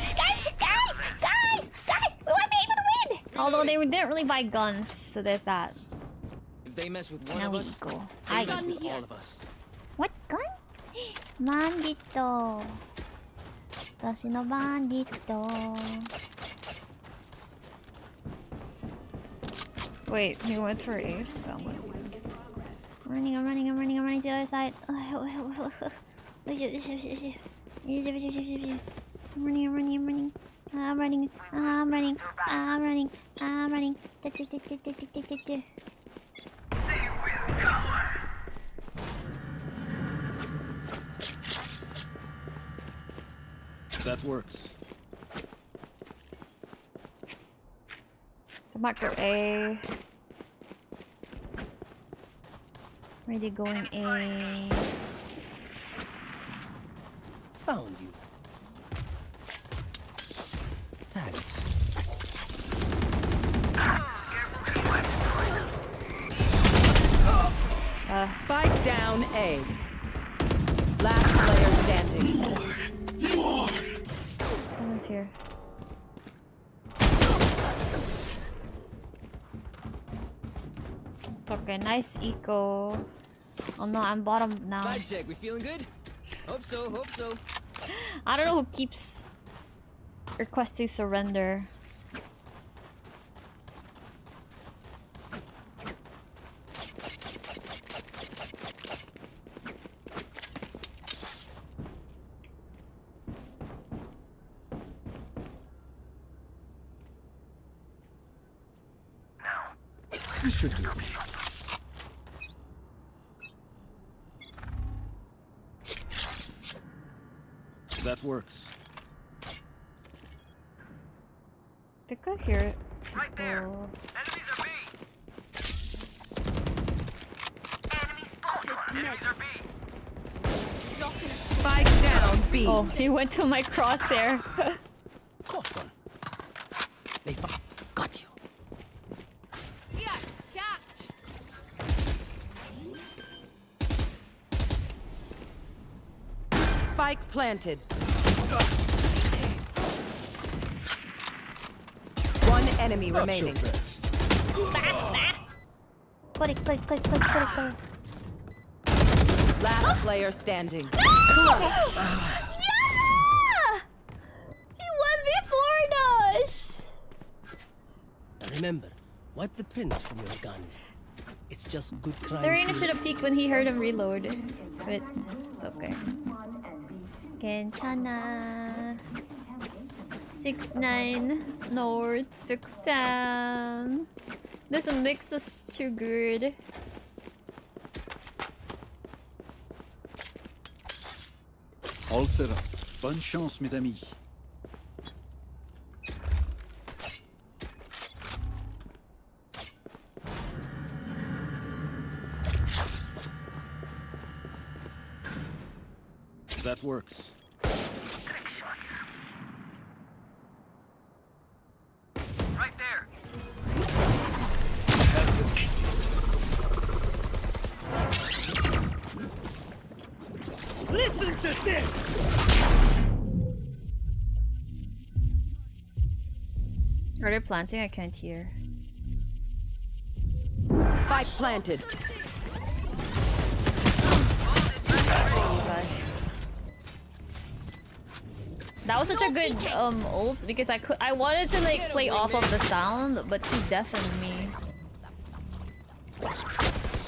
S1: We might be able to win! Although they didn't really buy guns, so there's that.
S11: If they mess with one
S1: Now
S11: of
S1: we
S11: us,
S1: go.
S11: they mess with all of us.
S1: What gun? Bandito. 私のバンディット. Wait, he went for A. I'm running to the other side. I'm running.
S10: That works.
S1: Come back for A. Where are they going? A.
S8: Found you. Tag.
S3: Spike down A. Last player standing.
S1: Someone's here. Okay, nice eco. Oh no, I'm bottom now.
S11: Vibe check, we feeling good? Hope so, hope so.
S1: I don't know who keeps requesting surrender.
S8: This should do. That works.
S1: I think I hear it.
S9: Right there. Enemies are B. Enemy spotted. Enemies are B.
S3: Spike down B.
S1: Oh, he went to my crosshair.
S8: They got you.
S12: Yeah, catch.
S3: Spike planted. One enemy remaining.
S1: Click, click, click, click, click, click.
S3: Last player standing.
S1: Yeah! He won before us!
S8: Remember, wipe the prints from your guns. It's just good crime.
S1: The Reina should have peeked when he heard him reload. But it's okay. 괜찮아. 6-9 north, 6-10. This mix is too good.
S8: All set up. Bonne chance, mes amis. That works.
S9: Right there.
S8: Listen to this!
S1: Are they planting? I can't hear.
S3: Spike planted.
S1: That was such a good ult because I wanted to like play off of the sound, but he deafened me.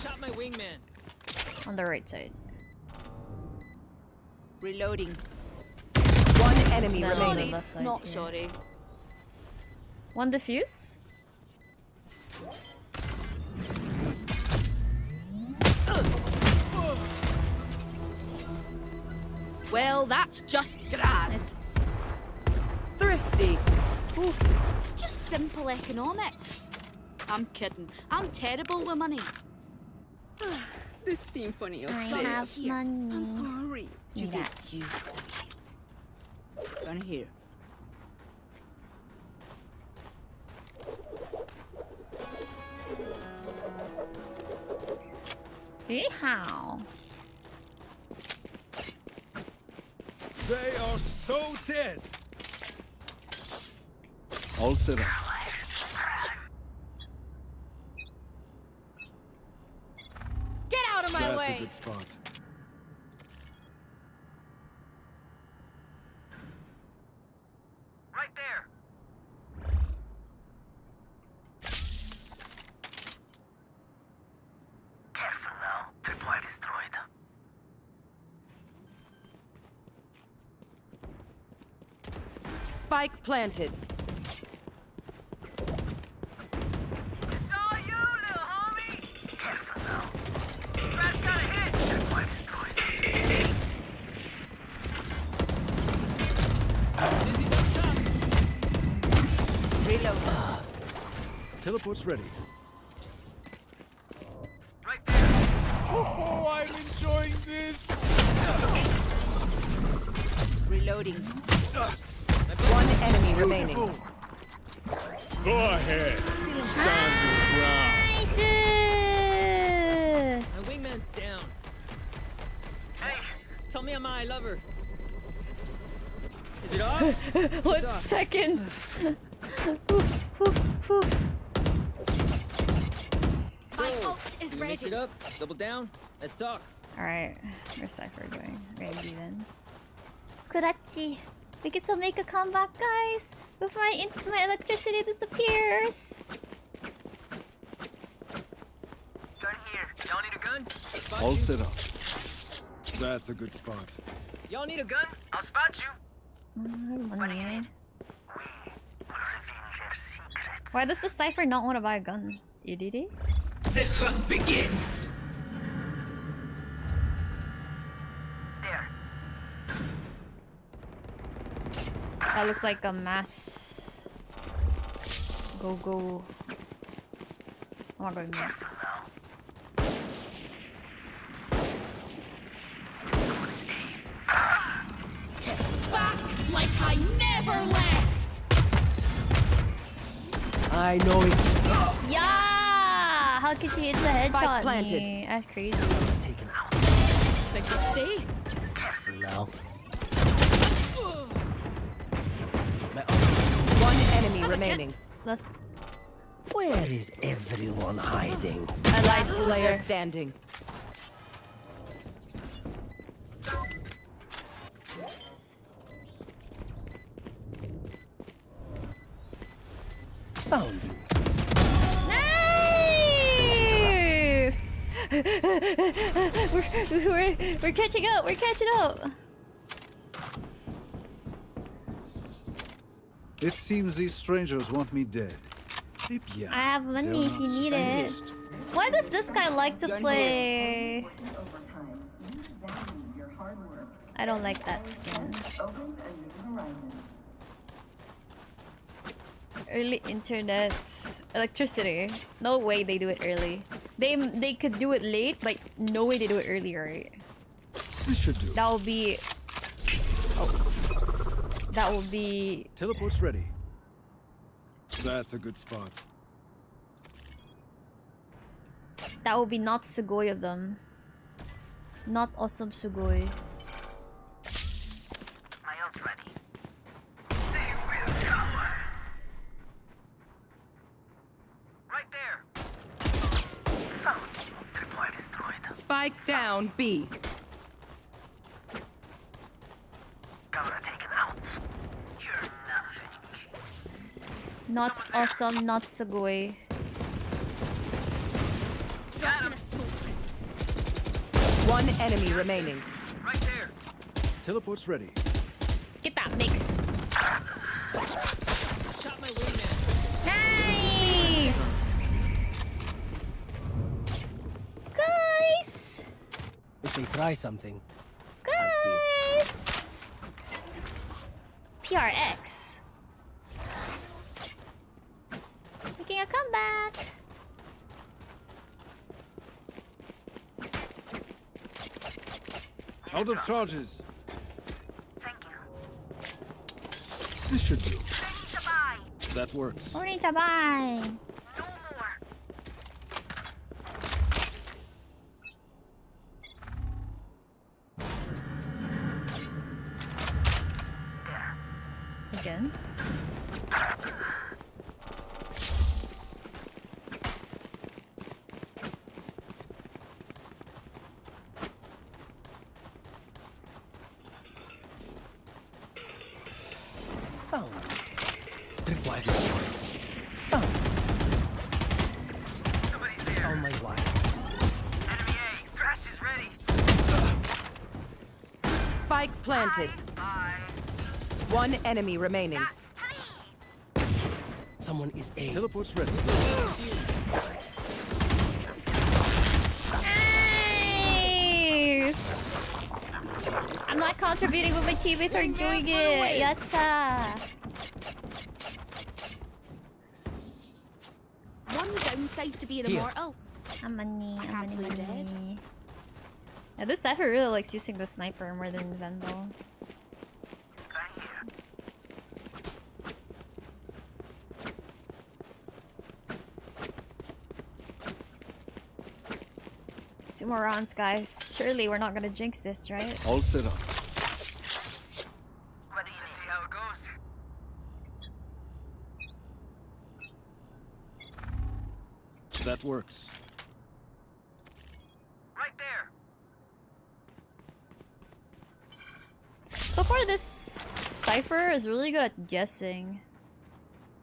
S11: Shot my wingman.
S1: On the right side.
S12: Reloading.
S3: One enemy
S1: No,
S3: remaining.
S1: on the left side.
S12: Not
S1: here.
S12: sorry.
S1: One defuse?
S12: Well, that's just grand.
S1: Nice.
S3: Thrifty.
S12: Oof. Just simple economics. I'm kidding. I'm terrible with money. The symphony of
S1: I
S12: fire
S1: have
S12: here.
S1: money.
S12: Hurry. You
S1: Yeah.
S12: get used to it. Down here.
S1: Yeehaw.
S8: They are so dead. All set up.
S12: Get out of my
S8: That's
S12: way.
S8: a good spot.
S9: Right there. Careful now. Tripwire destroyed.
S3: Spike planted.
S9: Saw you, little homie. Careful now. Crash got a hit. Tripwire destroyed.
S12: Reload.
S8: Teleport's ready.
S9: Right there.
S8: Oh, I'm enjoying this.
S12: Reloading.
S3: One enemy remaining.
S10: Go ahead. Stand your ground.
S1: Nice!
S11: My wingman's down.
S9: Hey,
S11: Tell me I love her. Is it off?
S1: 1 second. Oof, oof, oof.
S12: My
S11: So,
S12: ult is
S11: you mix
S12: ready.
S11: it up, double down. Let's talk.
S1: Alright, where's Cypher going? Ready then. Kurachi! We can still make a comeback, guys! Before my electricity disappears!
S9: Gun here. Y'all need a gun?
S21: All set up. That's a good spot.
S11: Y'all need a gun?
S9: I'll spot you.
S1: Money. Why does the Cypher not want to buy a gun? EDD?
S5: The hunt begins.
S9: There.
S1: That looks like a mass. Go. Oh my god, man.
S12: Back like I never left.
S8: I know it.
S1: Yeah! How could she hit the headshot
S3: planted.
S1: me? That's crazy.
S8: Taken out.
S12: Think you'll stay?
S8: Careful now.
S3: One enemy remaining.
S1: Let's...
S8: Where is everyone hiding?
S3: Allied player standing.
S8: Found you.
S1: Nice! we're catching up. We're catching up.
S21: It seems these strangers want me dead.
S1: I have money if you need it. Why does this guy like to play? I don't like that skin. Early internet electricity. No way they do it early. They could do it late, but no way they do it earlier, right?
S21: This should do.
S1: That will be... Oh. That will be...
S21: Teleport's ready. That's a good spot.
S1: That will be not sugoi of them. Not awesome sugoi.
S9: My ult's ready. They will come. Right there. Found. Tripwire destroyed.
S3: Spike down B.
S9: Camera taken out. You're nothing.
S1: Not awesome, not sugoi.
S9: Got him.
S3: One enemy remaining.
S9: Right there.
S21: Teleport's ready.
S1: Get that mix.
S11: Shot my wingman.
S1: Nice! Guys!
S8: If they try something,
S1: Guys! PRX. Making a comeback.
S21: Out of charges.
S9: Thank you.
S21: This should do.
S9: Ready to buy.
S21: That works.
S1: Orange bye.
S9: No more. There.
S1: Again.
S8: found. Tripwire destroyed. Found.
S9: Somebody's there.
S8: Found my wire.
S9: Enemy A. Crash is ready.
S3: Spike planted.
S9: Bye.
S3: One enemy remaining.
S8: Someone is A.
S21: Teleport's ready.
S1: Nice! I'm not contributing, but my teammates are doing it. Yatta!
S12: One downside to being
S8: Here.
S12: immortal.
S1: I'm money.
S12: Happily dead.
S1: Yeah, this Cypher really likes using the sniper more than Vendel. Two more rounds, guys. Surely we're not gonna jinx this, right?
S21: All set up.
S9: Ready to see how it goes.
S21: That works.
S9: Right there.
S1: swear this Cypher is really good at guessing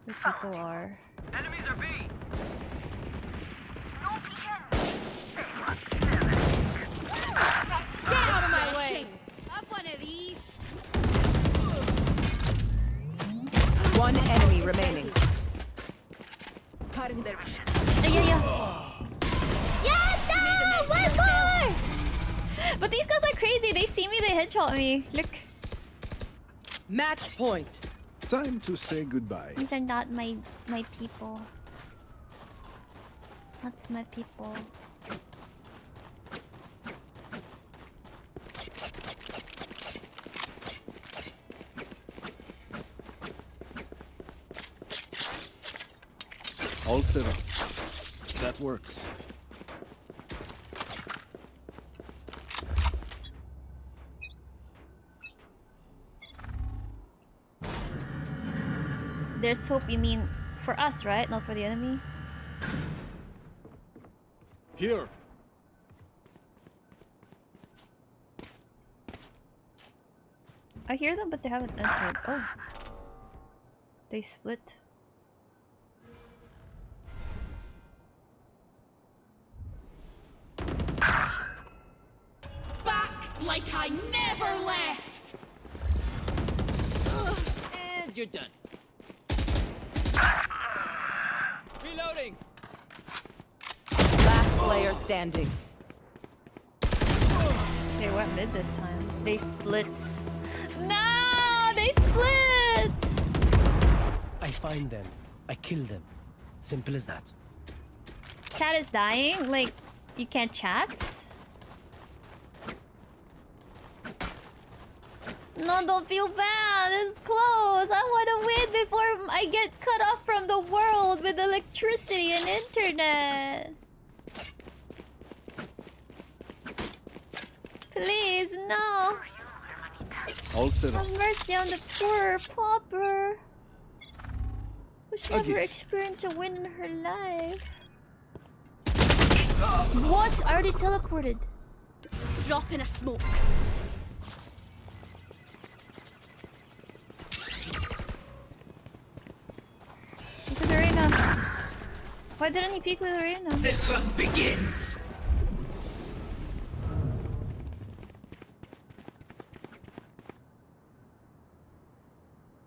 S1: who people are.
S9: Enemies are B.
S12: Get out of my way! Have one of these.
S3: One enemy remaining.
S1: Yeah, no! One more! But these guys are crazy. They see me, they headshot me. Look.
S3: Match point.
S13: Time to say goodbye.
S16: These are not my people. Not my people.
S13: All set up. That works.
S1: There's hope, you mean for us, right? Not for the enemy?
S13: Here.
S1: I hear them, but they haven't entered. Oh. They split.
S12: Back like I never left!
S11: And you're done. Reloading!
S3: Last player standing.
S1: They went mid this time. They split. No! They split!
S8: I find them. I kill them. Simple as that.
S1: Chat is dying? Like, you can't chat? No, don't feel bad. It's close. I want to win before I get cut off from the world with electricity and internet. Please, no.
S13: All set up.
S1: Have mercy on the poor pauper who's never experienced a win in her life. What? I already teleported.
S12: Drop in a smoke.
S1: Peek with Arena. Why didn't he peek with Arena?
S5: The hunt begins.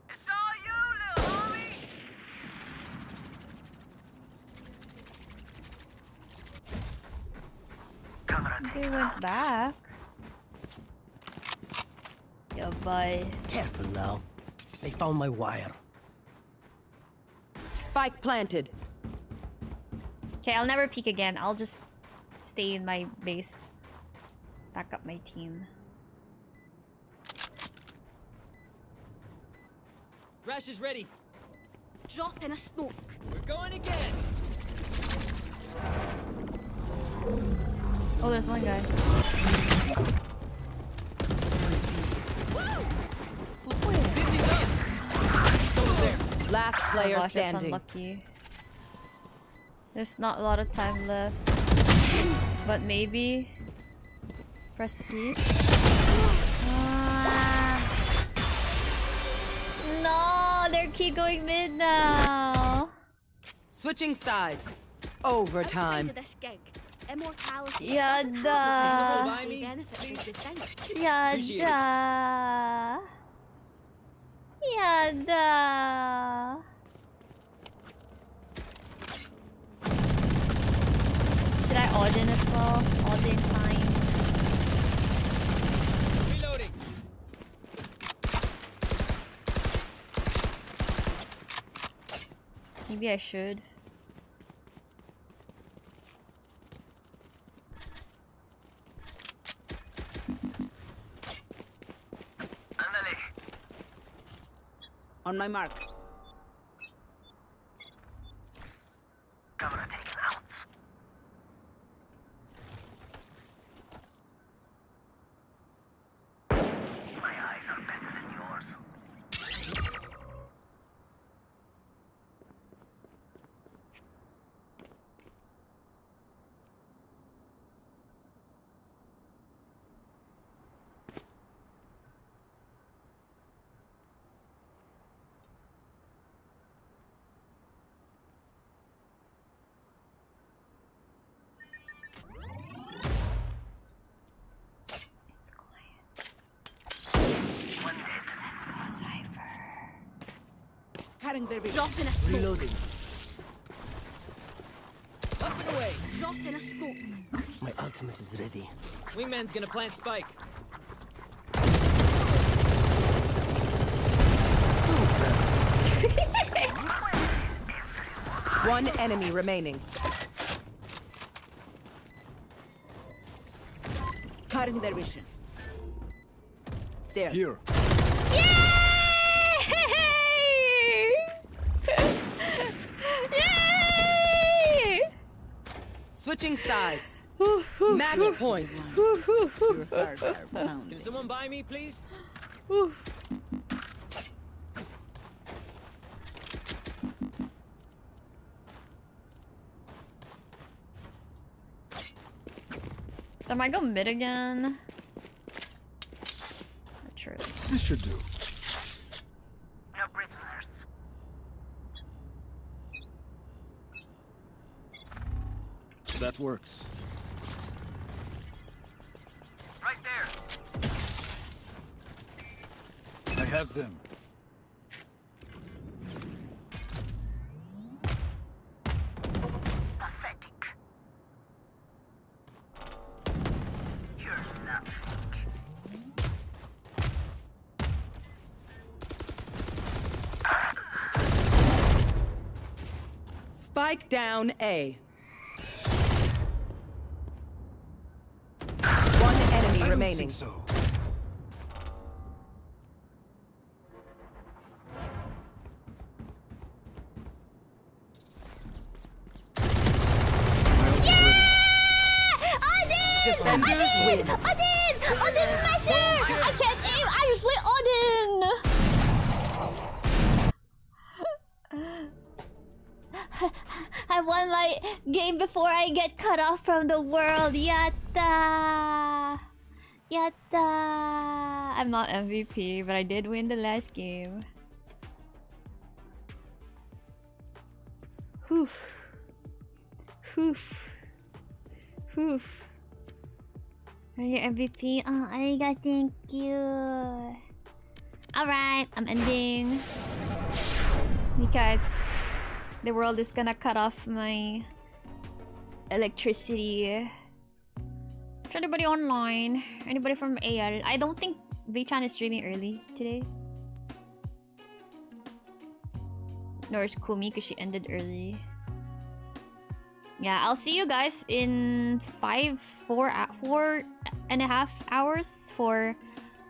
S9: It's all you, little homie.
S1: They went back. Yeah, bye.
S8: Careful now. I found my wire.
S3: Spike planted.
S1: Okay, I'll never peek again. I'll just stay in my base. Back up my team.
S11: Thrash is ready.
S12: Drop in a smoke.
S11: We're going again.
S1: Oh, there's one guy.
S3: Last player
S1: oh gosh,
S3: standing.
S1: That's unlucky. There's not a lot of time left. But maybe... Press C. No! They're keep going mid now!
S3: Switching sides. Overtime.
S12: Outside of this gig, immortality
S1: Yada! Yada! Yada! Should I Odin as well? Odin time.
S11: Reloading.
S1: Maybe I should.
S3: On my mark.
S9: Camera taken out. My eyes are better than yours.
S12: Dropping a scope.
S8: Reloading.
S11: Up and away.
S12: Dropping a scope.
S8: My ultimate is ready.
S11: Wingman's gonna plant spike.
S3: One enemy remaining.
S15: Cutting their vision. There.
S13: Here.
S1: Yay! Yay!
S3: Switching sides. Match point.
S11: Can someone buy me, please?
S1: I might go mid again. Not true.
S13: This should do.
S9: No prisoners.
S13: That works.
S9: Right there.
S13: I have them.
S9: Pathetic. You're nothing.
S3: Spike down A. One enemy
S13: I
S3: remaining.
S13: don't think so.
S3: Defenders win.
S1: Odin! Odin master! I can't aim! I just play Odin! I won my game before I get cut off from the world. Yatta! Yatta! I'm not MVP, but I did win the last game. Whew. Whew. Whew. Are you MVP? Oh, arigato, thank you. Alright, I'm ending. Because the world is gonna cut off my electricity. Is anybody online? Anybody from AL? I don't think VChan is streaming early today. Nor is Kumi because she ended early. Yeah, I'll see you guys in 4.5 hours for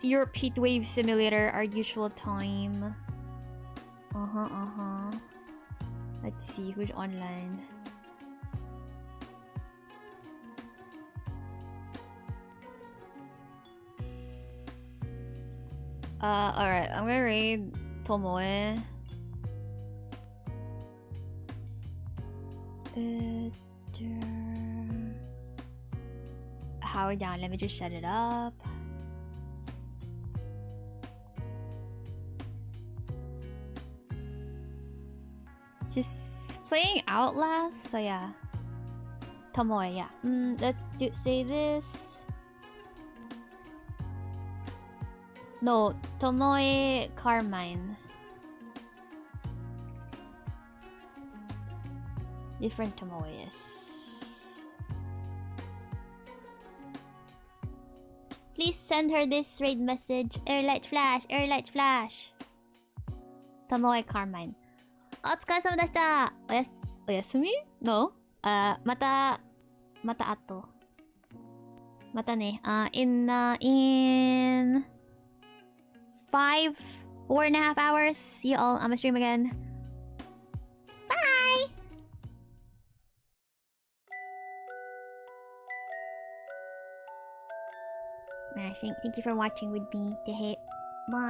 S1: Europe Heatwave Simulator, our usual time. Let's see who's online. Alright, I'm gonna raid Tomoe. Howard down, let me just shut it up. She's playing Outlast, so yeah. Tomoe, yeah. Let's say this. No, Tomoe Carmine. Different Tomoes. Please send her this raid message. Airlight flash, airlight flash. Tomoe Carmine. お疲れ様でした。おやすみ No? また後。またね。in 4.5 hours. See you all. I'm gonna stream again. Bye! Thank you for watching with me. Bye.